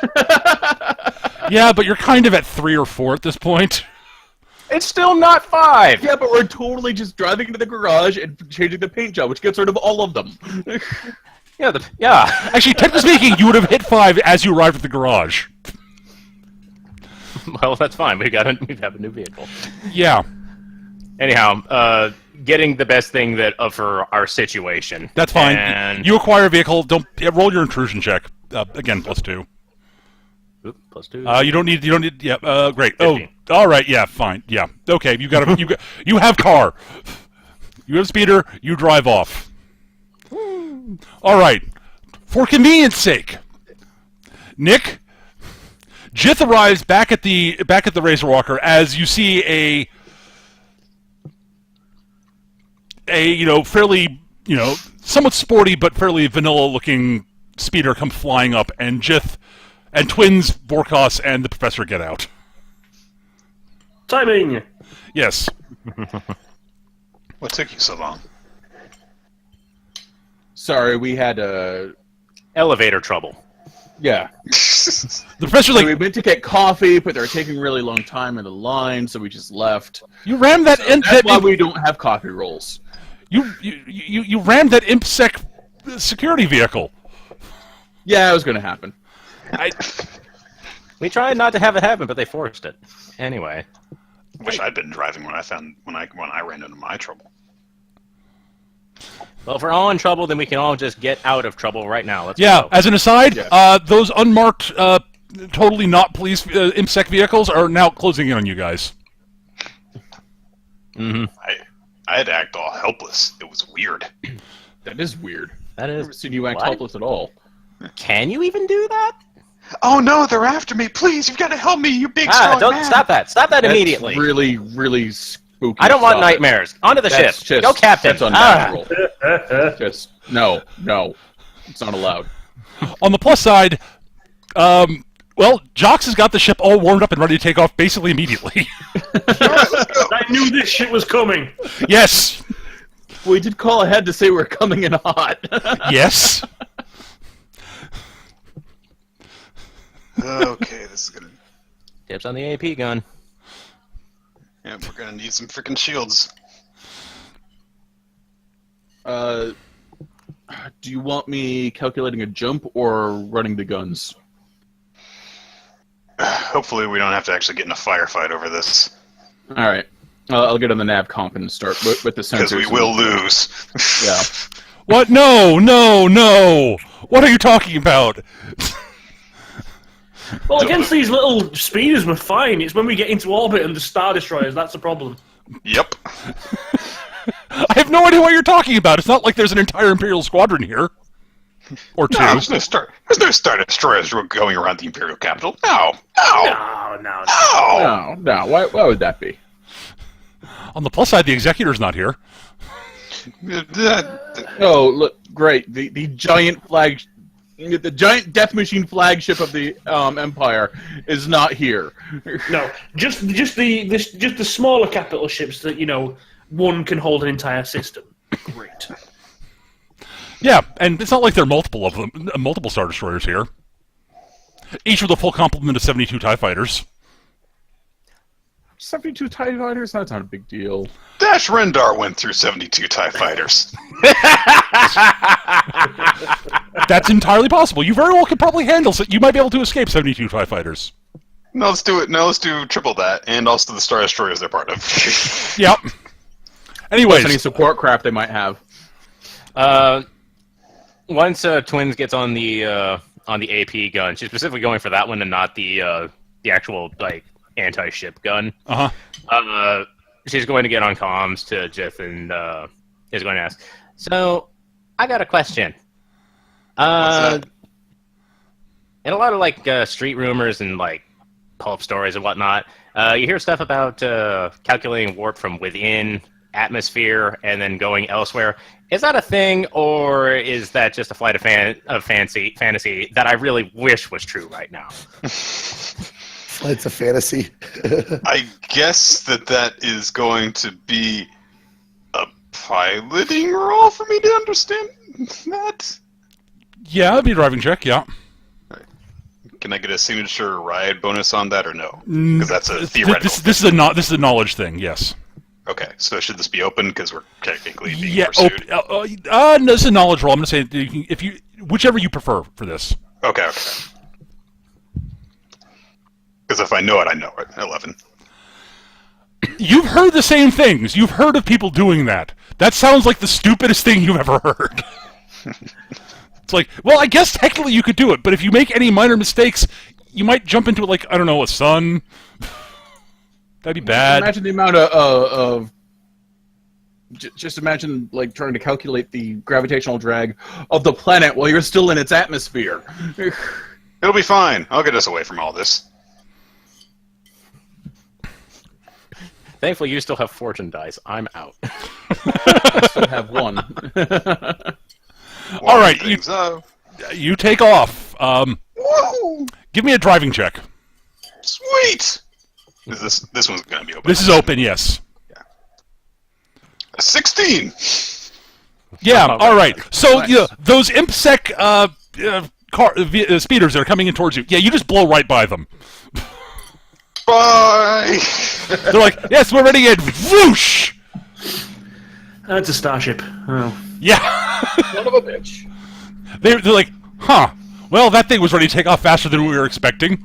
Yeah, but you're kind of at 3 or 4 at this point. It's still not 5. Yeah, but we're totally just driving into the garage and changing the paint job, which gets rid of all of them. Yeah. Actually, technically speaking, you would have hit 5 as you arrived at the garage. Well, that's fine. We have a new vehicle. Yeah, Anyhow, getting the best thing for our situation. that's fine. And You acquire a vehicle. Don't roll your intrusion check. Again, +2. Oop, +2. You don't need. Yeah. Great. 15. Oh, all right. Yeah. Fine. Yeah. Okay. You have car. You have speeder. You drive off. All right. For convenience sake, Nick, Jith arrives back at the Razorwalker as you see a fairly somewhat sporty but fairly vanilla looking speeder come flying up, and Jith and Twins, Vorkos, and the Professor get out. Timing. Yes. What took you so long? Sorry, we had Elevator trouble. yeah. The Professor's We like, went to get coffee, but they were taking a really long time in the line, so we just left. you rammed that That's why we don't have coffee rolls. you rammed that ImpSec security vehicle. Yeah, it was going to happen. We tried not to have it happen, but they forced it. Anyway. Wish I'd been driving when I ran into my trouble. Well, if we're all in trouble, then we can all just get out of trouble right now. Let's Yeah. go. As an aside, Yeah. those unmarked, totally not police ImpSec vehicles are now closing in on you guys. Mm-hmm. I had to act all helpless. It was weird. That is weird. That I've never is. seen you act What? helpless at all. Can you even do that? Oh no, they're after me! Please, you've got to help me, you big strong Don't man! stop that! Stop that That's immediately! really, really spooky. I don't want Stop it. nightmares. Onto the That's ship. just- Go, Captain. That's unnatural. Just no, it's not allowed. On the plus side, Well, Jox has got the ship all warmed up and ready to take off basically immediately. I knew this shit was coming. Yes. We did call ahead to say we're coming in hot. Yes. Okay, this is gonna. Tips on the AP gun. Yeah, we're gonna need some freaking shields. Do you want me calculating a jump or running the guns? Hopefully, we don't have to actually get in a firefight over this, All right. I'll get on the nav comp and start with the sensors. because we will lose. Yeah. What? No, no, no. What are you talking about? Well, against these little speeders, we're fine. It's when we get into orbit and the Star Destroyers that's the problem. Yep. I have no idea what you're talking about. It's not like there's an entire Imperial squadron here. Or two. No, there's no Star Destroyers going around the Imperial capital. No. No. No. No. Why would that be? On the plus side, the Executor's not here. Oh, look, great. The giant flag, the giant death machine flagship of the Empire is not here. No, just the smaller capital ships that one can hold an entire system. Great. Yeah, and it's not like there are multiple of them, multiple Star Destroyers here. Each with a full complement of 72 TIE fighters. 72 TIE fighters? That's not a big deal. Dash Rendar went through 72 TIE fighters. That's entirely possible. You very well could probably handle it. You might be able to escape 72 TIE fighters. No, let's do it. No, let's do triple that, and also the Star Destroyers they're part of. Yep. Plus Anyways, any support craft they might have. Once Twins gets on the AP gun, she's specifically going for that one and not the actual anti-ship gun. She's going to get on comms to Jith and is going to ask. So, I got a question. What's that? In a lot of street rumors and pulp stories and whatnot, you hear stuff about calculating warp from within atmosphere and then going elsewhere. Is that a thing, or is that just a flight of fantasy that I really wish was true right now? It's a fantasy. I guess that is going to be a piloting role for me to understand that. yeah, it'd be a driving check, yeah. Can I get a signature ride bonus on that or no? Because that's a theoretical. This is a knowledge thing, yes. Okay, so should this be open because we're technically being Yeah, pursued? no, this is a knowledge roll. I'm going to say whichever you prefer for this. Okay. Because if I know it, I know it. 11. You've heard the same things. You've heard of people doing that. That sounds like the stupidest thing you've ever heard. It's like, well, I guess technically you could do it, but if you make any minor mistakes, you might jump into it I don't know, a sun. That'd be bad. Imagine the amount of just imagine trying to calculate the gravitational drag of the planet while you're still in its atmosphere. It'll be fine. I'll get us away from all this. Thankfully, you still have fortune dice. I'm out. I still have one. All right, you take off. Woo! Give me a driving check. Sweet! This one's going to be open. This is open, yes. A 16! Yeah, Oh, all right. So Nice. those ImpSec speeders that are coming in towards you, yeah, you just blow right by them. Bye! They're like, yes, we're ready in. Whoosh! That's a starship. Oh. Yeah. Son of a bitch. They're like, huh. Well, that thing was ready to take off faster than we were expecting.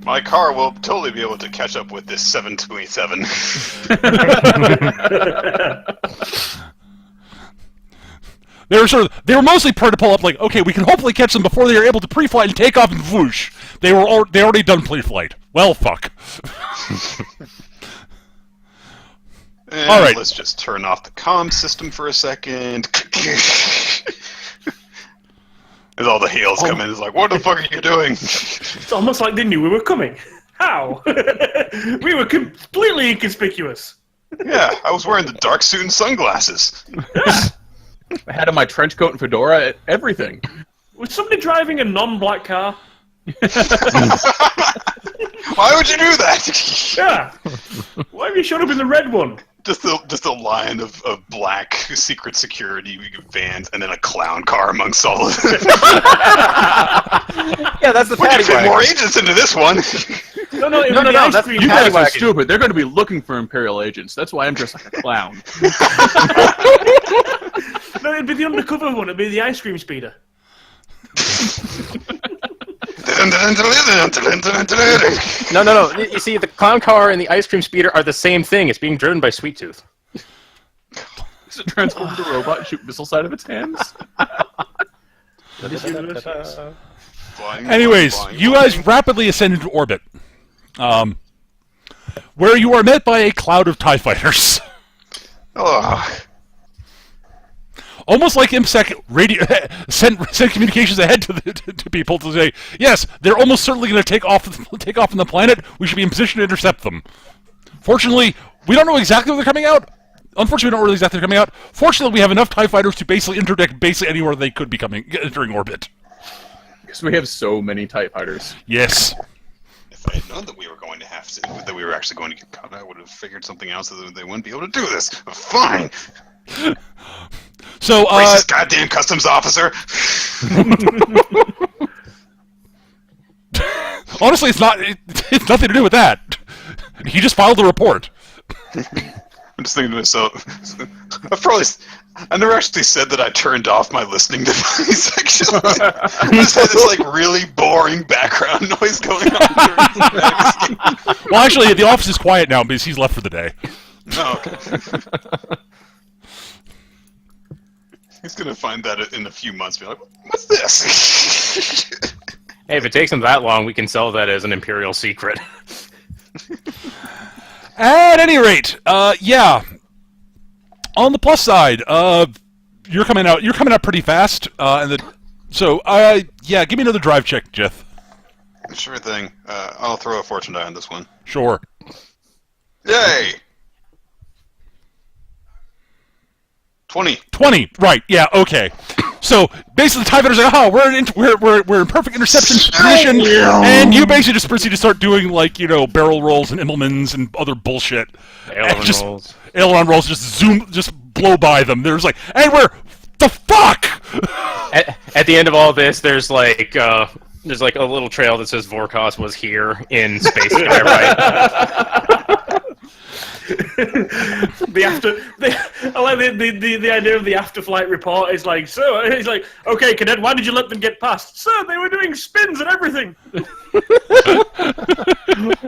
My car will totally be able to catch up with this 727. They were mostly prepared to pull up okay, we can hopefully catch them before they are able to pre-flight and take off and whoosh. They already done pre-flight. Well, fuck. All right. Let's just turn off the comm system for a second. As all the hails come in, it's like, what the fuck are you doing? It's almost like they knew we were coming. How? We were completely inconspicuous. Yeah, I was wearing the dark suit and sunglasses. I had on my trench coat and fedora, everything. Was somebody driving a non-black car? Why would you do that? Yeah. Why have you showed up in the red one? Just a line of black secret security vans and then a clown car amongst all of them. Yeah, that's the We can paddy fit more wagon. agents into this one. No, No, that's You guys are wagon. stupid. They're going to be looking for Imperial agents. That's why I'm dressed like a clown. No, it'd be the undercover one. It'd be the ice cream speeder. No. You see, the clown car and the ice cream speeder are the same thing. It's being driven by Sweet Tooth. Does it transform into a robot and shoot missiles out of its hands? Flying, Anyways, flying, you flying. guys rapidly ascend into orbit, where you are met by a cloud of TIE fighters. Oh, Almost like IMSEC sent communications ahead to people to say, yes, they're almost certainly going to take off on the planet. We should be in position to intercept them. Fortunately, we don't know exactly where they're coming out. Unfortunately, we don't know exactly where they're coming out. Fortunately, we have enough TIE fighters to basically interdict basically anywhere they could be entering orbit. Because we have so many TIE fighters. Yes. if I had known that we were going to have to, that we were actually going to get caught, I would have figured something out so that they wouldn't be able to do this. Fine. So, Racist goddamn customs officer. honestly, it's nothing to do with that. He just filed a report. I'm just thinking to myself, I never actually said that I turned off my listening device, actually. I just had this, like, really boring background noise going on during this. Well, actually, the office is quiet now because he's left for the day. Oh, okay. He's gonna find that in a few months, be like, what's this? Hey, if it takes them that long, we can sell that as an Imperial secret. At any rate, yeah. On the plus side, you're coming out pretty fast, yeah, give me another drive check, Jith. Sure thing. I'll throw a fortune die on this one. Sure. Yay! 20. Right, yeah, okay. So basically, the TIE fighters are like, oh, we're in perfect interception position, and you basically just proceed to start doing, like, barrel rolls and Immelmans and other bullshit. Aileron rolls. Aileron rolls just blow by them. There's like, hey, the fuck? At the end of all this, there's like a little trail that says Vorkos was here in space sky, right? I like the idea of the after flight report is like, so he's like, okay, cadet, why did you let them get past? Sir, they were doing spins and everything.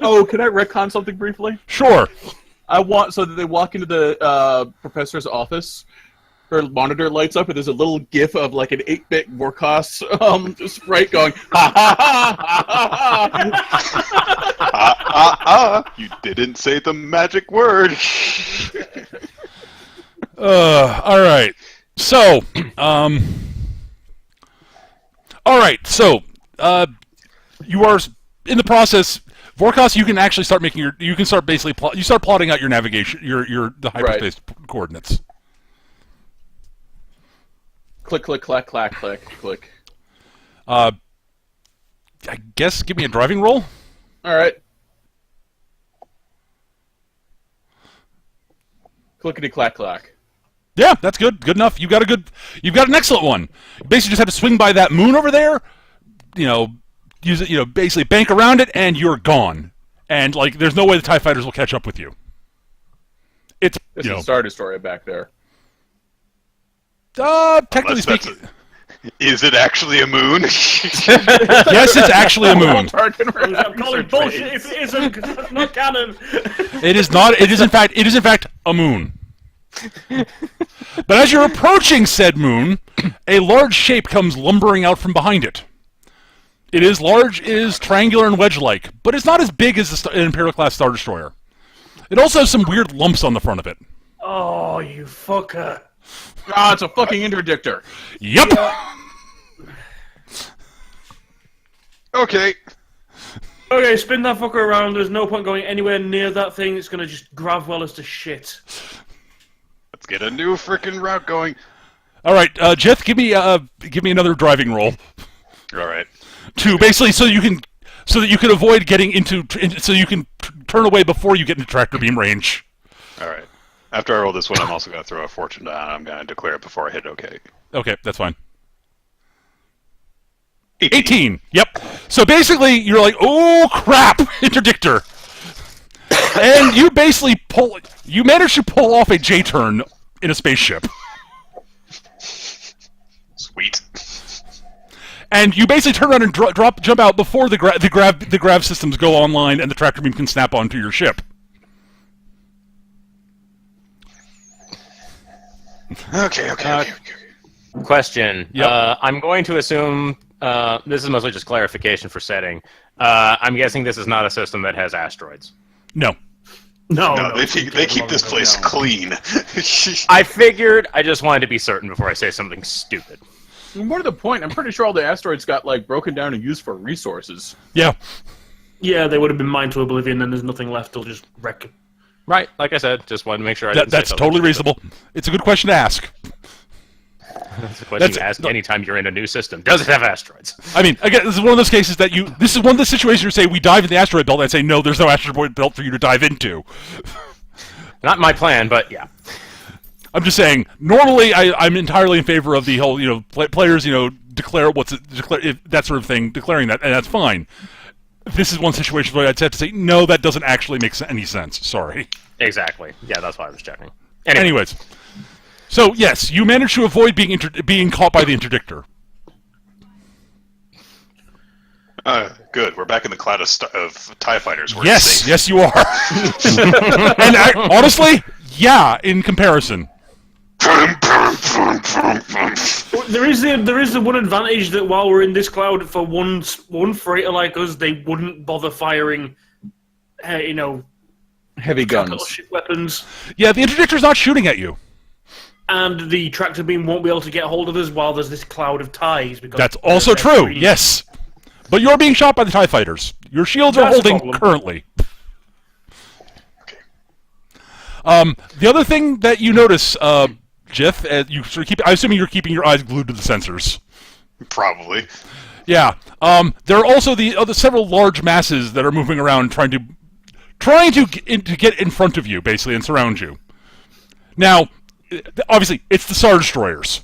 Oh, can I retcon something briefly? Sure. I want so that they walk into the professor's office, her monitor lights up, and there's a little gif of like an 8-bit Vorkos sprite going, ha ha ha ha ha ha. You didn't say the magic word. All right. So, you are in the process. Vorkos, you can actually start making you can start basically you start plotting out your navigation, the hyperspace coordinates. Click, click, clack, clack, click, click. I guess give me a driving roll. All right. Clickety clack clack. Yeah, that's good. Good enough. You've got an excellent one. You basically just have to swing by that moon over there, use it, basically bank around it, and you're gone. And like, there's no way the TIE fighters will catch up with you. It's It's a Star Destroyer back there. technically Unless that's speaking, Is it actually a moon? yes, it's actually a moon. I'm calling bullshit if it isn't, because that's not canon. It is not. It is in fact a moon. But as you're approaching said moon, a large shape comes lumbering out from behind it. It is large, is triangular and wedge-like, but it's not as big as an Imperial-class Star Destroyer. It also has some weird lumps on the front of it. Oh, you fucker. Ah, it's a fucking interdictor. Yep. Okay. Okay, spin that fucker around. There's no point going anywhere near that thing. It's gonna just grab well as to shit. Let's get a new freaking route going. All right, Jeth, give me another driving roll. All right. to basically so that you can avoid getting so you can turn away before you get into tractor beam range. All right. After I roll this one, I'm also going to throw a fortune die. I'm going to declare it before I hit OK. Okay, that's fine. 18. Yep. So basically, you're like, oh crap, interdictor, and you basically manage to pull off a J-turn in a spaceship. Sweet. And you basically turn around and jump out before the grav systems go online and the tractor beam can snap onto your ship. Okay. Question. Yep. I'm going to assume this is mostly just clarification for setting. I'm guessing this is not a system that has asteroids. No. No, they keep this place clean. I figured. I just wanted to be certain before I say something stupid. More to the point, I'm pretty sure all the asteroids got broken down and used for resources. Yeah. Yeah, they would have been mined to oblivion, and there's nothing left. They'll just wreck it. Right, like I said, just wanted to make sure I didn't say That's something totally stupid. reasonable. It's a good question to ask. That's a question you ask anytime you're in a new system. Does it have asteroids? I mean, again, this is one of those cases that this is one of the situations where you say we dive in the asteroid belt, and I say no, there's no asteroid belt for you to dive into. Not my plan, but yeah. I'm just saying. Normally, I'm entirely in favor of the whole, players, declare that sort of thing, declaring that, and that's fine. This is one situation where I'd have to say no, that doesn't actually make any sense. Sorry. Exactly. Yeah, that's why I was checking. Anyways, so yes, you managed to avoid being caught by the interdictor. Good. We're back in the cloud of TIE fighters. We're Yes, safe. yes, you are. And honestly, yeah, in comparison. There is the one advantage that while we're in this cloud, for one freighter like us, they wouldn't bother firing, Heavy capital guns. ship weapons, Yeah, the interdictor's not shooting at you. and the tractor beam won't be able to get hold of us while there's this cloud of ties. Because That's also they're true, green. yes. But you're being shot by the TIE fighters. Your shields are That's a holding problem. currently. The other thing that you notice, Jith, I'm assuming you're keeping your eyes glued to the sensors. Probably. Yeah. There are also the other several large masses that are moving around, trying to get in front of you, basically, and surround you. Now, obviously, it's the Star Destroyers.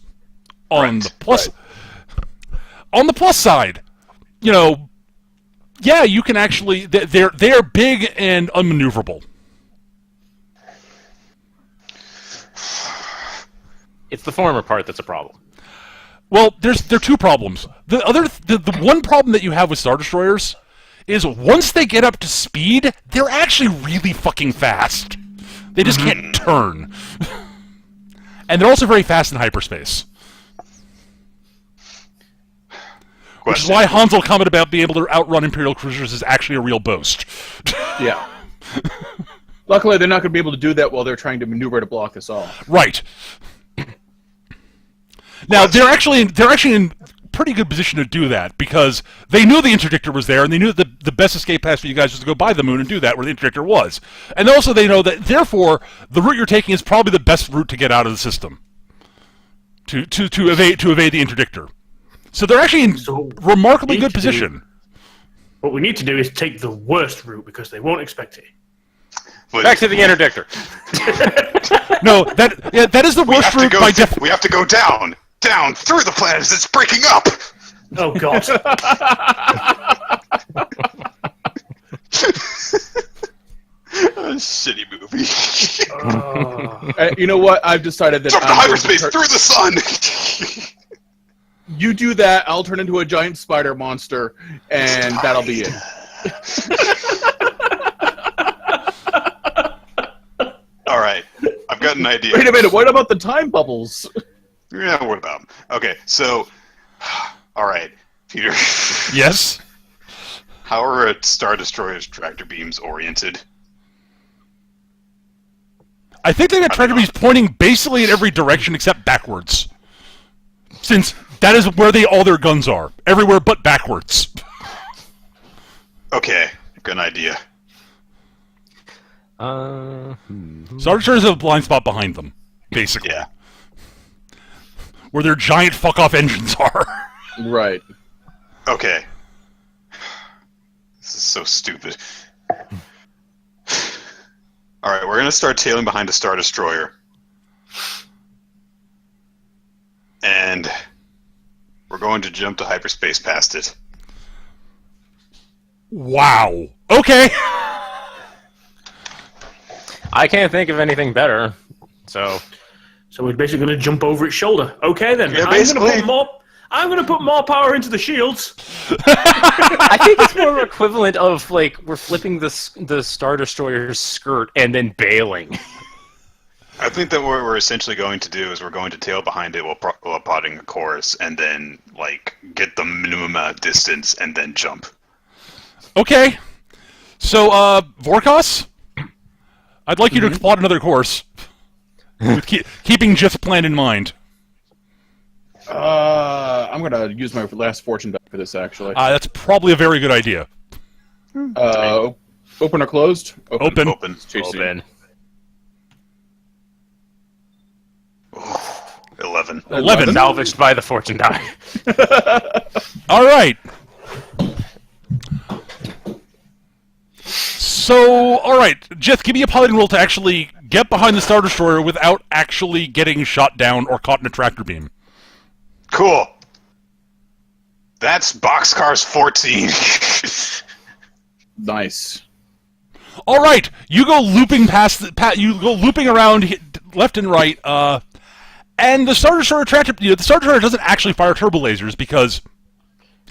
On the plus side, yeah, you can actually they're big and unmaneuverable. It's the former part that's a problem. Well, there are two problems. The one problem that you have with Star Destroyers is once they get up to speed, they're actually really fucking fast. They just can't turn. And they're also very fast in hyperspace. Which is why Han's comment about being able to outrun Imperial cruisers is actually a real boast. Yeah. Luckily, they're not going to be able to do that while they're trying to maneuver to block us all. Right. Now they're actually in pretty good position to do that because they knew the interdictor was there and they knew that the best escape path for you guys was to go by the moon and do that where the interdictor was. And also they know that therefore the route you're taking is probably the best route to get out of the system to evade the interdictor. So they're actually in remarkably good position. What we need to do is take the worst route because they won't expect it. Back to the interdictor. No, that is the worst route by definition. We have to go down through the planet as it's breaking up. Oh God! Shitty movie. You know what? I've decided that Jump to I'm going to hyperspace through the sun. You do that, I'll turn into a giant spider monster, and that'll be it. All right, I've got an idea. Wait a minute, what about the time bubbles? Yeah, what about them? Okay, so, all right, Peter. Yes. How are a Star Destroyer's tractor beams oriented? I think they got tractor beams pointing basically in every direction except backwards. Since that is where all their guns are. Everywhere but backwards. Okay, good idea. Star Destroyers have a blind spot behind them, basically. Yeah. Where their giant fuck-off engines are. Right. Okay, This is so stupid. Alright, we're going to start tailing behind the Star Destroyer. And we're going to jump to hyperspace past it. Wow. Okay. I can't think of anything better. So we're basically going to jump over its shoulder. Okay, then. Yeah, basically. I'm going to put more power into the shields. I think it's more equivalent of like we're flipping the Star Destroyer's skirt and then bailing. I think that what we're essentially going to do is we're going to tail behind it while plotting a course, and then like get the minimum amount of distance, and then jump. Okay. So, Vorkos, I'd like you to plot another course with keeping Jeff's plan in mind. I'm gonna use my last fortune die for this, actually. That's probably a very good idea. Open or closed? Open. Open. Open. 11. 11. Salvaged by the fortune die. All right. So, all right, Jeff, give me a piloting roll to actually get behind the Star Destroyer without actually getting shot down or caught in a tractor beam. Cool. That's Boxcars 14. Nice. All right, you go looping you go looping around left and right, and the Star Destroyer the Star Destroyer doesn't actually fire turbo lasers because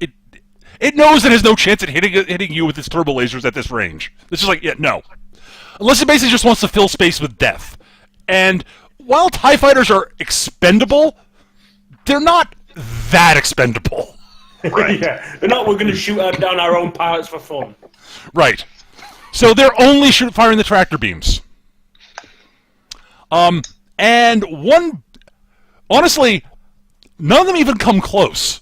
it knows it has no chance at hitting you with its turbo lasers at this range. It's just like, yeah, no. Unless it basically just wants to fill space with death. And while TIE fighters are expendable, they're not that expendable. Right. Yeah, they're not. We're going to shoot down our own pilots for fun. Right. So they're only firing the tractor beams. And honestly, none of them even come close.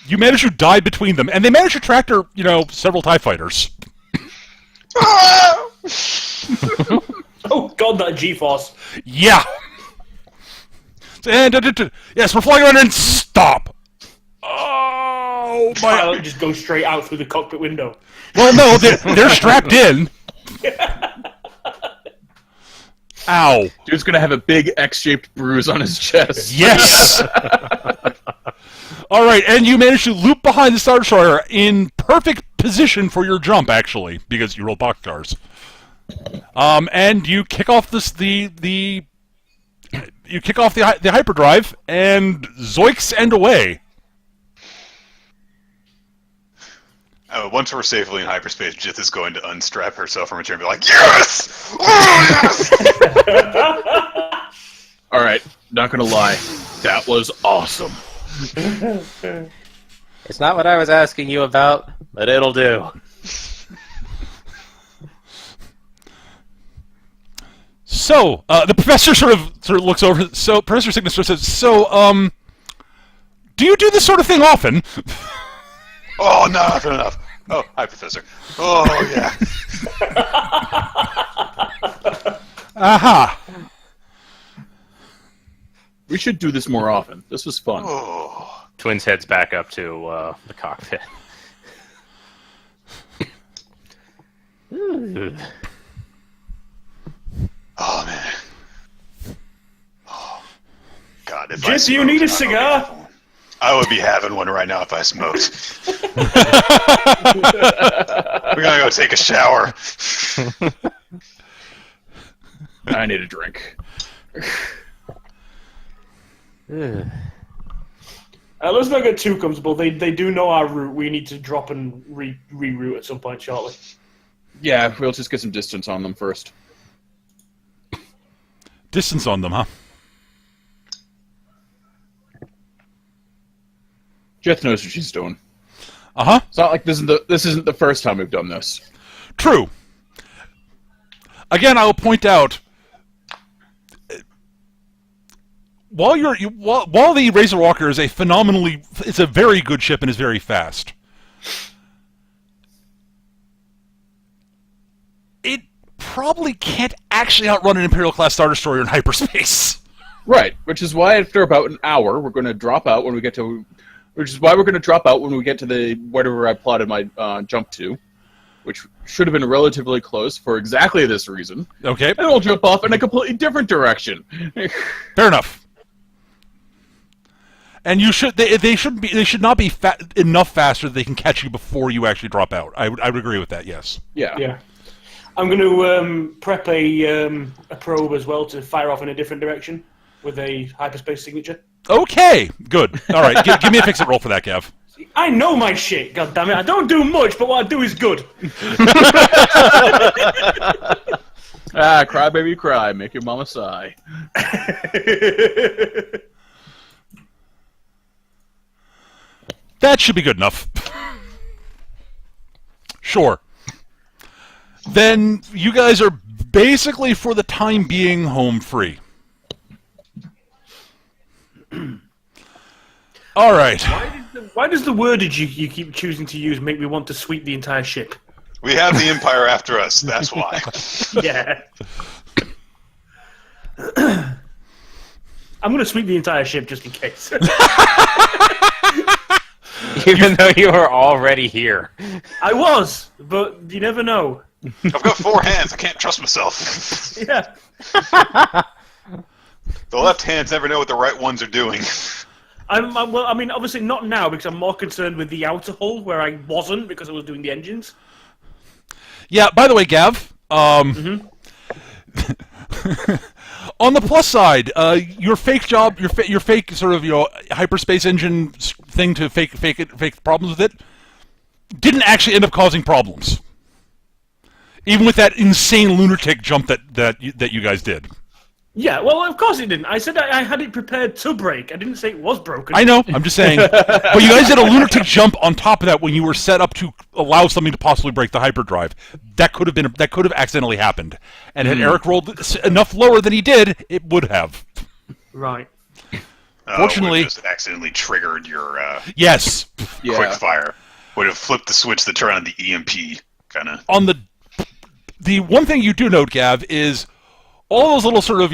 You manage to dive between them, and they manage to tractor, several TIE fighters. Oh god, that G-force. Yeah. And yes, we're flying around and stop. Oh my! Pilot just go straight out through the cockpit window. Well, no, they're strapped in. Ow! Dude's gonna have a big X-shaped bruise on his chest. Yes. All right, and you managed to loop behind the Star Destroyer in perfect position for your jump, actually, because you rolled boxcars. And you kick off the hyperdrive, and zoinks and away. Once we're safely in hyperspace, Jith is going to unstrap herself from her chair and be like, "Yes! Oh, yes!" All right, not gonna lie, that was awesome. It's not what I was asking you about, but it'll do. So, the professor sort of looks over. So, Professor Signas sort of says, "So, do you do this sort of thing often?" Oh, no, not enough. Oh, hi, Professor. Oh, yeah. Aha! We should do this more often. This was fun. Oh. Twins heads back up to the cockpit. Oh, man. Oh, God. If I Jess, you smoked, need a I would cigar? be having one. I would be having one right now if I smoked. We're gonna go take a shower. I need a drink. Let's not get too comfortable. They do know our route. We need to drop and reroute at some point shortly. Yeah, we'll just get some distance on them first. Distance on them, huh? Jeth knows what she's doing. Uh-huh. It's not like this isn't the first time we've done this. True. Again, I will point out, while the Razorwalker is it's a very good ship and is very fast, it probably can't actually outrun an Imperial-class Star Destroyer in hyperspace. Right, which is why after about an hour we're going to drop out when we get to. Which is why we're going to drop out when we get to the whatever I plotted my jump to, which should have been relatively close for exactly this reason. Okay, And it'll jump off in a completely different direction. fair enough. And they should not be enough faster that they can catch you before you actually drop out. I would agree with that. Yes. Yeah. Yeah. I'm going to prep a probe as well to fire off in a different direction with a hyperspace signature. Okay, good. All right, give me a fix-it roll for that, Gav. I know my shit, goddammit. I don't do much, but what I do is good. Cry baby cry, make your mama sigh. That should be good enough. Sure. Then you guys are basically, for the time being, home free. All right. Why does the wordage you keep choosing to use make me want to sweep the entire ship? We have the Empire after us. That's why. Yeah. I'm going to sweep the entire ship just in case. Even though you were already here. I was, but you never know. I've got 4 hands. I can't trust myself. Yeah. The left hands never know what the right ones are doing. Well, I mean, obviously not now because I'm more concerned with the outer hull where I wasn't because I was doing the engines. Yeah, by the way, Gav, on the plus side, your fake job, your fake sort of hyperspace engine thing to fake problems with it, didn't actually end up causing problems, even with that insane lunatic jump that you guys did. Yeah, well, of course it didn't. I said I had it prepared to break. I didn't say it was broken. I know. I'm just saying. But you guys did a lunatic jump on top of that when you were set up to allow something to possibly break the hyperdrive. That could have accidentally happened. And had Eric rolled enough lower than he did, it would have. Right. Fortunately, would have just accidentally triggered your yes. quick fire. Would have flipped the switch that turned on the EMP, kind of. On the one thing you do note, Gav, is all those little sort of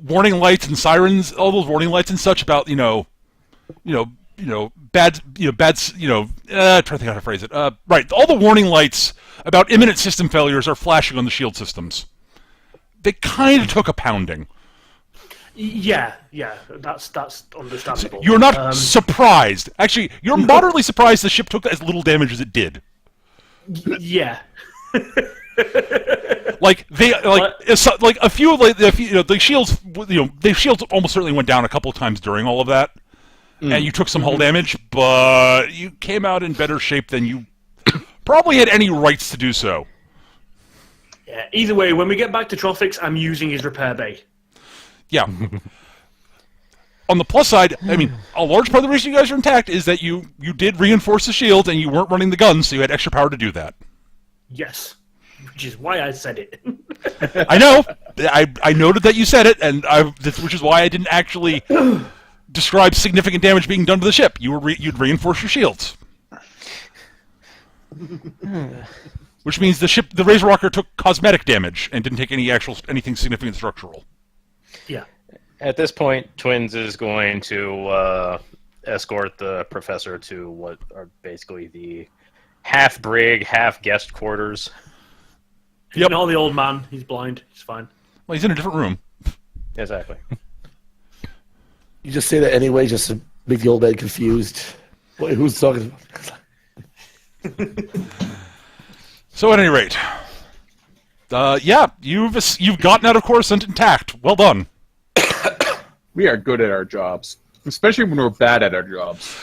warning lights and sirens, all those warning lights and such about bad trying to think how to phrase it. Right, all the warning lights about imminent system failures are flashing on the shield systems. They kind of took a pounding. Yeah, that's understandable. You're not surprised. Actually, you're moderately surprised the ship took as little damage as it did. Yeah. Like a few the shields the shields almost certainly went down a couple of times during all of that, and you took some hull damage, but you came out in better shape than you probably had any rights to do so. Yeah. Either way, when we get back to Trophics, I'm using his repair bay. Yeah. On the plus side, I mean, a large part of the reason you guys are intact is that you did reinforce the shield and you weren't running the guns, so you had extra power to do that. Yes. Which is why I said it. I know. I noted that you said it, and which is why I didn't actually describe significant damage being done to the ship. You'd reinforce your shields, which means the Razorwalker took cosmetic damage and didn't take anything significant structural. Yeah. At this point, Twins is going to escort the professor to what are basically the half brig, half guest quarters. He's not the old man. He's blind. He's fine. Well, he's in a different room. Exactly. You just say that anyway, just to make the old man confused. Wait, who's talking? So at any rate, you've gotten out of Coruscant intact. Well done. We are good at our jobs, especially when we're bad at our jobs.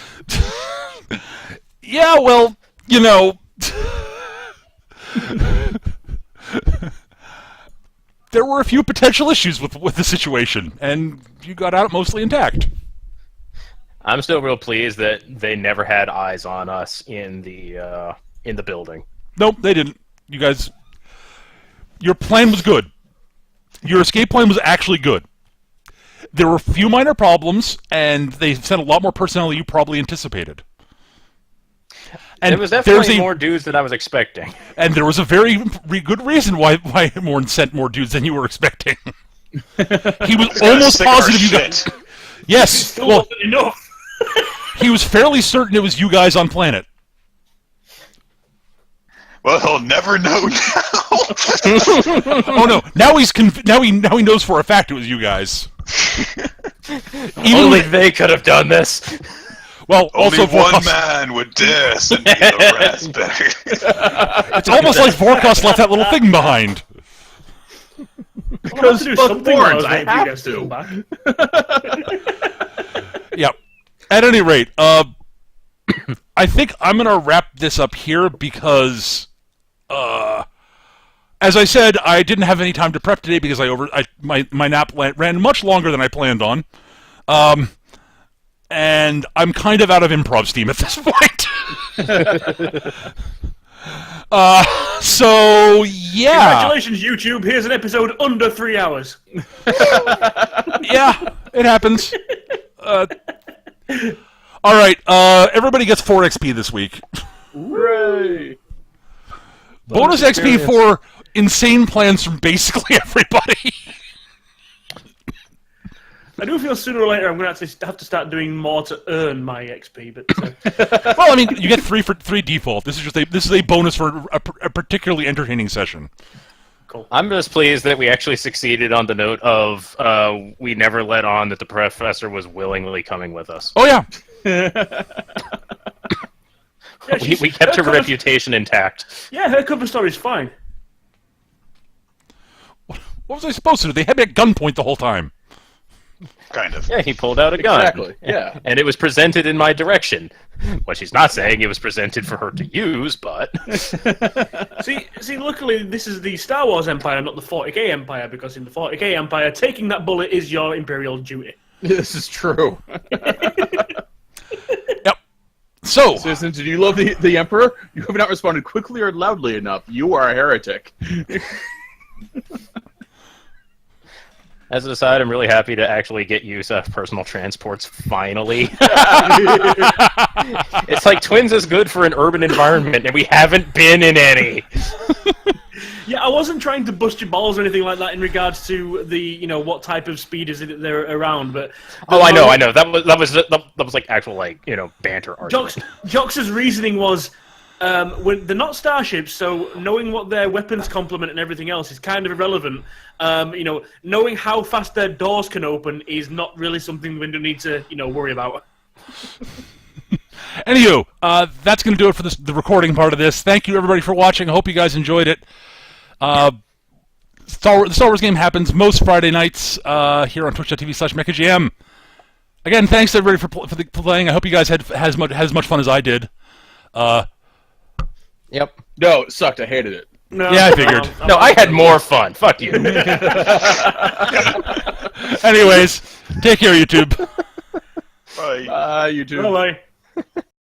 Yeah, well, there were a few potential issues with the situation, and you got out mostly intact. I'm still real pleased that they never had eyes on us in the building. Nope, they didn't. You guys, your plan was good. Your escape plan was actually good. There were a few minor problems, and they sent a lot more personnel than you probably anticipated. And there was definitely more dudes than I was expecting. And there was a very good reason why Morns sent more dudes than you were expecting. He was almost positive you got. Yes, Still wasn't enough. He was fairly certain it was you guys on planet. Well, he'll never know now. Oh no! Now he knows for a fact it was you guys. Only they could have done this. Well, Only also one Vorkos, man would dare send me the raspberry. it's almost like Vorkos left that little thing behind. Because do fuck something while I was Morns, I waiting for you have guys to come back. Yep. At any rate, I think I'm gonna wrap this up here because, as I said, I didn't have any time to prep today because my nap ran much longer than I planned on, and I'm kind of out of improv steam at this point. So yeah. Congratulations, YouTube. Here's an episode under 3 hours. Yeah, it happens. All right, everybody gets 4 XP this week. Hooray! Bonus XP for insane plans from basically everybody. I do feel sooner or later I'm going to have to start doing more to earn my XP, but Well, I mean, you get 3 for 3 default. This is a bonus for a particularly entertaining session. cool. I'm just pleased that we actually succeeded on the note of we never let on that the professor was willingly coming with us. Oh yeah. We kept her reputation intact. Yeah, her cover story's fine. What was I supposed to do? They had me at gunpoint the whole time. Kind of. Yeah, he pulled out a gun. Exactly, yeah. And it was presented in my direction. What she's not saying, it was presented for her to use, but... See, luckily this is the Star Wars Empire, not the 40k Empire, because in the 40k Empire, taking that bullet is your Imperial duty. This is true. Yep. So, Citizens, did you love the Emperor? You have not responded quickly or loudly enough. You are a heretic. As an aside, I'm really happy to actually get use of personal transports, finally. It's like Twins is good for an urban environment, and we haven't been in any. Yeah, I wasn't trying to bust your balls or anything like that in regards to the, what type of speed is it that they're around, but... Oh, I know. That was like actual, banter argument. Jox's reasoning was, when they're not starships, so knowing what their weapons complement and everything else is kind of irrelevant. Knowing how fast their doors can open is not really something we need to, worry about. anywho, that's going to do it for the recording part of this. Thank you, everybody, for watching. I hope you guys enjoyed it. The Star Wars game happens most Friday nights here on twitch.tv/MechaGM. Again, thanks to everybody for playing. I hope you guys had as much fun as I did. Yep. No, it sucked. I hated it. No, Yeah, I figured. No, I had more fun. Fuck you. Anyways, take care, YouTube. Bye. You do. Bye-bye.